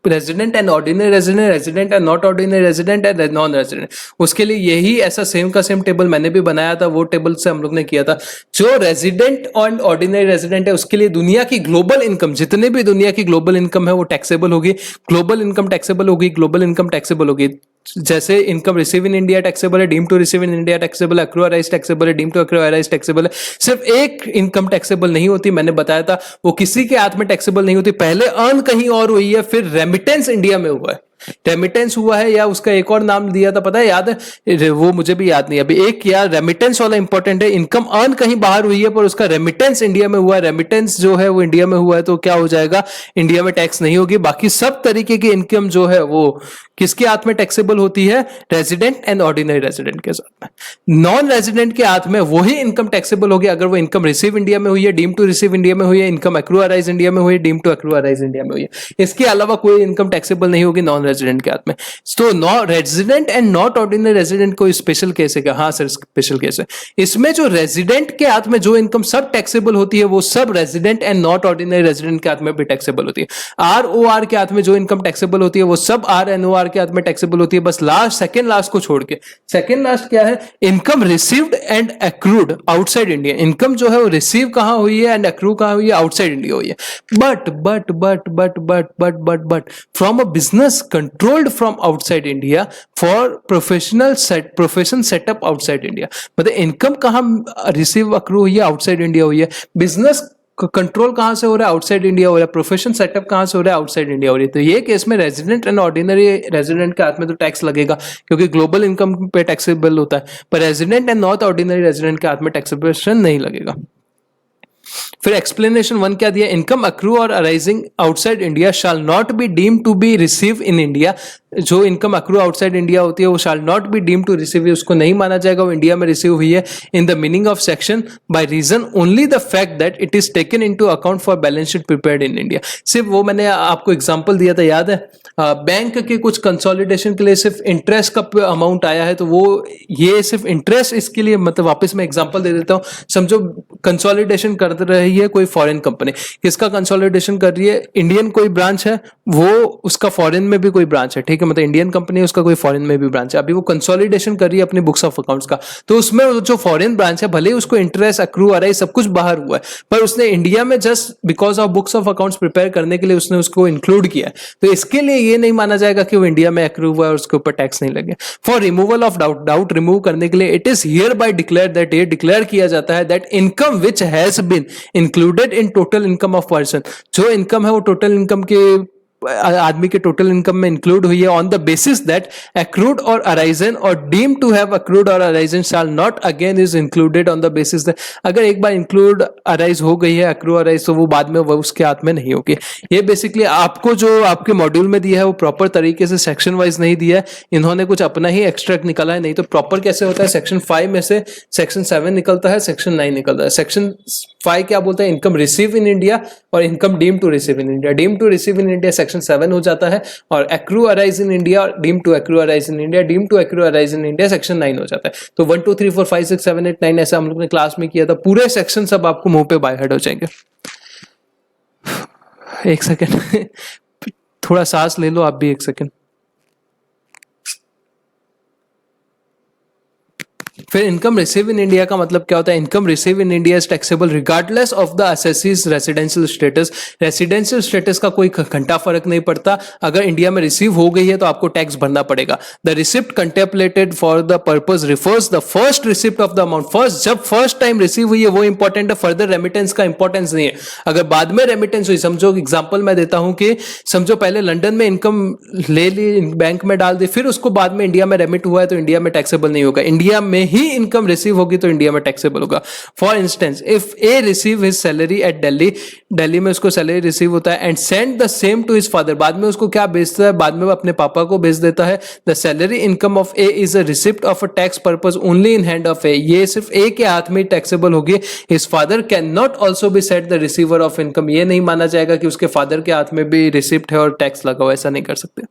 resident and ordinary resident, resident and not ordinary resident and non resident, उसके लिए यही ऐसा सेम का सेम टेबल मैंने भी बनाया था, वो टेबल से हम लोग ने किया था। जो रेजिडेंट एंड ऑर्डिनरी रेजिडेंट है उसके लिए दुनिया की ग्लोबल इनकम, जितने भी दुनिया की ग्लोबल इनकम है वो टैक्सेबल होगी, ग्लोबल इनकम टैक्सेबल होगी, ग्लोबल इनकम टैक्सेबल होगी। जैसे income receive in India taxable है, deem to receive in India taxable है, एक्रू अराइज टैक्सेबल है, deem to accrue arise taxable है। सिर्फ एक इनकम टैक्सेबल नहीं होती, मैंने बताया था, वो किसी के हाथ में टैक्सेबल नहीं होती, पहले अर्न कहीं और हुई है, फिर रेमिटेंस इंडिया में हुआ है, रेमिटेंस हुआ है, या उसका एक और नाम दिया था पता है, याद है, वो मुझे भी याद नहीं अभी। एक यार रेमिटेंस वाला इंपॉर्टेंट है, इनकम अर्न कहीं बाहर हुई है पर उसका रेमिटेंस इंडिया में हुआ है, रेमिटेंस जो है वो इंडिया में हुआ है, तो क्या हो जाएगा, इंडिया में टैक्स नहीं होगी। बाकी सब तरीके की इनकम जो है वो किसके हाथ में टैक्सेबल होती है, रेजिडेंट एंड ऑर्डिनरी रेजिडेंट के साथ में। नॉन रेजिडेंट के हाथ में वही इनकम टैक्सेबल होगी अगर वो इनकम रिसीव इंडिया में हुई है, डीम टू रिसीव इंडिया में हुई है, इनकम एक्रू अराइज इंडिया में हुई है, deem to accrue arise India में हुई है। इसके अलावा कोई इनकम टैक्सेबल नहीं होगी नॉन रेजिडेंट के हाथ में। तो non resident and not ordinary resident कोई स्पेशल केस है क्या? हाँ सर, स्पेशल केस है। इसमें जो रेजिडेंट के हाथ में जो इनकम सब टैक्सेबल होती है वो सब resident and not ordinary resident के हाथ में भी टैक्सेबल होती है। आरओआर के हाथ में जो इनकम टैक्सेबल होती है वो सब आरएनओआर के हाथ में टैक्सेबल होती है, बस लास्ट सेकंड लास्ट को छोड़ के। सेकंड लास्ट क्या है? Income received and accrued outside India. Income जो है वो रिसीव कहां हुई है एंड एक्रू कहां हुई है? आउटसाइड इंडिया हुई है। But from a business controlled from outside India for profession setup outside India. मतलब इनकम कहां रिसीव एक्रू हुई है? आउटसाइड इंडिया हुई है। बिजनेस कंट्रोल कहाँ से हो रहा है, आउटसाइड इंडिया हो रहा है, प्रोफेशन सेटअप कहाँ से हो रहा है, आउटसाइड इंडिया हो रही है। तो ये केस में रेजिडेंट एंड ऑर्डिनरी रेजिडेंट के हाथ में तो टैक्स लगेगा क्योंकि ग्लोबल इनकम पे टैक्सेबल होता है, पर resident and not ordinary resident के हाथ में टैक्सेशन नहीं लगेगा। फिर एक्सप्लेनेशन 1 क्या दिया, इनकम अक्रू और arising outside India shall not be deem to be receive in India. जो इनकम अक्रू आउटसाइड इंडिया होती है वो shall not be deem to receive, उसको नहीं माना जाएगा वो इंडिया में रिसीव हुई है in the meaning of section by reason only the fact that it is taken into account for balance sheet prepared in India. सिर्फ वो मैंने आपको एग्जांपल दिया था, याद है, बैंक के कुछ कंसोलिडेशन के लिए सिर्फ इंटरेस्ट का अमाउंट आया है, तो वो ये सिर्फ इंटरेस्ट इसके लिए, मतलब वापस मैं एग्जांपल दे देता हूँ। समझो कंसोलिडेशन कर रही है कोई फॉरेन कंपनी, किसका कंसोलिडेशन कर रही है, इंडियन कोई ब्रांच है, वो उसका फॉरेन में भी कोई ब्रांच है, ठीक है, मतलब इंडियन कंपनी है उसका कोई फॉरेन में भी ब्रांच है, अभी वो कंसोलिडेशन कर रही है अपनी बुक्स ऑफ अकाउंट्स का, तो उसमें जो फॉरेन ब्रांच है भले ही उसको इंटरेस्ट अक्रू आ रहा है, सब कुछ बाहर हुआ है, पर उसने इंडिया में just because of books of accounts prepare करने के लिए उसने उसको इंक्लूड किया है, तो इसके लिए ये नहीं माना जाएगा कि वो इंडिया में अक्रू हुआ है और उसके ऊपर टैक्स नहीं लगे। For removal of doubt, doubt remove करने के लिए it is hereby declare that, ये डिक्लेयर किया जाता है that income which has been included in total income of person, जो इनकम है वो टोटल इनकम के आदमी के टोटल इनकम में इंक्लूड हुई है on the basis that accrued और अराइजन और डीम टू हैव अक्रूड और arisen shall not again is included on the basis that, अगर एक बार इंक्लूड अराइज हो गई है अक्रू अराइज तो वो बाद में वो उसके हाथ में नहीं होगी। ये बेसिकली आपको जो आपके मॉड्यूल में दिया है वो प्रॉपर तरीके से सेक्शन वाइज नहीं दिया है, इन्होंने कुछ अपना ही एक्सट्रैक्ट निकाला है, नहीं तो प्रॉपर कैसे होता है, सेक्शन 5 में से सेक्शन 7 निकलता है, सेक्शन 9 निकलता है। सेक्शन 5 क्या बोलता है, इनकम रिसीव इन इंडिया और income deem to receive in India, deem to receive in India section 7 हो जाता है, और एक्रू अराइज इन इंडिया और deem to accrue arise in India, deem to accrue arise in India section 9 हो जाता है। तो 1 2 3 4 5 6 7 8 9 ऐसा हम लोग ने क्लास में किया था, पूरे सेक्शन सब आपको मुंह पे बाय हेड हो जाएंगे। एक सेकेंड थोड़ा सांस ले लो आप भी, एक सेकेंड। फिर इनकम रिसीव इन इंडिया का मतलब क्या होता है, income receive in India is taxable regardless of the assessees residential status, residential status का कोई घंटा फर्क नहीं पड़ता, अगर इंडिया में रिसीव हो गई है तो आपको टैक्स भरना पड़ेगा। The receipt contemplated for the purpose refers the first receipt of the amount, first जब फर्स्ट टाइम रिसीव हुई है वो इंपॉर्टेंट है, फर्दर रेमिटेंस का इंपॉर्टेंस नहीं है। अगर बाद में रेमिटेंस हुई, समझो एग्जांपल मैं देता हूं कि समझो पहले लंदन में इनकम ले ली, बैंक में डाल दी, फिर उसको बाद में इंडिया में रेमिट हुआ है तो इंडिया में टैक्सेबल नहीं होगा, इंडिया में ही इनकम रिसीव होगी तो इंडिया में टैक्सेबल होगा। For instance if A receive his salary at Delhi, Delhi में उसको सैलरी रिसीव होता है, and send the same to his father, बाद में उसको क्या भेजता है, बाद में वो अपने पापा को भेज देता है। The salary income of A is a receipt of a tax purpose only in hand of A, ये सिर्फ ए के हाथ में टैक्सेबल होगी। His father can not also be set the receiver of income, ये नहीं माना जाएगा कि उसके फादर के हाथ में भी रिसिप्ट है और टैक्स लगा हुआ, ऐसा नहीं कर सकते।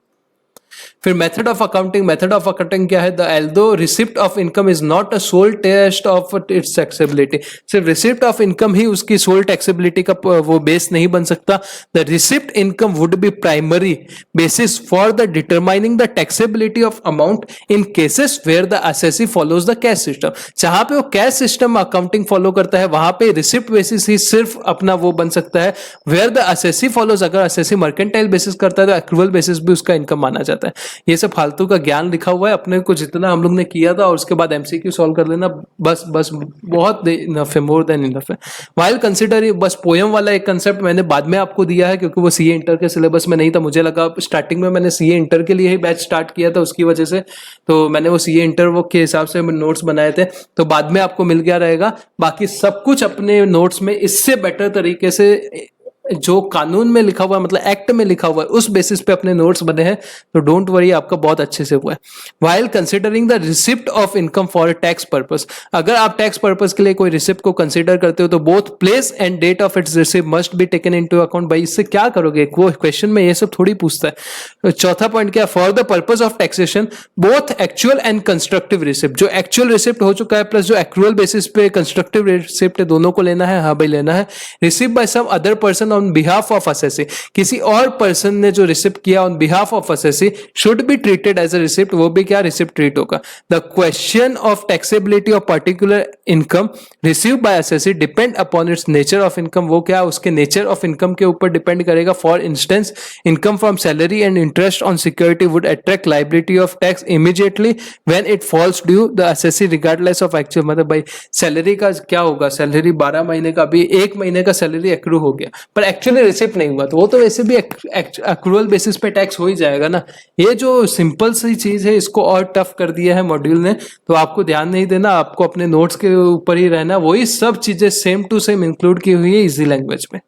फिर method of accounting, method of accounting क्या है, the although receipt of income is not a sole test of its taxability, सिर्फ रिसिप्ट ऑफ इनकम ही उसकी सोल टैक्सेबिलिटी का वो बेस नहीं बन सकता। The receipt income would be primary basis for the determining the taxability of amount in cases where the assessee follows the cash system, जहां पे वो कैश सिस्टम अकाउंटिंग फॉलो करता है वहां पे रिसिप्ट बेसिस ही सिर्फ अपना वो बन सकता है। वेयर द असेसी फॉलोज, अगर असेसी मर्केंटाइल बेसिस करता है तो एक्रूअल बेसिस भी उसका इनकम माना जाता है। ये सब फालतू का ज्ञान लिखा हुआ है, अपने को जितना हम लोग ने किया था और उसके बाद एमसीक्यू सॉल्व कर लेना, बस बस बहुत इनफ है, मोर देन इनफ है। व्हाइल कंसीडर, बस पोयम वाला एक कंसेप्ट मैंने बाद में आपको दिया है क्योंकि वो सीए इंटर के सिलेबस में नहीं था, मुझे लगा स्टार्टिंग में मैंने सीए इंटर के लिए ही बैच स्टार्ट किया था उसकी वजह से, तो मैंने वो सीए इंटर वो के हिसाब से नोट्स बनाए थे, तो बाद में आपको मिल गया रहेगा। बाकी सब कुछ अपने नोट्स में इससे बेटर तरीके से जो कानून में लिखा हुआ है, मतलब एक्ट में लिखा हुआ है, उस बेसिस पे अपने नोट्स बने हैं, तो डोंट वरी, आपका बहुत अच्छे से हुआ है। While considering the receipt of income for tax purpose, अगर आप टैक्स पर्पस के लिए कोई रिसिप्ट को कंसीडर करते हो तो both place and date of its receipt must be taken into account. भाई इससे क्या करोगे, वो क्वेश्चन में ये सब थोड़ी पूछता है। चौथा पॉइंट क्या, for the purpose of taxation both actual and constructive receipt, जो एक्चुअल रिसिप्ट हो चुका है प्लस जो एक्रूअल बेसिस पे कंस्ट्रक्टिव रिसिप्ट है, दोनों को लेना है। हाँ भाई लेना है। Receive by some other person on behalf of assessee, किसी और पर्सन ने जो रिसिप्ट किया on behalf of assessee should be treated as a receipt, वो भी क्या रिसिप्ट ट्रीट होगा। The question of taxability of particular income receive by assessee depend upon its nature of income, वो क्या उसके नेचर ऑफ इनकम के ऊपर डिपेंड करेगा। For instance income from salary and interest on security would attract liability of tax immediately when it falls due the assessee regardless of actual. मतलब भाई सैलरी का क्या होगा, सैलरी 12 महीने का, अभी 1 महीने का सैलरी एक्रू हो गया पर एक्चुअली रिसिप्ट नहीं हुआ, तो वो तो वैसे भी एक्रूअल बेसिस पे टैक्स हो ही जाएगा ना। ये जो सिंपल सी चीज है इसको और टफ कर दिया है मॉड्यूल ने, तो आपको ध्यान नहीं देना, आपको अपने नोट्स के ऊपर ही रहना, वही सब चीजें सेम टू सेम इंक्लूड की हुई है इजी लैंग्वेज में।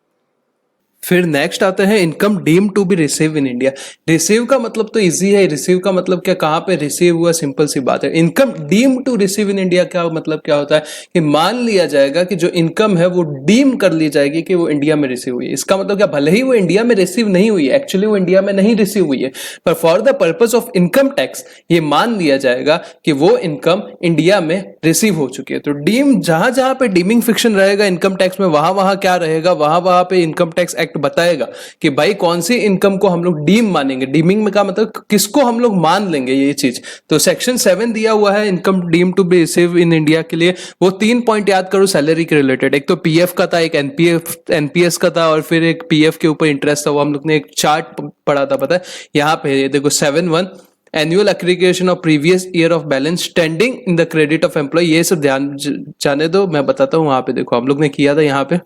फिर नेक्स्ट आता है income deem to be receive in India. Receive का मतलब तो इजी है, रिसीव का मतलब क्या, कहां पे रिसीव हुआ, सिंपल सी बात है। Income deem to receive in India क्या मतलब क्या होता है कि मान लिया जाएगा कि जो इनकम है वो डीम कर ली जाएगी कि वो इंडिया में रिसीव हुई है। इसका मतलब क्या, भले ही वो इंडिया में रिसीव नहीं हुई है, एक्चुअली वो इंडिया में नहीं रिसीव हुई है, पर for the purpose of income tax ये मान लिया जाएगा कि वो इनकम इंडिया में रिसीव हो चुकी है। तो डीम जहां जहां पे डीमिंग फिक्शन रहेगा इनकम टैक्स में, वहां वहां क्या रहेगा, वहां वहां पे इनकम टैक्स एक्ट बताएगा कि भाई कौन सी इनकम को हम लोग डीम मानेंगे। डीमिंग में का मतलब किसको हम लोग मान लेंगे ये चीज। तो सेक्शन 7 दिया हुआ है income deem to be receive in India के लिए, वो 3 पॉइंट याद करो सैलरी के रिलेटेड। एक तो पीएफ का था, एक एनपीएस का था, और फिर एक पीएफ के ऊपर इंटरेस्ट था। वो हम लोग ने एक चार्ट पढ़ा था, पता है यहाँ पे ये देखो 7.1 annual aggregation of previous year of balance standing in the credit of employ. ये सब ध्यान जाने दो, मैं बताता हूँ। वहां पे देखो हम लोग ने किया था यहाँ पे,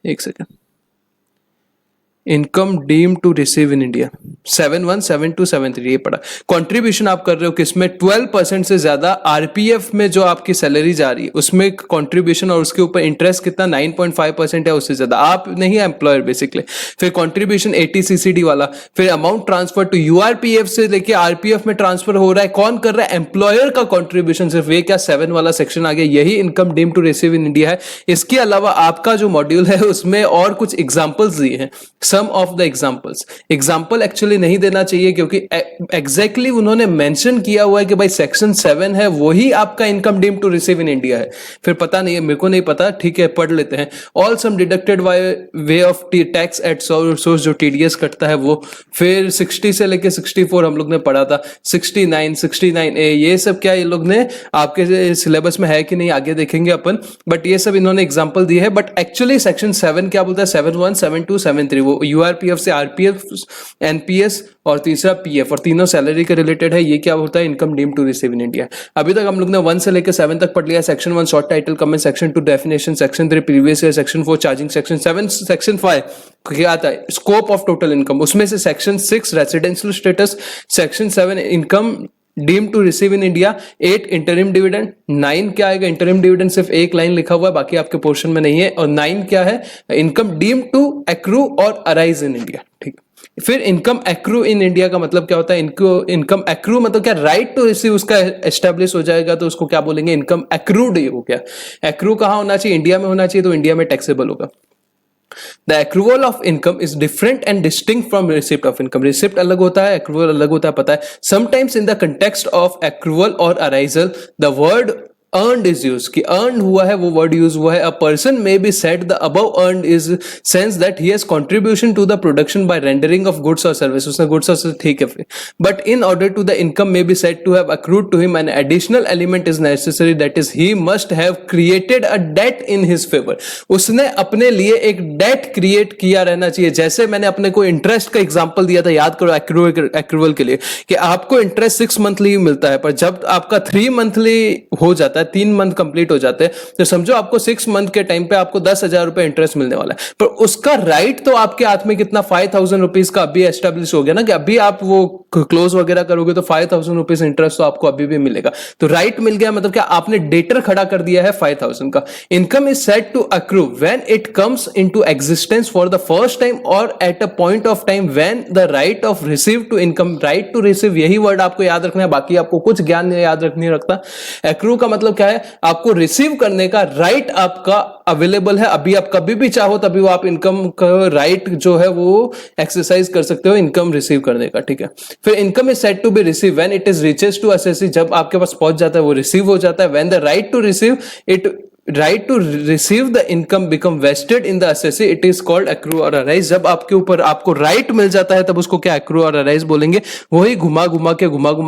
एक second, income deem to receive in India 7.1 7.2 7.3 ये पड़ा। कंट्रीब्यूशन आप कर रहे हो किसमें, 12% से ज्यादा आरपीएफ में जो आपकी सैलरी जा रही है उसमें कंट्रीब्यूशन, और उसके ऊपर इंटरेस्ट कितना 9.5% है, उससे ज्यादा आप नहीं है एम्प्लॉयर बेसिकली। फिर कंट्रीब्यूशन 80 वाला, फिर अमाउंट ट्रांसफर टू यूआरपीएफ से लेके आरपीएफ में ट्रांसफर हो रहा है, कौन कर रहा है, एम्प्लॉयर का कंट्रीब्यूशन सिर्फ, ये क्या 7 वाला सेक्शन आ गया, यही income deem to receive in India है। इसके अलावा आपका जो मॉड्यूल है उसमें और कुछ एग्जांपल्स दिए हैं, some of the examples. Example actually नहीं देना चाहिए क्योंकि एग्जैक्टली उन्होंने मेंशन किया हुआ है कि भाई सेक्शन 7 है वही आपका income deem to receive in India है। फिर पता नहीं है, मेरे को नहीं पता, ठीक है पढ़ लेते हैं। All sum deducted by way of tax at source, जो टीडीएस कटता है वो। फिर 60 से लेके 64 हम लोग ने पढ़ा था, 69A, ये सब क्या ये लोग ने आपके सिलेबस में है कि नहीं आगे देखेंगे अपन, बट ये सब इन्होंने एग्जांपल दिए है। बट एक्चुअली सेक्शन 7 क्या बोलता है, 7.1 7.2 7.3 वो यूआरपीएफ से आरपीएफ, एनपीएस और तीसरा पीएफ, और तीनों सैलरी के रिलेटेड है। ये क्या होता है, income deem to receive in India. अभी तक हम लोग ने 1 से लेकर 7 तक पढ़ लिया। Section 1 short title comment, section 2 definition, section 3 previous year, section 4 charging, section 7 section 5 क्या आता है, स्कोप ऑफ टोटल इनकम, उसमें से section 6 residential status, section 7 income deem to receive in India, 8 interim dividend, 9 क्या आएगा, इंटरिम डिविडेंड सिर्फ एक लाइन लिखा हुआ है, बाकी आपके पोर्शन में नहीं है, और 9 क्या है, इनकम डीम टू एक्रू और अराइज इन इंडिया। ठीक है। फिर इनकम एक्रू इन इंडिया का मतलब क्या होता है, इनकम एक्रू मतलब क्या, राइट टू रिसीव उसका एस्टेब्लिश हो जाएगा, तो उसको क्या बोलेंगे, इनकम एक्रूड हो गया। एक्रू कहां होना चाहिए, इंडिया में होना चाहिए, तो इंडिया में टैक्सेबल होगा। The accrual of income is different and distinct from receipt of income. Receipt अलग होता है, accrual अलग होता है, पता है। Sometimes in the context of accrual or arisal, the word earned is used, कि earned हुआ है वो word use हुआ है। A person may be said the above earned is sense that he has contribution to the production by rendering of goods or service, उसने goods or service, ठीक है। But in order to the income may be said to have accrued to him an additional element is necessary, that is he must have created a debt in his favor, उसने अपने लिए एक debt create किया रहना चाहिए। जैसे मैंने अपने को इंटरेस्ट का एग्जांपल दिया था, याद करो एक्रूअल के लिए, कि आपको इंटरेस्ट 6 मंथली मिलता है, पर जब आपका 3 मंथली हो जाता है, 3 मंथ कंप्लीट हो जाते हैं, तो समझो आपको 6 मंथ के टाइम पे आपको 10,000 रुपए इंटरेस्ट मिलने वाला है, पर उसका राइट तो आपके हाथ में कितना 5,000 रुपीज का अभी एस्टेब्लिश हो गया ना, कि अभी आप वो क्लोज वगैरह करोगे तो 5,000 रुपीज इंटरेस्ट तो आपको अभी भी मिलेगा। तो राइट मिल गया, मतलब क्या, आपने डेटर खड़ा कर दिया है 5,000 का। Income is said to accrue when it comes into existence for the first time और at a point of time when the right of receive to income, right to receive, यही वर्ड आपको याद रखना है, बाकी आपको कुछ ज्ञान याद नहीं रखता। एक्रू का मतलब क्या है, आपको रिसीव करने का राइट आपका अवेलेबल है, अभी आप कभी भी चाहो तभी वो आप इनकम का राइट जो है वो एक्सरसाइज कर सकते हो, इनकम रिसीव करने का। ठीक है। फिर income is said to be receive when it is reaches to assessee, जब आपके पास पहुंच जाता है वो रिसीव हो जाता है। When the right to receive it right to receive the income become vested in the assessee, it is called accrue और अराइज। जब आपके ऊपर आपको राइट मिल जाता है तब उसको क्या एक्रू और अराइज बोलेंगे। वही घुमा घुमा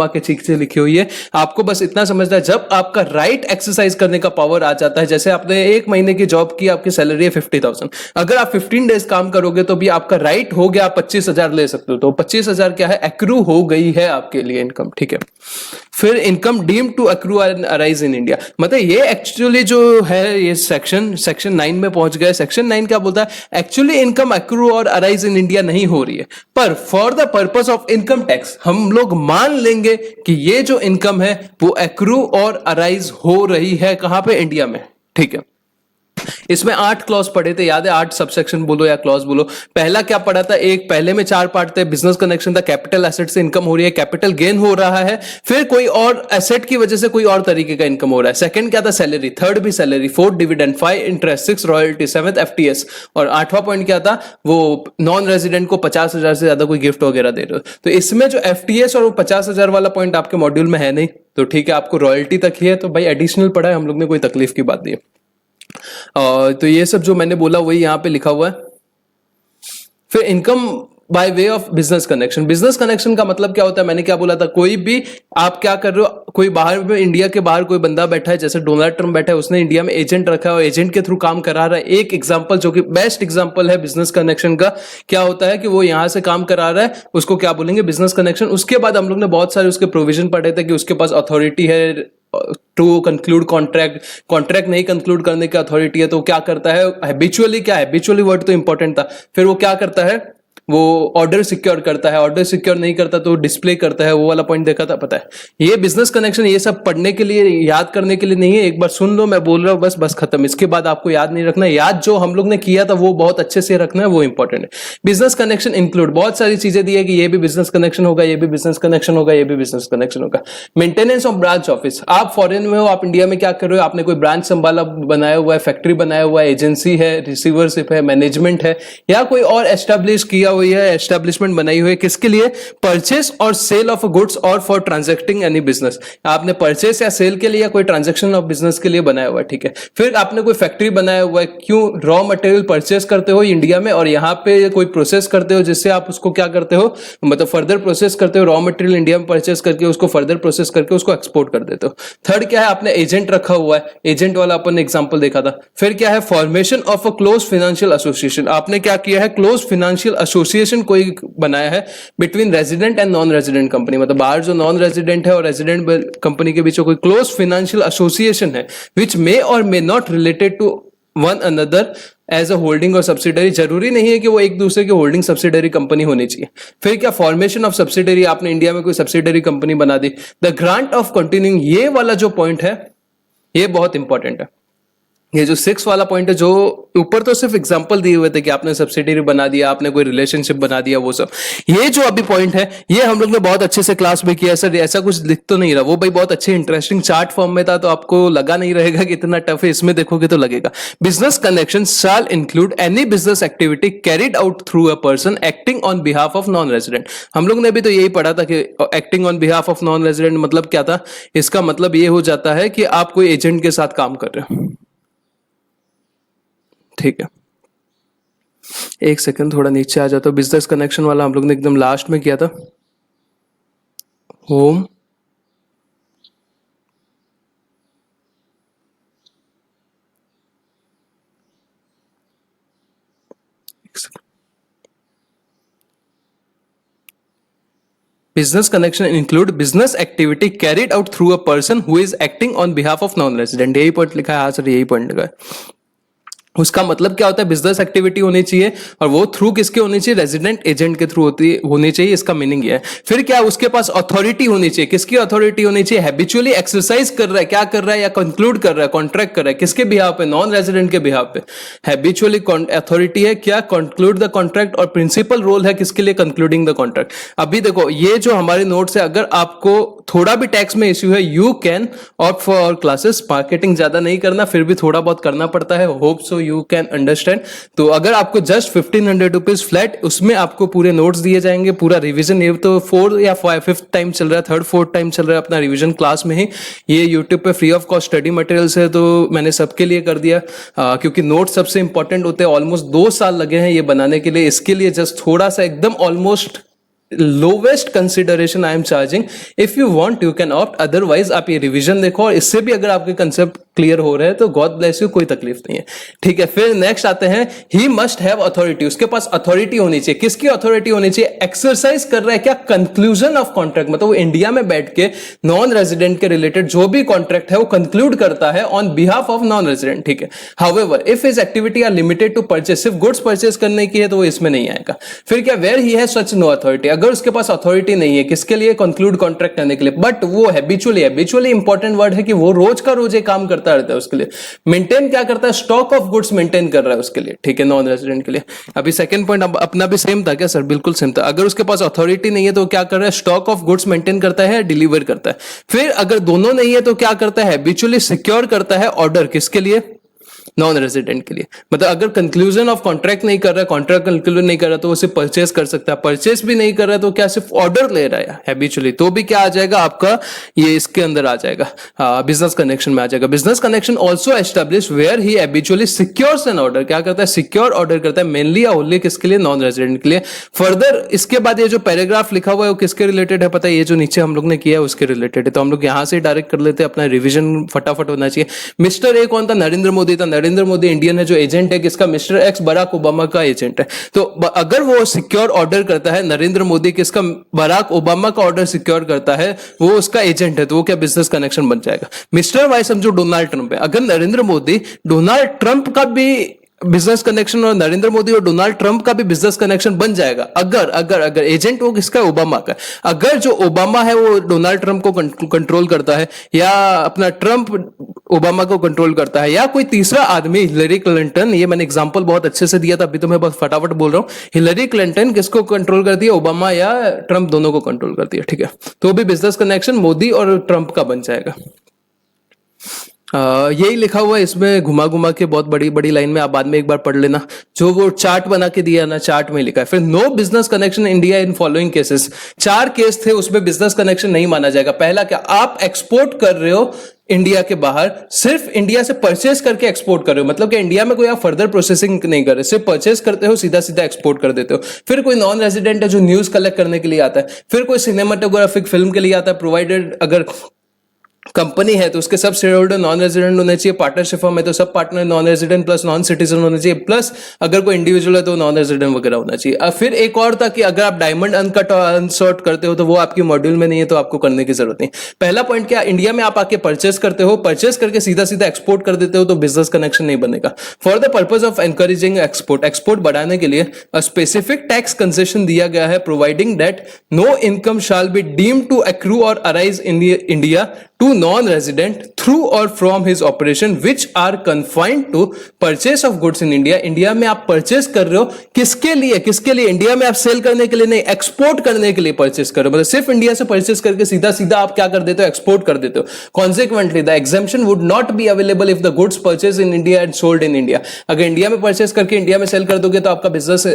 के ठीक से लिखी हुई है, आपको बस इतना समझना है। जब आपका राइट एक्सरसाइज करने का पावर आ जाता है, जैसे आपने 1 महीने की जॉब की, आपकी सैलरी है 50,000, अगर आप 15 डेज काम करोगे तो भी आपका राइट हो गया, आप 25,000 ले सकते हो। तो 25,000 क्या है, एक्रू हो गई है आपके लिए इनकम, ठीक है। फिर income deemed to accrue and arise in India, मतलब ये एक्चुअली जो है ये सेक्शन 9 में पहुंच गए। सेक्शन 9 क्या बोलता है, एक्चुअली इनकम एक्रू और अराइज इन इंडिया नहीं हो रही है, पर for the purpose of income tax हम लोग मान लेंगे कि ये जो इनकम है वो एक्रू और अराइज हो रही है। कहां पे, इंडिया में, ठीक है। इसमें 8 क्लॉज पढ़े थे, याद है, 8 सबसेक्शन बोलो या क्लॉज बोलो। पहला क्या पढ़ा था, एक पहले में 4 पार्ट थे। बिजनेस कनेक्शन था, कैपिटल एसेट से इनकम हो रही है, कैपिटल गेन हो रहा है, फिर कोई और एसेट की वजह से कोई और तरीके का इनकम हो रहा है। सेकंड क्या था, सैलरी। थर्ड भी salary. Fourth dividend. 5 interest. 6 royalty. 7 FTS. और 8वां पॉइंट क्या था, वो नॉन रेजिडेंट को 50,000 से ज्यादा कोई गिफ्ट वगैरह दे रहे हो। तो इसमें जो एफटीएस और वो 50,000 वाला पॉइंट आपके मॉड्यूल में है नहीं, तो ठीक है, आपको रॉयल्टी तक ही है, तो भाई एडिशनल पढ़ा है हम लोग ने, कोई तकलीफ की बात नहीं है। तो ये सब जो मैंने बोला वही यहां पे लिखा हुआ है। फिर income by way of business connection. Business connection का मतलब क्या होता है, मैंने क्या बोला था, कोई भी आप क्या कर रहे हो, कोई बाहर में, इंडिया के बाहर कोई बंदा बैठा है, जैसे डोनाल्ड ट्रम्प बैठा है, उसने इंडिया में एजेंट रखा है और एजेंट के थ्रू काम करा रहा है। एक एग्जांपल जो कि बेस्ट एग्जांपल है बिजनेस कनेक्शन का, क्या होता है कि वो यहां से काम करा रहा है, उसको क्या बोलेंगे, बिजनेस कनेक्शन। उसके बाद हम लोग ने बहुत सारे उसके प्रोविजन पढ़े थे कि उसके पास अथॉरिटी है टू कंक्लूड कॉन्ट्रैक्ट नहीं कंक्लूड करने की अथॉरिटी है, तो क्या करता है, हैबिचुअली, क्या हैबिचुअली वर्ड तो इंपॉर्टेंट था। फिर वो क्या करता है, वो ऑर्डर सिक्योर करता है, ऑर्डर सिक्योर नहीं करता तो डिस्प्ले करता है, वो वाला पॉइंट देखा था, पता है। ये बिजनेस कनेक्शन, ये सब पढ़ने के लिए, याद करने के लिए नहीं है, एक बार सुन लो, मैं बोल रहा हूं, बस खत्म। इसके बाद आपको याद नहीं रखना, याद जो हम लोग ने किया था वो बहुत अच्छे से रखना है, वो इंपॉर्टेंट है। बिजनेस कनेक्शन इंक्लूड, बहुत सारी चीजें दी है कि ये भी बिजनेस कनेक्शन होगा, ये भी बिजनेस कनेक्शन होगा, ये भी बिजनेस कनेक्शन होगा। मेंटेनेंस ऑफ ब्रांच ऑफिस, आप फॉरेन में हो, आप इंडिया में क्या कर रहे हो, आपने कोई ब्रांच संभाला, बनाया हुआ है, फैक्ट्री बनाया हुआ है, एजेंसी है, रिसीवरशिप है, मैनेजमेंट है, या कोई और एस्टेब्लिश किया हुई है, एस्टेब्लिशमेंट बनाई हुई है, किसके लिए, परचेस और सेल ऑफ गुड्स और फॉर ट्रांजैक्टिंग एनी बिजनेस। आपने परचेस या सेल के लिए या कोई ट्रांजैक्शन ऑफ बिजनेस के लिए बनाया हुआ है, ठीक है। फिर आपने कोई फैक्ट्री बनाया हुआ है, क्यों, रॉ मटेरियल परचेस करते हो इंडिया में और यहाँ पे कोई प्रोसेस करते हो, जिससे आप उसको क्या करते हो, मतलब फर्दर प्रोसेस करते हो, रॉ मटेरियल इंडिया में परचेस करके उसको फर्दर प्रोसेस करके उसको एक्सपोर्ट कर देते हो। थर्ड क्या है, आपने एजेंट रखा हुआ है, एजेंट वाला अपन ने एग्जांपल देखा था। फिर क्या है, formation of a close financial association, आपने क्या किया है, क्लोज फाइनेंशियल एसोसिएशन कोई बनाया है between resident and non resident company, मतलब बाहर जो नॉन रेजिडेंट है और रेजिडेंट कंपनी के बीच कोई क्लोज फाइनेंशियल एसोसिएशन है, विच मे और may not related to one another as a holding और सब्सिडरी। जरूरी नहीं है कि वो एक दूसरे की होल्डिंग सब्सिडरी कंपनी होनी चाहिए। फिर क्या, फॉर्मेशन ऑफ सब्सिडरी, आपने इंडिया में कोई सब्सिडरी कंपनी बना दी। द ग्रांट ऑफ कंटिन्यूइंग, ये वाला जो पॉइंट है ये बहुत इंपॉर्टेंट है। ये जो 6 वाला पॉइंट है, जो ऊपर तो सिर्फ एग्जांपल दिए हुए थे कि आपने सब्सिडरी बना दिया, आपने कोई रिलेशनशिप बना दिया, वो सब। ये जो अभी पॉइंट है ये हम लोग ने बहुत अच्छे से क्लास में किया सर, ऐसा कुछ लिख तो नहीं रहा, वो भाई बहुत अच्छे इंटरेस्टिंग चार्ट फॉर्म में था, तो आपको लगा नहीं रहेगा कि इतना टफ है, इसमें देखोगे तो लगेगा। Business connection shall include any business activity carried out through a person acting on behalf of non resident. हम लोग ने भी तो यही पढ़ा था कि acting on behalf of non resident मतलब क्या था, इसका मतलब ये हो जाता है कि आप कोई एजेंट के साथ काम कर रहे हो, ठीक है। एक सेकंड, थोड़ा नीचे आ जाता हूं। बिजनेस कनेक्शन वाला हम लोग ने एकदम लास्ट में किया था। Home, business connection include business activity carried out through a person who is acting on behalf of non-resident। यही पॉइंट लिखा है, हाँ सर यही पॉइंट लिखा है। उसका मतलब क्या होता है, बिजनेस एक्टिविटी होनी चाहिए और वो थ्रू किसके होनी चाहिए, रेजिडेंट एजेंट के थ्रू होनी चाहिए, इसका मीनिंग ये है। फिर क्या, उसके पास अथॉरिटी होनी चाहिए, किसकी अथॉरिटी होनी चाहिए, हैबिचुअली एक्सरसाइज कर रहा है, क्या कर रहा है, या कंक्लूड कर रहा है, कॉन्ट्रैक्ट कर रहा है, किसके बिहाफ पे, नॉन रेजिडेंट के बिहाफ पे। हैबिचुअली अथॉरिटी है क्या, कंक्लूड द कॉन्ट्रैक्ट, और प्रिंसिपल रोल है किसके लिए, कंक्लूडिंग द कॉन्ट्रैक्ट। अभी देखो ये जो हमारे नोट्स है, अगर आपको थोड़ा भी टैक्स में इश्यू है, you can opt for our classes. Marketing ज्यादा नहीं करना, फिर भी थोड़ा बहुत करना पड़ता है, hope so you can understand. तो अगर आपको जस्ट 1500 रुपीज फ्लैट, उसमें आपको पूरे नोट्स दिए जाएंगे, पूरा रिवीजन। ये तो 4 या 5th टाइम चल रहा है, 3rd 4th टाइम चल रहा है अपना रिवीजन क्लास में ही। ये यूट्यूब पे free of cost study materials है, तो मैंने सबके लिए कर दिया, क्योंकि नोट्स सबसे इंपॉर्टेंट होते हैं। ऑलमोस्ट 2 साल लगे हैं ये बनाने के लिए। इसके लिए जस्ट थोड़ा सा एकदम almost lowest consideration I am charging. If you want you can opt, otherwise आप ये रिवीजन देखो, और इससे भी अगर आपके कंसेप्ट क्लियर हो रहे हैं तो गॉड ब्लेस यू, कोई तकलीफ नहीं है, ठीक है। फिर नेक्स्ट आते हैं, ही मस्ट हैव अथॉरिटी। उसके पास अथॉरिटी होनी चाहिए। किसकी अथॉरिटी होनी चाहिए? एक्सरसाइज कर रहा है क्या? कंक्लूजन ऑफ कॉन्ट्रैक्ट, मतलब वो इंडिया में बैठ के नॉन रेजिडेंट के रिलेटेड जो भी कॉन्ट्रैक्ट है वो कंक्लूड करता है on behalf of non resident, ठीक है। However if his activity are limited to purchase, सिर्फ गुड्स परचेस करने की है तो वो इसमें नहीं आएगा। फिर क्या, where he has such no authority, अगर उसके पास अथॉरिटी नहीं है किसके लिए? कंक्लूड कॉन्ट्रैक्ट करने के लिए, बट वो हैबिचुअली इंपॉर्टेंट वर्ड है कि वो रोज का रोज ये काम करता रहता है उसके लिए। मेंटेन क्या करता है? स्टॉक ऑफ गुड्स मेंटेन कर रहा है उसके लिए, ठीक है, नॉन रेजिडेंट के लिए। अभी सेकंड पॉइंट अपना भी सेम था क्या सर? बिल्कुल सेम था। अगर उसके पास अथॉरिटी नहीं है तो क्या कर रहा है? स्टॉक ऑफ गुड्स मेंटेन करता है, डिलीवर करता है। फिर अगर दोनों नहीं है तो क्या करता है? हैबिचुअली सिक्योर करता है ऑर्डर, किसके लिए? नॉन रेजिडेंट के लिए। मतलब अगर कंक्लूजन ऑफ कॉन्ट्रैक्ट नहीं कर रहा है, कॉन्ट्रैक्ट कंक्लूजन नहीं कर रहा, तो वो सिर्फ परचेस कर सकता है। परचेस भी नहीं कर रहा है तो क्या सिर्फ ऑर्डर ले रहा है हैबिचुअली, तो भी क्या आ जाएगा आपका? ये इसके अंदर आ जाएगा, बिजनेस कनेक्शन में आ जाएगा। Business connection also establish where he habitually secures an order. क्या करता है? सिक्योर ऑर्डर करता है, मेनली या ओनली किसके लिए? नॉन रेजिडेंट के लिए। फर्दर इसके बाद ये जो पैराग्राफ लिखा हुआ है वो किसके रिलेटेड है पता है? ये जो नीचे हम लोग ने किया है उसके रिलेटेड है। तो हम लोग यहां से डायरेक्ट कर लेते हैं, अपना रिविजन फटाफट होना चाहिए। मिस्टर ए कौन था? नरेंद्र मोदी था। नरेंद्र मोदी इंडियन है, जो एजेंट है किसका? मिस्टर एक्स बराक ओबामा का एजेंट है। तो अगर वो सिक्योर ऑर्डर करता है, नरेंद्र मोदी किसका? बराक ओबामा का ऑर्डर सिक्योर करता है, वो उसका एजेंट है, तो वो क्या बिजनेस कनेक्शन बन जाएगा। मिस्टर वाई समझो डोनाल्ड ट्रंप है, अगर नरेंद्र मोदी डोनाल्ड ट्रंप का भी बिजनेस कनेक्शन और नरेंद्र मोदी और डोनाल्ड ट्रंप का भी बिजनेस कनेक्शन बन जाएगा। अगर अगर अगर एजेंट वो किसका? ओबामा का। अगर जो ओबामा है वो डोनाल्ड ट्रंप को कंट्रोल करता है, या अपना ट्रंप ओबामा को कंट्रोल करता है, या कोई तीसरा आदमी हिलरी क्लिंटन, ये मैंने एग्जांपल बहुत अच्छे से दिया था, अभी तो मैं बस फटाफट बोल रहा हूं। हिलरी क्लिंटन किसको कंट्रोल करती है? ओबामा या ट्रंप, दोनों को कंट्रोल करती है, ठीक है। तो भी बिजनेस कनेक्शन मोदी और ट्रंप का बन जाएगा। यही लिखा हुआ है इसमें, घुमा घुमा के बहुत बड़ी बड़ी लाइन में, आप बाद में एक बार पढ़ लेना। जो वो चार्ट बना के दिया ना, चार्ट में लिखा है। फिर no business connection India in following cases. 4 case थे, उसमें बिजनेस कनेक्शन नहीं माना जाएगा। पहला क्या? आप एक्सपोर्ट कर रहे हो इंडिया के बाहर, सिर्फ इंडिया से परचेस करके एक्सपोर्ट कर रहे हो, मतलब कि इंडिया में कोई आप फर्दर प्रोसेसिंग नहीं कर रहे, सिर्फ परचेस करते हो, सीधा सीधा एक्सपोर्ट कर देते हो। फिर कोई नॉन रेजिडेंट है जो न्यूज कलेक्ट करने के लिए आता है। फिर कोई सिनेमाटोग्राफिक फिल्म के लिए आता है, प्रोवाइडेड अगर कंपनी है तो उसके सब शेयर होल्डर नॉन रेजिडेंट होने चाहिए। पार्टनरशिप में तो sub partner non resident plus non citizen होने चाहिए, प्लस अगर कोई इंडिविजुअल है तो नॉन रेजिडेंट वगैरह होना चाहिए। फिर एक और था कि अगर आप डायमंड अनकट और अनसॉर्ट करते हो तो वो आपकी मॉड्यूल में नहीं है, तो आपको करने की जरूरत नहीं। पहला पॉइंट क्या? इंडिया में आप आके परचेस करते हो, परचेस करके सीधा सीधा एक्सपोर्ट कर देते हो, तो बिजनेस कनेक्शन नहीं बनेगा। For the purpose of encouraging export, export बढ़ाने के लिए स्पेसिफिक टैक्स कंसेशन दिया गया है, providing that no income shall be deemed to accrue और arise in India to non-resident through or from his operation which are confined to purchase of goods in India। India में आप परचेस कर रहे हो, किसके लिए? किसके लिए? इंडिया में आप सेल करने के लिए नहीं, एक्सपोर्ट करने के लिए परचेस कर रहे हो। मतलब सिर्फ इंडिया से परचेस करके सीधा सीधा आप क्या कर देते हो? एक्सपोर्ट कर देते हो। Consequently the exemption would not be available if the goods purchase in India and sold in India. अगर इंडिया में परचेस करके इंडिया में सेल कर दोगे तो आपका बिजनेस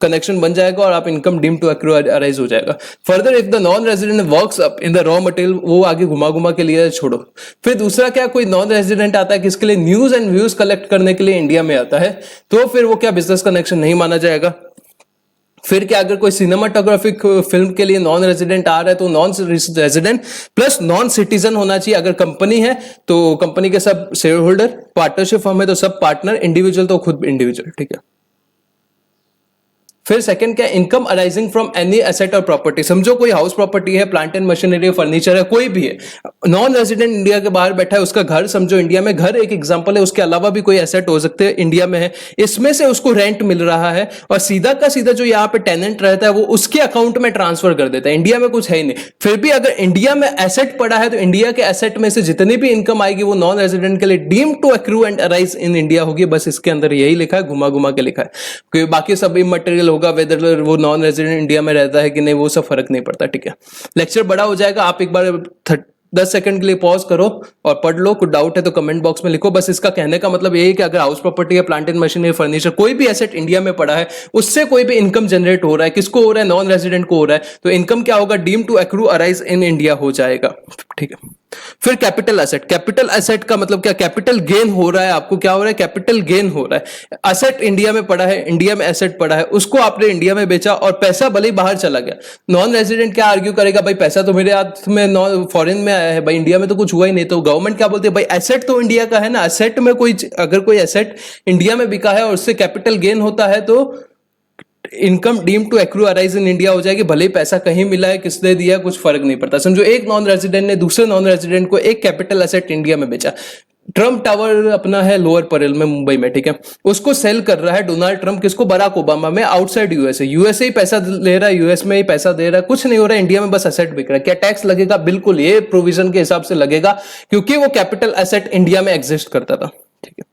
कनेक्शन बन जाएगा और आप income deem to accrue arise हो जाएगा। Further if the non resident works up in the raw material, वो आगे घुमा घुमा के लिए छोड़ो। फिर दूसरा क्या? कोई नॉन रेजिडेंट आता है किसके लिए? न्यूज एंड व्यूज कलेक्ट करने के लिए इंडिया में आता है, तो फिर वो क्या बिजनेस कनेक्शन नहीं माना जाएगा। फिर क्या? अगर कोई सिनेमाटोग्राफिक फिल्म के लिए नॉन रेजिडेंट आ रहा है तो non resident plus non citizen होना चाहिए। अगर कंपनी है तो कंपनी के सब शेयर होल्डर, पार्टनरशिप फर्म है तो सब पार्टनर, इंडिविजुअल तो खुद इंडिविजुअल, ठीक है। फिर सेकंड क्या? Income arising from any asset और प्रॉपर्टी। समझो कोई हाउस प्रॉपर्टी है, प्लांट एंड मशीनरी, फर्नीचर है, कोई भी है, नॉन रेजिडेंट इंडिया के बाहर बैठा है, उसका घर समझो इंडिया में, घर एक एग्जांपल है, उसके अलावा भी कोई एसेट हो सकते हैं इंडिया में है, इसमें से उसको रेंट मिल रहा है और सीधा का सीधा जो यहाँ पे टेनेंट रहता है वो उसके अकाउंट में ट्रांसफर कर देता है। इंडिया में कुछ है ही नहीं। फिर भी अगर इंडिया में एसेट पड़ा है तो इंडिया के एसेट में से जितनी भी इनकम आएगी वो नॉन रेजिडेंट के लिए deem to accrue and arise in India होगी। बस इसके अंदर यही लिखा है, घुमा घुमा के लिखा है, क्योंकि बाकी सब इमटेरियल होगा वेदर वो नॉन रेजिडेंट इंडिया में रहता है कि नहीं, वो सब फर्क नहीं पड़ता। ठीक है, लेक्चर बड़ा हो जाएगा, आप एक बार 10 सेकंड के लिए पॉज करो और पढ़ लो। कुछ डाउट है तो कमेंट बॉक्स में लिखो। बस इसका कहने का मतलब यही है कि अगर हाउस प्रॉपर्टी या प्लांट एंड मशीनरी, फर्नीचर, कोई भी एसेट इंडिया में पड़ा है, उससे कोई भी इनकम जनरेट हो रहा है, किसको हो रहा है? नॉन रेजिडेंट को हो रहा है। तो इनकम क्या होगा? Deem to accrue arise in India हो जाएगा। ठीक है, फिर कैपिटल एसेट। कैपिटल एसेट का मतलब क्या? कैपिटल गेन हो रहा है, आपको क्या हो रहा है? कैपिटल गेन हो रहा है। एसेट इंडिया में पड़ा है, इंडिया में एसेट पड़ा है, उसको आपने इंडिया में बेचा और पैसा भले ही बाहर चला गया। नॉन रेजिडेंट क्या आर्ग्यू करेगा? भाई पैसा तो मेरे हाथ में फॉरेन में आया है, भाई इंडिया में तो कुछ हुआ ही नहीं। तो गवर्नमेंट क्या बोलती है? भाई एसेट तो इंडिया का है ना। एसेट में कोई, अगर कोई एसेट इंडिया में बिका है और उससे कैपिटल गेन होता है तो income deem to accrue arise in India हो जाएगी। भले ही पैसा कहीं मिला है, किसने दिया, कुछ फर्क नहीं पड़ता। समझो एक नॉन रेजिडेंट ने दूसरे नॉन रेजिडेंट को एक कैपिटल एसेट इंडिया में बेचा। ट्रम्प टावर अपना है लोअर परेल में, मुंबई में। ठीक है, उसको सेल कर रहा है डोनाल्ड ट्रम्प, किसको? बराक ओबामा में, आउटसाइड यूएसए। यूएसए ही पैसा ले रहा है, यूएस में ही पैसा दे रहा है, कुछ नहीं हो रहा है, इंडिया में बस एसेट बिक रहा है। क्या टैक्स लगेगा? बिल्कुल, ये प्रोविजन के हिसाब से लगेगा, क्योंकि वो कैपिटल एसेट इंडिया में एग्जिस्ट करता था। ठीक है,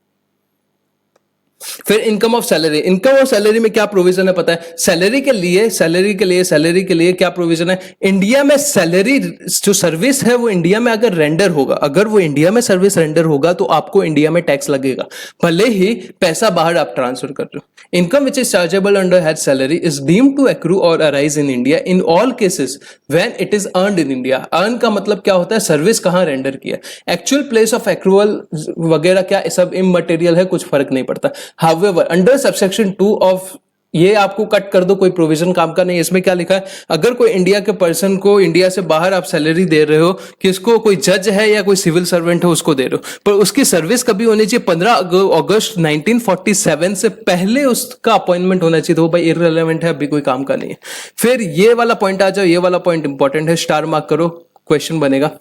फिर income of salary. Income of salary में क्या प्रोविजन है पता है? सैलरी के लिए क्या प्रोविजन है? इंडिया में सैलरी जो सर्विस है वो इंडिया में अगर रेंडर होगा, अगर वो इंडिया में सर्विस रेंडर होगा तो आपको इंडिया में टैक्स लगेगा, भले ही पैसा बाहर आप ट्रांसफर कर रहे हो। Income which is chargeable under head salary is deemed to accrue और arise in India in all cases when it is earned in India. Earn का मतलब क्या होता है? सर्विस कहां रेंडर किया। एक्चुअल प्लेस ऑफ एक्रूअल वगैरह क्या सब इममटेरियल है, कुछ फर्क नहीं पड़ता। However, अंडर सबसेक्शन 2 ऑफ, ये आपको कट कर दो, कोई प्रोविजन काम का नहीं। इसमें क्या लिखा है? अगर कोई इंडिया के पर्सन को इंडिया से बाहर आप सैलरी दे रहे हो, किसको? कोई जज है या कोई सिविल सर्वेंट है, उसको दे रहे हो, पर उसकी सर्विस कभी होनी चाहिए 15 अगस्त 1947 से पहले उसका अपॉइंटमेंट होना चाहिए। तो भाई इररिलेवेंट है, अभी कोई काम का नहीं है। फिर ये वाला पॉइंट आ जाओ, ये वाला पॉइंट इंपॉर्टेंट है, स्टार मार्क करो, क्वेश्चन बनेगा।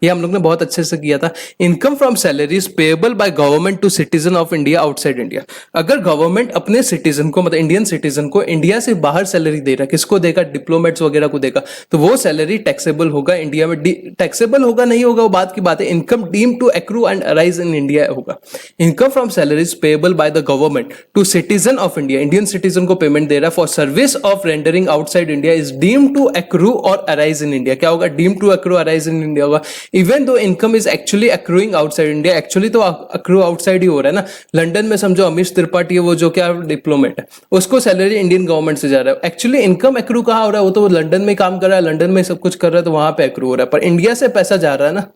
ये हम लोग ने बहुत अच्छे से किया था। Income from salaries payable by government to citizen of India outside India. अगर गवर्नमेंट अपने सिटीजन को, मतलब इंडियन सिटीजन को, इंडिया से बाहर सैलरी दे रहा है, किसको देगा? डिप्लोमेट्स वगैरह को देगा, तो वो सैलरी टैक्सेबल होगा इंडिया में। टैक्सेबल होगा नहीं होगा वो बात की बात है। Income deem to accrue and arise in India होगा। Income from salaries payable by the government to citizen of India, Indian citizen को पेमेंट दे रहा है for service of rendering outside India is deem to accrue और अराइज इन इंडिया। क्या होगा? Deem to accrue arise in India होगा। इवन दो income is actually accruing outside India, actually तो अक्रू आउटसाइड ही हो रहा है ना। लंदन में समझो अमीश त्रिपाठी है, वो जो क्या डिप्लोमेट है, उसको सैलरी इंडियन गवर्नमेंट से जा रहा है। एक्चुअली इनकम अक्रू कहाँ हो रहा है? वो तो लंदन में काम कर रहा है, लंदन में सब कुछ कर रहा है, तो वहां पे अक्रू हो रहा है, पर इंडिया से पैसा जा रहा है ना।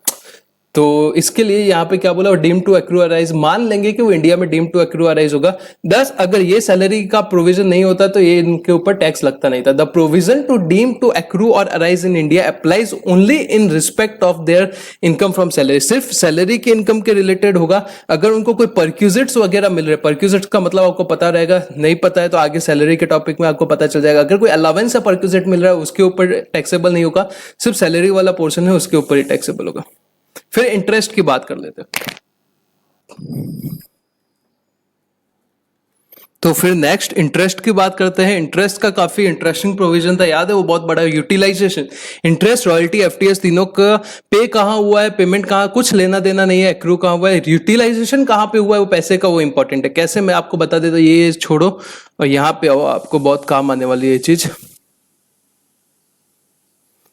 तो इसके लिए यहाँ पे क्या बोला? Deem to accrue arise. मान लेंगे कि वो इंडिया में डीम टू एक्रू अराइज होगा। 10 अगर ये सैलरी का प्रोविजन नहीं होता तो ये इनके ऊपर टैक्स लगता नहीं था। The provision to deem to accrue और arise in India applies only in respect of their income from salary. सिर्फ सैलरी के इनकम के रिलेटेड होगा। अगर उनको कोई परक्यूजिट्स वगैरह मिल रहे, परक्यूजिट्स का मतलब आपको पता रहेगा, नहीं पता है तो आगे सैलरी के टॉपिक में आपको पता चल जाएगा। अगर कोई अलावेंस या परक्यूजिट मिल रहा है उसके ऊपर टैक्सेबल नहीं होगा, सिर्फ सैलरी वाला पोर्शन है उसके ऊपर ही टैक्सेबल होगा। फिर इंटरेस्ट की बात कर लेते हैं। तो फिर नेक्स्ट इंटरेस्ट की बात करते हैं। इंटरेस्ट का काफी इंटरेस्टिंग प्रोविजन था, याद है वो बहुत बड़ा। यूटिलाइजेशन, इंटरेस्ट, रॉयल्टी, एफटीएस, तीनों का पे कहाँ हुआ है, पेमेंट कहाँ, कुछ लेना देना नहीं है, एक्रू कहाँ हुआ है, यूटिलाइजेशन कहाँ पे हुआ है वो पैसे का, वो इंपॉर्टेंट है। कैसे, मैं आपको बता देता हूँ। ये छोड़ो और यहाँ पे आओ, आपको बहुत काम आने वाली है ये चीज।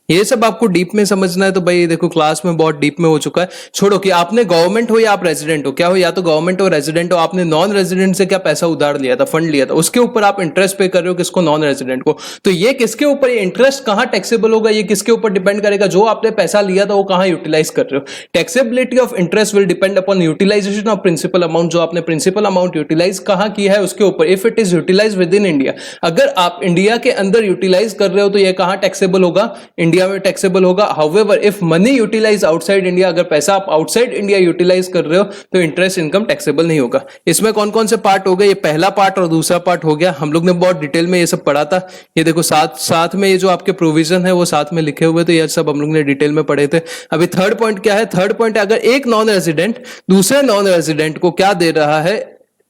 ये सब आपको डीप में समझना है तो भाई देखो क्लास में बहुत डीप में हो चुका है। छोड़ो कि आपने गवर्नमेंट हो या आप रेजिडेंट हो, क्या हो, या तो गवर्नमेंट हो रेजिडेंट हो, आपने नॉन रेजिडेंट से क्या पैसा उधार लिया था, फंड लिया था, उसके ऊपर आप इंटरेस्ट पे कर रहे हो, किसको? नॉन रेजिडेंट को। तो ये किसके ऊपर, ये इंटरेस्ट कहां टैक्सेबल होगा, ये किसके ऊपर डिपेंड करेगा? जो आपने पैसा लिया था वो कहां यूटिलाइज कर रहे हो। Taxability of interest will depend upon utilisation of principal amount. जो आपने प्रिंसिपल अमाउंट यूटिलाइज कहां किया है उसके ऊपर। If it is utilise within India, अगर आप इंडिया के अंदर यूटिलाइज कर रहे हो तो ये कहां टैक्सेबल होगा? इंडिया में टैक्सेबल होगा। However, if money utilized outside India, अगर पैसा आप आउटसाइड इंडिया यूटिलाइज कर रहे हो तो इंटरेस्ट इनकम टैक्सेबल नहीं होगा। इसमें कौन कौन से पार्ट हो गए? ये पहला पार्ट और दूसरा पार्ट हो गया। हम लोग ने बहुत डिटेल में ये सब पढ़ा था। ये देखो साथ में ये जो आपके प्रोविजन है वो साथ में लिखे हुए, तो ये सब हम लोग ने डिटेल में पढ़े थे। अभी थर्ड पॉइंट क्या है? थर्ड पॉइंट, अगर एक नॉन रेजिडेंट दूसरे नॉन रेजिडेंट को क्या दे रहा है?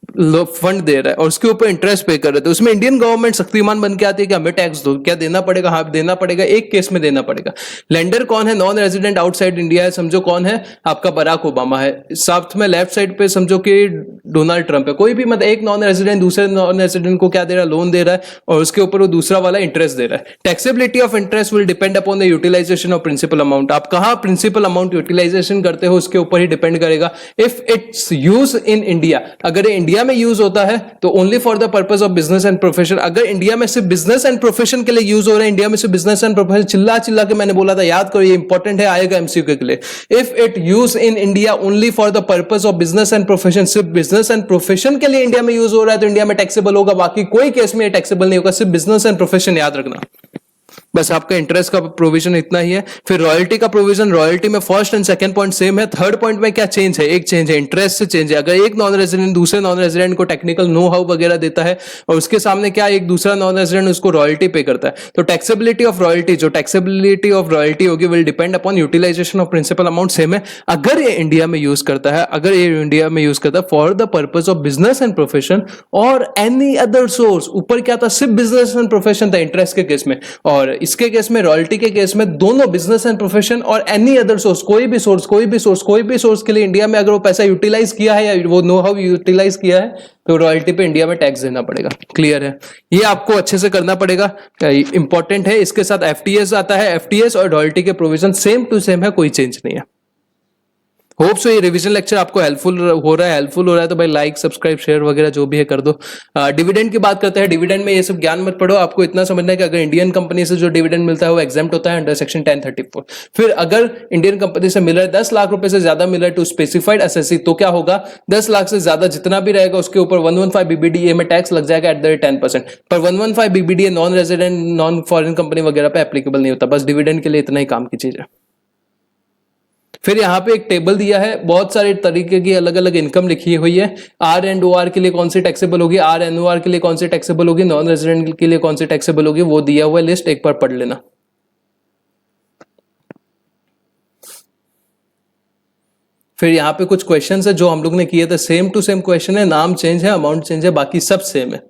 फंड दे रहा है और उसके ऊपर इंटरेस्ट पे कर रहे थे, उसमें इंडियन गवर्नमेंट शक्तिमान बन के आती है कि हमें टैक्स दो, क्या देना पड़ेगा? हाँ देना पड़ेगा, एक केस में देना पड़ेगा। लेंडर कौन है? नॉन रेजिडेंट आउटसाइड इंडिया है, समझो कौन है? आपका बराक ओबामा है। साउथ में लेफ्ट साइड पे समझो कि डोनाल्ड ट्रंप है। कोई भी मतलब एक नॉन रेजिडेंट दूसरे नॉन रेजिडेंट को क्या दे रहा है? लोन दे रहा है और उसके ऊपर वो दूसरा वाला इंटरेस्ट दे रहा है। Taxability of interest will depend upon the utilisation of principal amount. आप कहां प्रिंसिपल अमाउंट यूटिलाइजेशन करते हो उसके ऊपर ही डिपेंड करेगा। If it's use in India, अगर ये इंडिया में यूज होता है तो only for the purpose of business and profession. अगर इंडिया में सिर्फ बिजनेस एंड प्रोफेशन के लिए यूज हो रहा है, इंडिया में सिर्फ बिजनेस एंड प्रोफेशन, चिल्ला चिल्ला के मैंने बोला था, याद करो ये इंपॉर्टेंट है, आएगा एमसीक्यू के लिए। If it use in India only for the purpose of business and profession, सिर्फ बिजनेस एंड प्रोफेशन के लिए इंडिया में यूज हो रहा है तो इंडिया में टैक्सेबल होगा, बाकी कोई केस में टैक्सेबल नहीं होगा, सिर्फ बिजनेस एंड प्रोफेशन, याद रखना। बस आपका इंटरेस्ट का प्रोविजन इतना ही है। फिर रॉयल्टी का प्रोविजन, रॉयल्टी में first and second point same है। थर्ड पॉइंट में क्या चेंज है? एक चेंज है, इंटरेस्ट से चेंज है। अगर एक नॉन रेजिडेंट दूसरे नॉन रेजिडेंट को टेक्निकल नो हाउ वगैरह देता है और उसके सामने क्या एक दूसरा नॉन रेजिडेंट उसको रॉयल्टी पे करता है, तो टैक्सेबिलिटी ऑफ रॉयल्टी, जो टैक्सेबिलिटी ऑफ रॉयल्टी होगी will depend upon utilisation of principal amount. Same है। अगर ये इंडिया में यूज करता है, अगर ये इंडिया में यूज करता है for the purpose of business and profession और एनी अदर सोर्स, ऊपर क्या था? सिर्फ बिजनेस एंड प्रोफेशन था इंटरेस्ट के केस में, और इसके केस में रॉयल्टी के केस में दोनों बिजनेस एंड प्रोफेशन और एनी अदर सोर्स, कोई भी सोर्स के लिए इंडिया में अगर वो पैसा यूटिलाइज किया है या वो नो हाउ यूटिलाइज किया है तो रॉयल्टी पे इंडिया में टैक्स देना पड़ेगा। क्लियर है? ये आपको अच्छे से करना पड़ेगा, इंपॉर्टेंट है। इसके साथ एफटीएस आता है, एफटीएस और रॉयल्टी के प्रोविजन सेम टू सेम है, कोई चेंज नहीं है। होप सो ये रिवीजन लेक्चर आपको हेल्पफुल हो रहा है तो भाई लाइक सब्सक्राइब शेयर वगैरह जो भी है कर दो। डिविडेंड की बात करते हैं। डिविडेंड में ये सब ज्ञान मत पढ़ो, आपको इतना समझना है कि अगर इंडियन कंपनी से जो डिविडेंड मिलता है वो एग्जाम्प्ट होता है अंडर सेक्शन 1034। फिर अगर इंडियन कंपनी से मिल रहा है 10 लाख रुपए से ज्यादा मिल रहा है टू स्पेसिफाइड एसएससी, तो क्या होगा? 10 लाख से ज्यादा जितना भी रहेगा उसके ऊपर 115 बीबीडीए में टैक्स लग जाएगा एट द रेट 10%। पर 115 BBDA non resident non foreign company वगैरह पे एप्लीकेबल नहीं होता। बस डिविडेंड के लिए इतना ही काम की चीज है। फिर यहाँ पे एक टेबल दिया है, बहुत सारे तरीके की अलग अलग इनकम लिखी हुई है। आर एंड ओ आर के लिए कौन सी टैक्सेबल होगी, आर एन ओ आर के लिए कौन सी टैक्सेबल होगी, नॉन रेजिडेंट के लिए कौन सी टैक्सेबल होगी, वो दिया हुआ है लिस्ट, एक बार पढ़ लेना। फिर यहाँ पे कुछ क्वेश्चंस है जो हम लोग ने किए थे, सेम टू सेम क्वेश्चन है, नाम चेंज है, अमाउंट चेंज है, बाकी सब सेम है,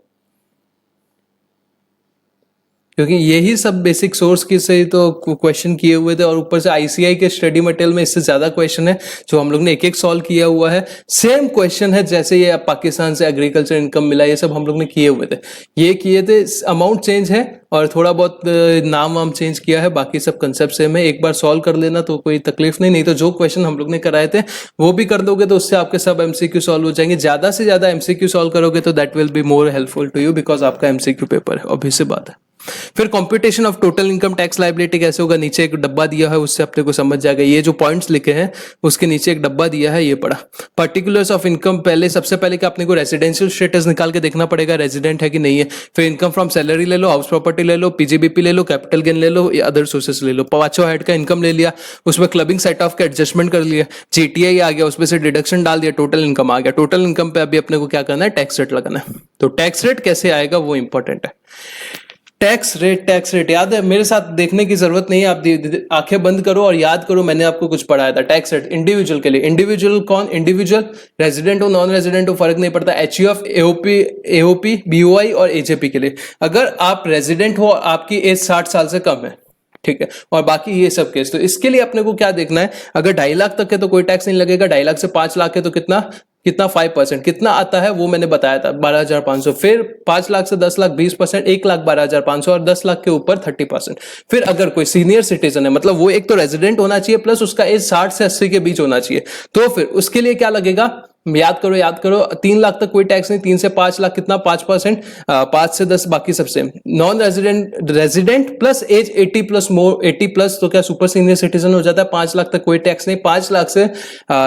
क्योंकि यही सब बेसिक सोर्स की से तो क्वेश्चन किए हुए थे और ऊपर से आईसीआई के स्टडी मटेरियल में इससे ज्यादा क्वेश्चन है जो हम लोग ने एक एक सॉल्व किया हुआ है। सेम क्वेश्चन है जैसे ये पाकिस्तान से एग्रीकल्चर इनकम मिला, ये सब हम लोग ने किए हुए थे, ये किए थे। अमाउंट चेंज है और थोड़ा बहुत नाम वाम चेंज किया है, बाकी सब कंसेप्ट सेम है। एक बार सॉल्व कर लेना तो कोई तकलीफ नहीं तो जो क्वेश्चन हम लोग ने कराए थे वो भी कर दोगे तो उससे आपके सब एमसीक्यू सॉल्व हो जाएंगे। ज्यादा से ज्यादा एमसीक्यू सॉल्व करोगे तो that will be more helpful to you, because आपका एमसीक्यू पेपर है, ऑब्वियस सी बात है। फिर computation of total income tax liability कैसे होगा, नीचे एक डब्बा दिया है, उससे अपने को समझ जाएगा। ये जो पॉइंट्स लिखे हैं उसके नीचे एक डब्बा दिया है, ये पढ़ा। पर्टिकुलर्स ऑफ इनकम, पहले सबसे पहले कि अपने को रेजिडेंशियल स्टेटस निकाल के देखना पड़ेगा, रेजिडेंट है कि नहीं है। फिर इनकम फ्रॉम सैलरी ले लो, हाउस प्रॉपर्टी ले लो, पीजीबीपी ले लो, कैपिटल गेन ले लो या अदर सोर्सेस ले लो। पांचों हेड का इनकम ले लिया, उसमें क्लबिंग सेट ऑफ का एडजस्टमेंट कर लिया, जीटीआई आ गया, उसमें से डिडक्शन डाल दिया, टोटल इनकम आ गया। टोटल इनकम पे अभी अपने को क्या करना है, टैक्स रेट लगाना है। तो टैक्स रेट कैसे आएगा वो इंपॉर्टेंट है। टैक्स रेट याद है, मेरे साथ देखने की जरूरत नहीं है, आप आंखें बंद करो और याद करो, मैंने आपको कुछ पढ़ाया था। टैक्स रेट इंडिविजुअल के लिए, इंडिविजुअल कौन, इंडिविजुअल, रेजिडेंट हो नॉन रेजिडेंट हो फर्क नहीं पड़ता। एचयूएफ, एओपी, बीओआई और एजेपी के लिए, अगर आप रेजिडेंट हो, आपकी एज 60 साल से कम है, ठीक है, और बाकी ये सब केस, तो इसके लिए अपने को क्या देखना है, अगर 2.5 लाख तक है तो कोई टैक्स नहीं लगेगा, 2.5 लाख से 5 लाख है तो कितना 5%, कितना आता है वो मैंने बताया था 12,500। फिर 5 लाख से 10 लाख 20%, 1 लाख 12,500 और 10 लाख के ऊपर 30%। फिर अगर कोई सीनियर सिटीजन है, मतलब वो एक तो रेजिडेंट होना चाहिए प्लस उसका एज 60 से 80 के बीच होना चाहिए, तो फिर उसके लिए क्या लगेगा, याद करो 3 लाख तक कोई टैक्स नहीं, 3 से 5 लाख कितना 5%, 5 से 10 बाकी सब same. Non resident plus age 80 plus तो क्या सुपर सीनियर सिटीजन हो जाता है, 5 लाख तक कोई टैक्स नहीं, 5 लाख से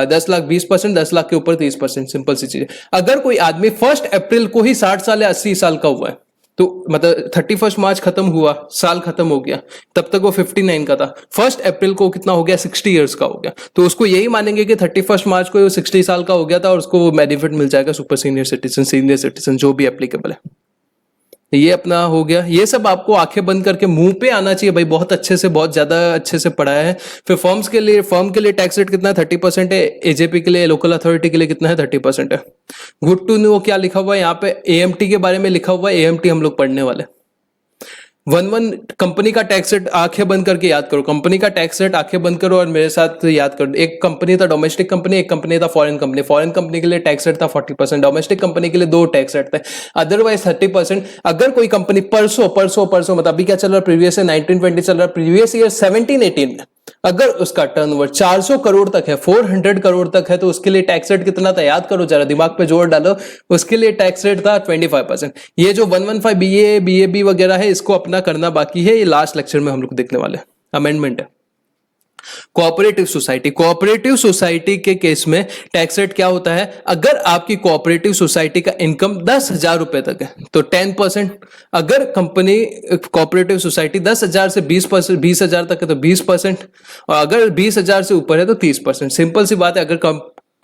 10 लाख 20%, 10 लाख के ऊपर 30%, सिंपल सी चीज है। अगर कोई आदमी 1 अप्रैल को ही 60 साल या 80 साल का हुआ है, तो मतलब 31 मार्च खत्म हुआ, साल खत्म हो गया, तब तक वो 59 का था, 1 अप्रैल को कितना हो गया, 60 इयर्स का हो गया, तो उसको यही मानेंगे कि 31 मार्च को वो 60 साल का हो गया था और उसको वो बेनिफिट मिल जाएगा, super senior citizen, senior citizen जो भी एप्लीकेबल है। ये अपना हो गया। ये सब आपको आंखें बंद करके मुंह पे आना चाहिए भाई, बहुत अच्छे से, बहुत ज्यादा अच्छे से पढ़ाया है। फिर फर्म के लिए टैक्स रेट कितना है? 30% है। एजेपी के लिए, लोकल अथॉरिटी के लिए कितना है? 30% है। गुड टू नो क्या लिखा हुआ है यहाँ पे? एएमटी के बारे में लिखा हुआ है। एएमटी हम लोग पढ़ने वाले। वन कंपनी का टैक्स रेट आंखें बंद करके याद करो। कंपनी का टैक्स रेट आंखें बंद करो और मेरे साथ याद करो। एक कंपनी था डोमेस्टिक कंपनी, एक कंपनी था फॉरेन कंपनी। फॉरेन कंपनी के लिए टैक्स रेट था 40%, डोमेस्टिक कंपनी के लिए 2 टैक्स रेट थे, अदरवाइज 30%। अगर कोई कंपनी परसों मतलब अभी क्या चल रहा है? प्रीवियस ईयर 19-20 चल रहा है, प्रीवियस ईयर 17-18 में अगर उसका टर्नओवर 400 करोड़ तक है, 400 करोड़ तक है, तो उसके लिए टैक्स रेट कितना था? याद करो जरा, दिमाग पे जोर डालो। उसके लिए टैक्स रेट था 25%। ये जो 115 बीए बीएबी वगैरह है, इसको अपना करना बाकी है। ये लास्ट लेक्चर में हम लोग देखने वाले। अमेंडमेंट है। कोऑपरेटिव सोसाइटी के केस में टैक्स रेट क्या होता है? अगर आपकी कोऑपरेटिव सोसाइटी का इनकम 10,000 रुपए तक है तो 10%। अगर कंपनी कोऑपरेटिव सोसाइटी 10,000 से 20,000 तक है तो 20%। और अगर 20,000 से ऊपर है तो 30%। सिंपल सी बात है। अगर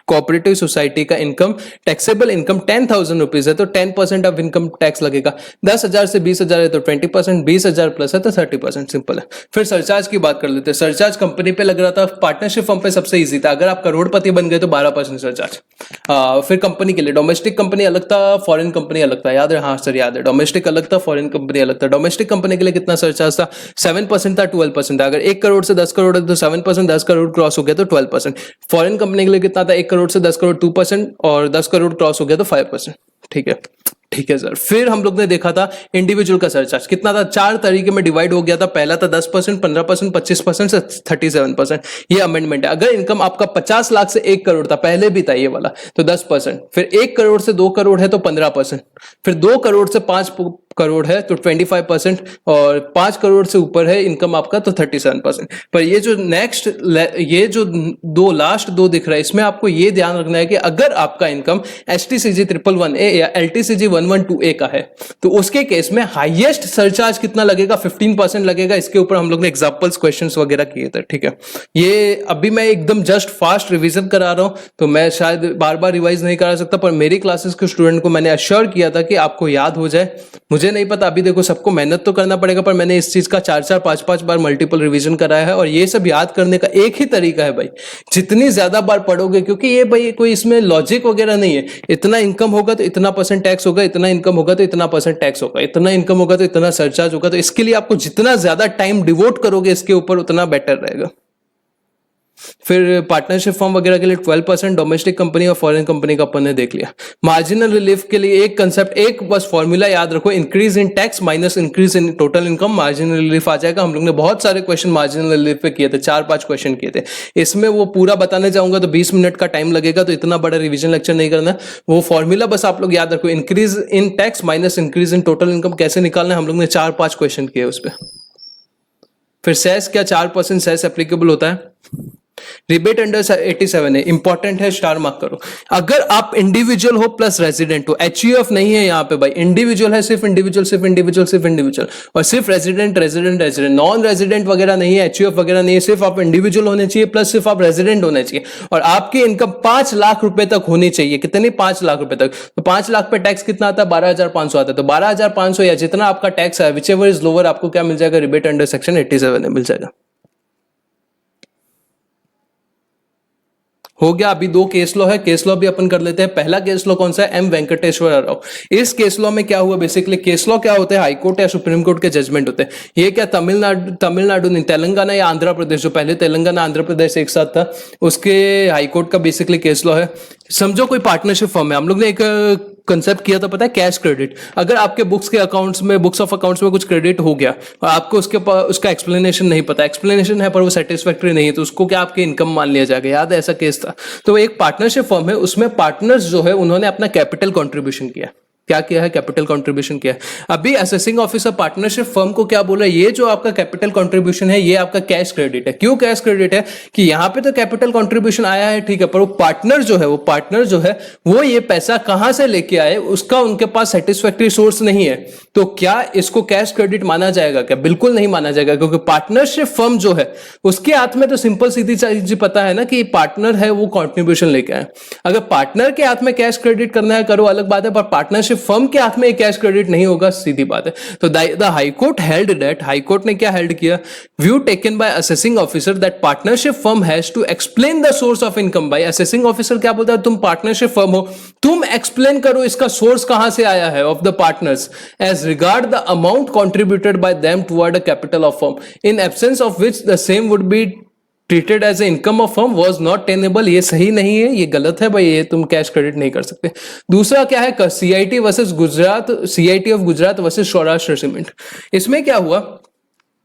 कोऑपरेटिव सोसाइटी का इनकम, टैक्सेबल इनकम 10,000 रुपीज है तो 10% ऑफ इनकम टैक्स लगेगा। 10,000 से 20,000 है तो 20%, 20,000 प्लस है तो 30%। सिंपल है। फिर सरचार्ज की बात कर लेते हैं। सरचार्ज कंपनी पे लग रहा था, पार्टनरशिप फर्म पे सबसे इजी था। अगर आप करोड़पति बन गए तो 12% सरचार्ज। फिर कंपनी के लिए डोमेस्टिक कंपनी अलग था, फॉरेन कंपनी अलग था। याद है? हाँ सर याद है। डोमेस्टिक अलग था, फॉरेन कंपनी अलग था। डोमेस्टिक कंपनी के लिए कितना सरचार्ज था? 7% था, 12% था। अगर 1 करोड़ से 10 करोड़ है तो 7%, 10 करोड़ क्रॉस हो गया तो 12%। फॉरेन कंपनी के लिए कितना था? 1 करोड़ से 10 करोड़ 2%, और 10 करोड़ क्रॉस हो गया तो 5%। ठीक है सर। फिर हम लोग ने देखा था इंडिविजुअल का सरचार्ज कितना था? 4 तरीके में डिवाइड हो गया था। पहला था 10%, 15%, 25% से 37%। ये अमेंडमेंट है। अगर इनकम आपका 50 लाख से 1 करोड़ था, पहले भी था ये वाला, तो 10%। फिर 1 करोड़ से 2 करोड़ है तो 15%। फिर 2 करोड़ से 5 करोड़ है तो 25%, और 5 करोड़ से ऊपर है इनकम आपका तो 37%। पर ये जो नेक्स्ट, ये जो लास्ट दो दिख रहा है, इसमें आपको ये ध्यान रखना है कि अगर आपका इनकम STCG 111A या LTCG 112A का है तो उसके केस में हाईएस्ट सरचार्ज कितना लगेगा? 15% लगेगा। इसके ऊपर हम लोग ने एग्जांपल्स क्वेश्चंस वगैरह किए थे। ठीक है। ये अभी मैं एकदम जस्ट फास्ट रिवीजन करा रहा हूं तो मैं शायद बार बार रिवाइज नहीं करा सकता, पर मेरी क्लासेस के स्टूडेंट को मैंने अश्योर किया था कि आपको याद हो जाए। मुझे नहीं पता, अभी देखो सबको मेहनत तो करना पड़ेगा, पर मैंने इस चीज का 4-4, 5-5 बार मल्टीपल रिवीजन कराया है। और ये सब याद करने का एक ही तरीका है भाई, जितनी ज्यादा बार पढ़ोगे, क्योंकि ये भाई कोई इसमें लॉजिक वगैरह नहीं है। इतना इनकम होगा तो इतना % टैक्स होगा, इतना इनकम होगा तो इतना % टैक्स होगा, इतना इनकम होगा तो इतना सरचार्ज होगा। तो इसके लिए आपको जितना ज्यादा टाइम डिवोट करोगे इसके ऊपर, उतना बेटर रहेगा। फिर पार्टनरशिप फॉर्म वगैरह के लिए 12%, डोमेस्टिक कंपनी और फॉरेन कंपनी का अपन ने देख लिया। मार्जिनल रिलीफ के लिए एक कंसेप्ट, एक बस फॉर्मूला याद रखो, increase in tax minus increase in total income, marginal relief आ जाएगा। हम लोग ने बहुत सारे क्वेश्चन मार्जिनल रिलीफ पे किए थे, 4-5 क्वेश्चन किए थे। इसमें वो पूरा बताने जाऊंगा तो 20 मिनट का टाइम लगेगा, तो इतना बड़ा रिविजन लेक्चर नहीं करना। वो फॉर्मूला बस आप लोग याद रखो, increase in tax minus increase in total income कैसे निकालना है, हम लोग ने 4-5 क्वेश्चन किए उस पर। फिर सेस क्या 4% सेस एप्लीकेबल होता है। रिबेट अंडर 87 है, इंपॉर्टेंट है, स्टार मार्क करो। अगर आप इंडिविजुअल हो प्लस रेजिडेंट हो, HUF नहीं है यहाँ पे भाई, इंडिविजुअल है, सिर्फ इंडिविजुअल, सिर्फ इंडिविजुअल, सिर्फ इंडिविजुअल, और सिर्फ resident resident resident, non resident वगैरह नहीं है, HUF वगैरह नहीं है। सिर्फ आप इंडिविजुअल होने चाहिए प्लस सिर्फ आप रेजिडेंट होने चाहिए, और आपकी इनकम 5 लाख रुपए तक होनी चाहिए। कितनी? 5 लाख रुपए तक। तो 5 लाख पे टैक्स कितना आता है? 12,500 आता है। तो 12,500 या जितना आपका टैक्स है, विच एवर इज लोअर, आपको क्या मिल जाएगा? रिबेट अंडर सेक्शन 87 है, मिल जाएगा। हो गया। अभी 2 केस लॉ है, केस लॉ भी अपन कर लेते हैं। पहला केस लॉ कौन सा है? M वेंकटेश्वर राव। इस केस लॉ में क्या हुआ? बेसिकली केस लॉ क्या होते हैं? हाई कोर्ट या सुप्रीम कोर्ट के जजमेंट होते हैं। ये क्या तमिलनाडु नहीं, तेलंगाना या आंध्र प्रदेश, जो पहले तेलंगाना आंध्र प्रदेश एक साथ था, उसके हाई कोर्ट का बेसिकली केस लॉ है। समझो कोई पार्टनरशिप फर्म है, हम लोग ने एक कंसेप्ट किया था, पता है, कैश क्रेडिट। अगर आपके बुक्स ऑफ अकाउंट्स में कुछ क्रेडिट हो गया और आपको उसका एक्सप्लेनेशन नहीं पता, एक्सप्लेनेशन है पर वो सेटिस्फैक्टरी नहीं है, तो उसको क्या आपके इनकम मान लिया जाएगा? याद है ऐसा केस था। तो एक पार्टनरशिप फर्म है, उसमें पार्टनर्स जो है उन्होंने अपना कैपिटल कंट्रीब्यूशन किया। क्या किया है? कैपिटल कंट्रीब्यूशन किया है। अभी असेसिंग ऑफिसर पार्टनरशिप फर्म को क्या बोला? ये जो आपका कैपिटल कंट्रीब्यूशन है, ये आपका कैश क्रेडिट है। क्यों कैश क्रेडिट है? कि यहां पे तो कैपिटल कंट्रीब्यूशन आया है, ठीक है, पर वो पार्टनर जो है वो ये पैसा कहां से लेके आए, उसका उनके पास सेटिस्फैक्टरी सोर्स नहीं है। तो क्या इसको कैश क्रेडिट माना जाएगा? क्या? बिल्कुल नहीं माना जाएगा, क्योंकि पार्टनरशिप फर्म जो है उसके हाथ में तो सिंपल सीधी चीज पता है ना कि पार्टनर है, वो कंट्रीब्यूशन लेके आए। अगर पार्टनर के हाथ में कैश क्रेडिट करना है, करो, अलग बात है, पर पार्टनरशिप पार्टनरशिप फर्म के हाथ में कैश क्रेडिट नहीं होगा, सीधी बात है। तो the high court held that, high court ने क्या हेल्ड किया, view taken by assessing officer that partnership firm has to explain the source of income. By assessing officer क्या बोलता है, तुम पार्टनरशिप फर्म हो, तुम एक्सप्लेन करो इसका सोर्स कहां से आया है of the partners, as regard the amount contributed by them toward a capital of firm, in absence of which the same would be treated as a income of firm was not tenable. ये सही नहीं है, ये गलत है भाई, ये तुम कैश क्रेडिट नहीं कर सकते। दूसरा क्या है, CIT versus Gujarat, CIT of Gujarat versus Saurashtra cement. इसमें क्या हुआ,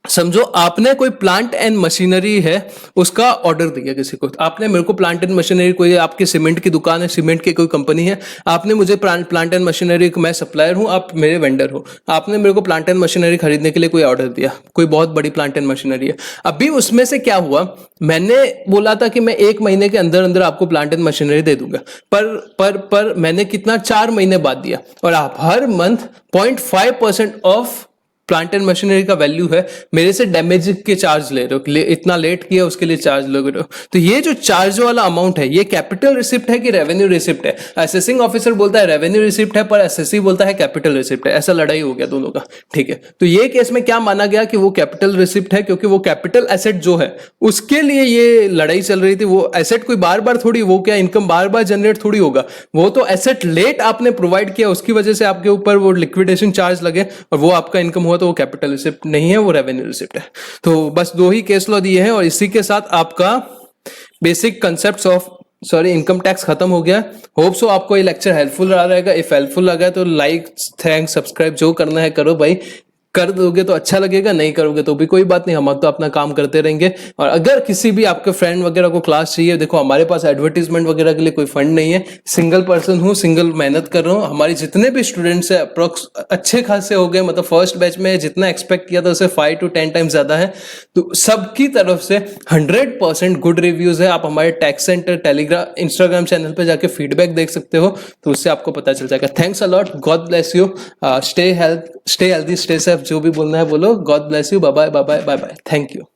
समझो आपने कोई प्लांट एंड मशीनरी है उसका ऑर्डर दिया किसी को, आपने मेरे को प्लांट एंड मशीनरी, कोई आपकी सीमेंट की दुकान है, सीमेंट की कोई कंपनी है, आपने मुझे प्लांट एंड मशीनरी, मैं सप्लायर हूं, आप मेरे वेंडर हो, आपने मेरे को प्लांट एंड मशीनरी खरीदने के लिए कोई ऑर्डर दिया, कोई बहुत बड़ी प्लांट एंड मशीनरी है। अभी उसमें से क्या हुआ, मैंने बोला था कि मैं 1 महीने के अंदर अंदर आपको प्लांट एंड मशीनरी दे दूंगा, पर मैंने कितना 4 महीने बाद दिया, और आप हर month 0.5% of plant and machinery का वैल्यू है, मेरे से डैमेज के चार्ज ले रहे हो, इतना लेट किया उसके लिए चार्ज ले रहे हो। तो ये जो चार्ज वाला अमाउंट है, ये कैपिटल रिसिप्ट है कि रेवेन्यू रिसिप्ट है? असेसिंग ऑफिसर बोलता है रेवेन्यू रिसिप्ट है, पर एसएससी बोलता है कैपिटल रिसिप्ट है। ऐसा लड़ाई हो गया दोनों का, ठीक है। तो ये केस में क्या माना गया कि वो कैपिटल रिसिप्ट है, क्योंकि वो कैपिटल एसेट जो है उसके लिए ये लड़ाई चल रही थी। वो एसेट कोई बार बार थोड़ी, वो क्या इनकम बार बार जनरेट थोड़ी होगा, वो तो एसेट लेट आपने प्रोवाइड किया, उसकी वजह से आपके ऊपर वो लिक्विडेशन चार्ज लगे और वो आपका इनकम हुआ, तो वो कैपिटल रिसिप्ट नहीं है, वो रेवेन्यू रिसिप्ट है। तो बस 2 ही केस लॉ दिए हैं, और इसी के साथ आपका basic concepts of income tax खत्म हो गया। होप सो आपको ये लेक्चर हेल्पफुल रहा रहेगा। इफ हेल्पफुल लगा तो लाइक, थैंक्स, सब्सक्राइब जो करना है करो भाई, कर दोगे तो अच्छा लगेगा, नहीं करोगे तो भी कोई बात नहीं, हम तो अपना काम करते रहेंगे। और अगर किसी भी आपके फ्रेंड वगैरह को क्लास चाहिए, देखो हमारे पास एडवर्टीजमेंट वगैरह के लिए कोई फंड नहीं है, सिंगल पर्सन हूँ, सिंगल मेहनत कर रहा हूँ। हमारे जितने भी स्टूडेंट्स हैं अप्रोक्स अच्छे खासे हो गए, मतलब फर्स्ट बैच में जितना एक्सपेक्ट किया था उससे 5 to 10 टाइम्स ज्यादा है। तो सबकी तरफ से 100% गुड रिव्यूज है। आप हमारे tax centre Telegram Instagram channel पे जाके फीडबैक देख सकते हो, तो उससे आपको पता चल जाएगा। Thanks a lot, God bless you, stay healthy, stay safe, जो भी बोलना है बोलो। God bless you, bye bye bye bye bye, thank you.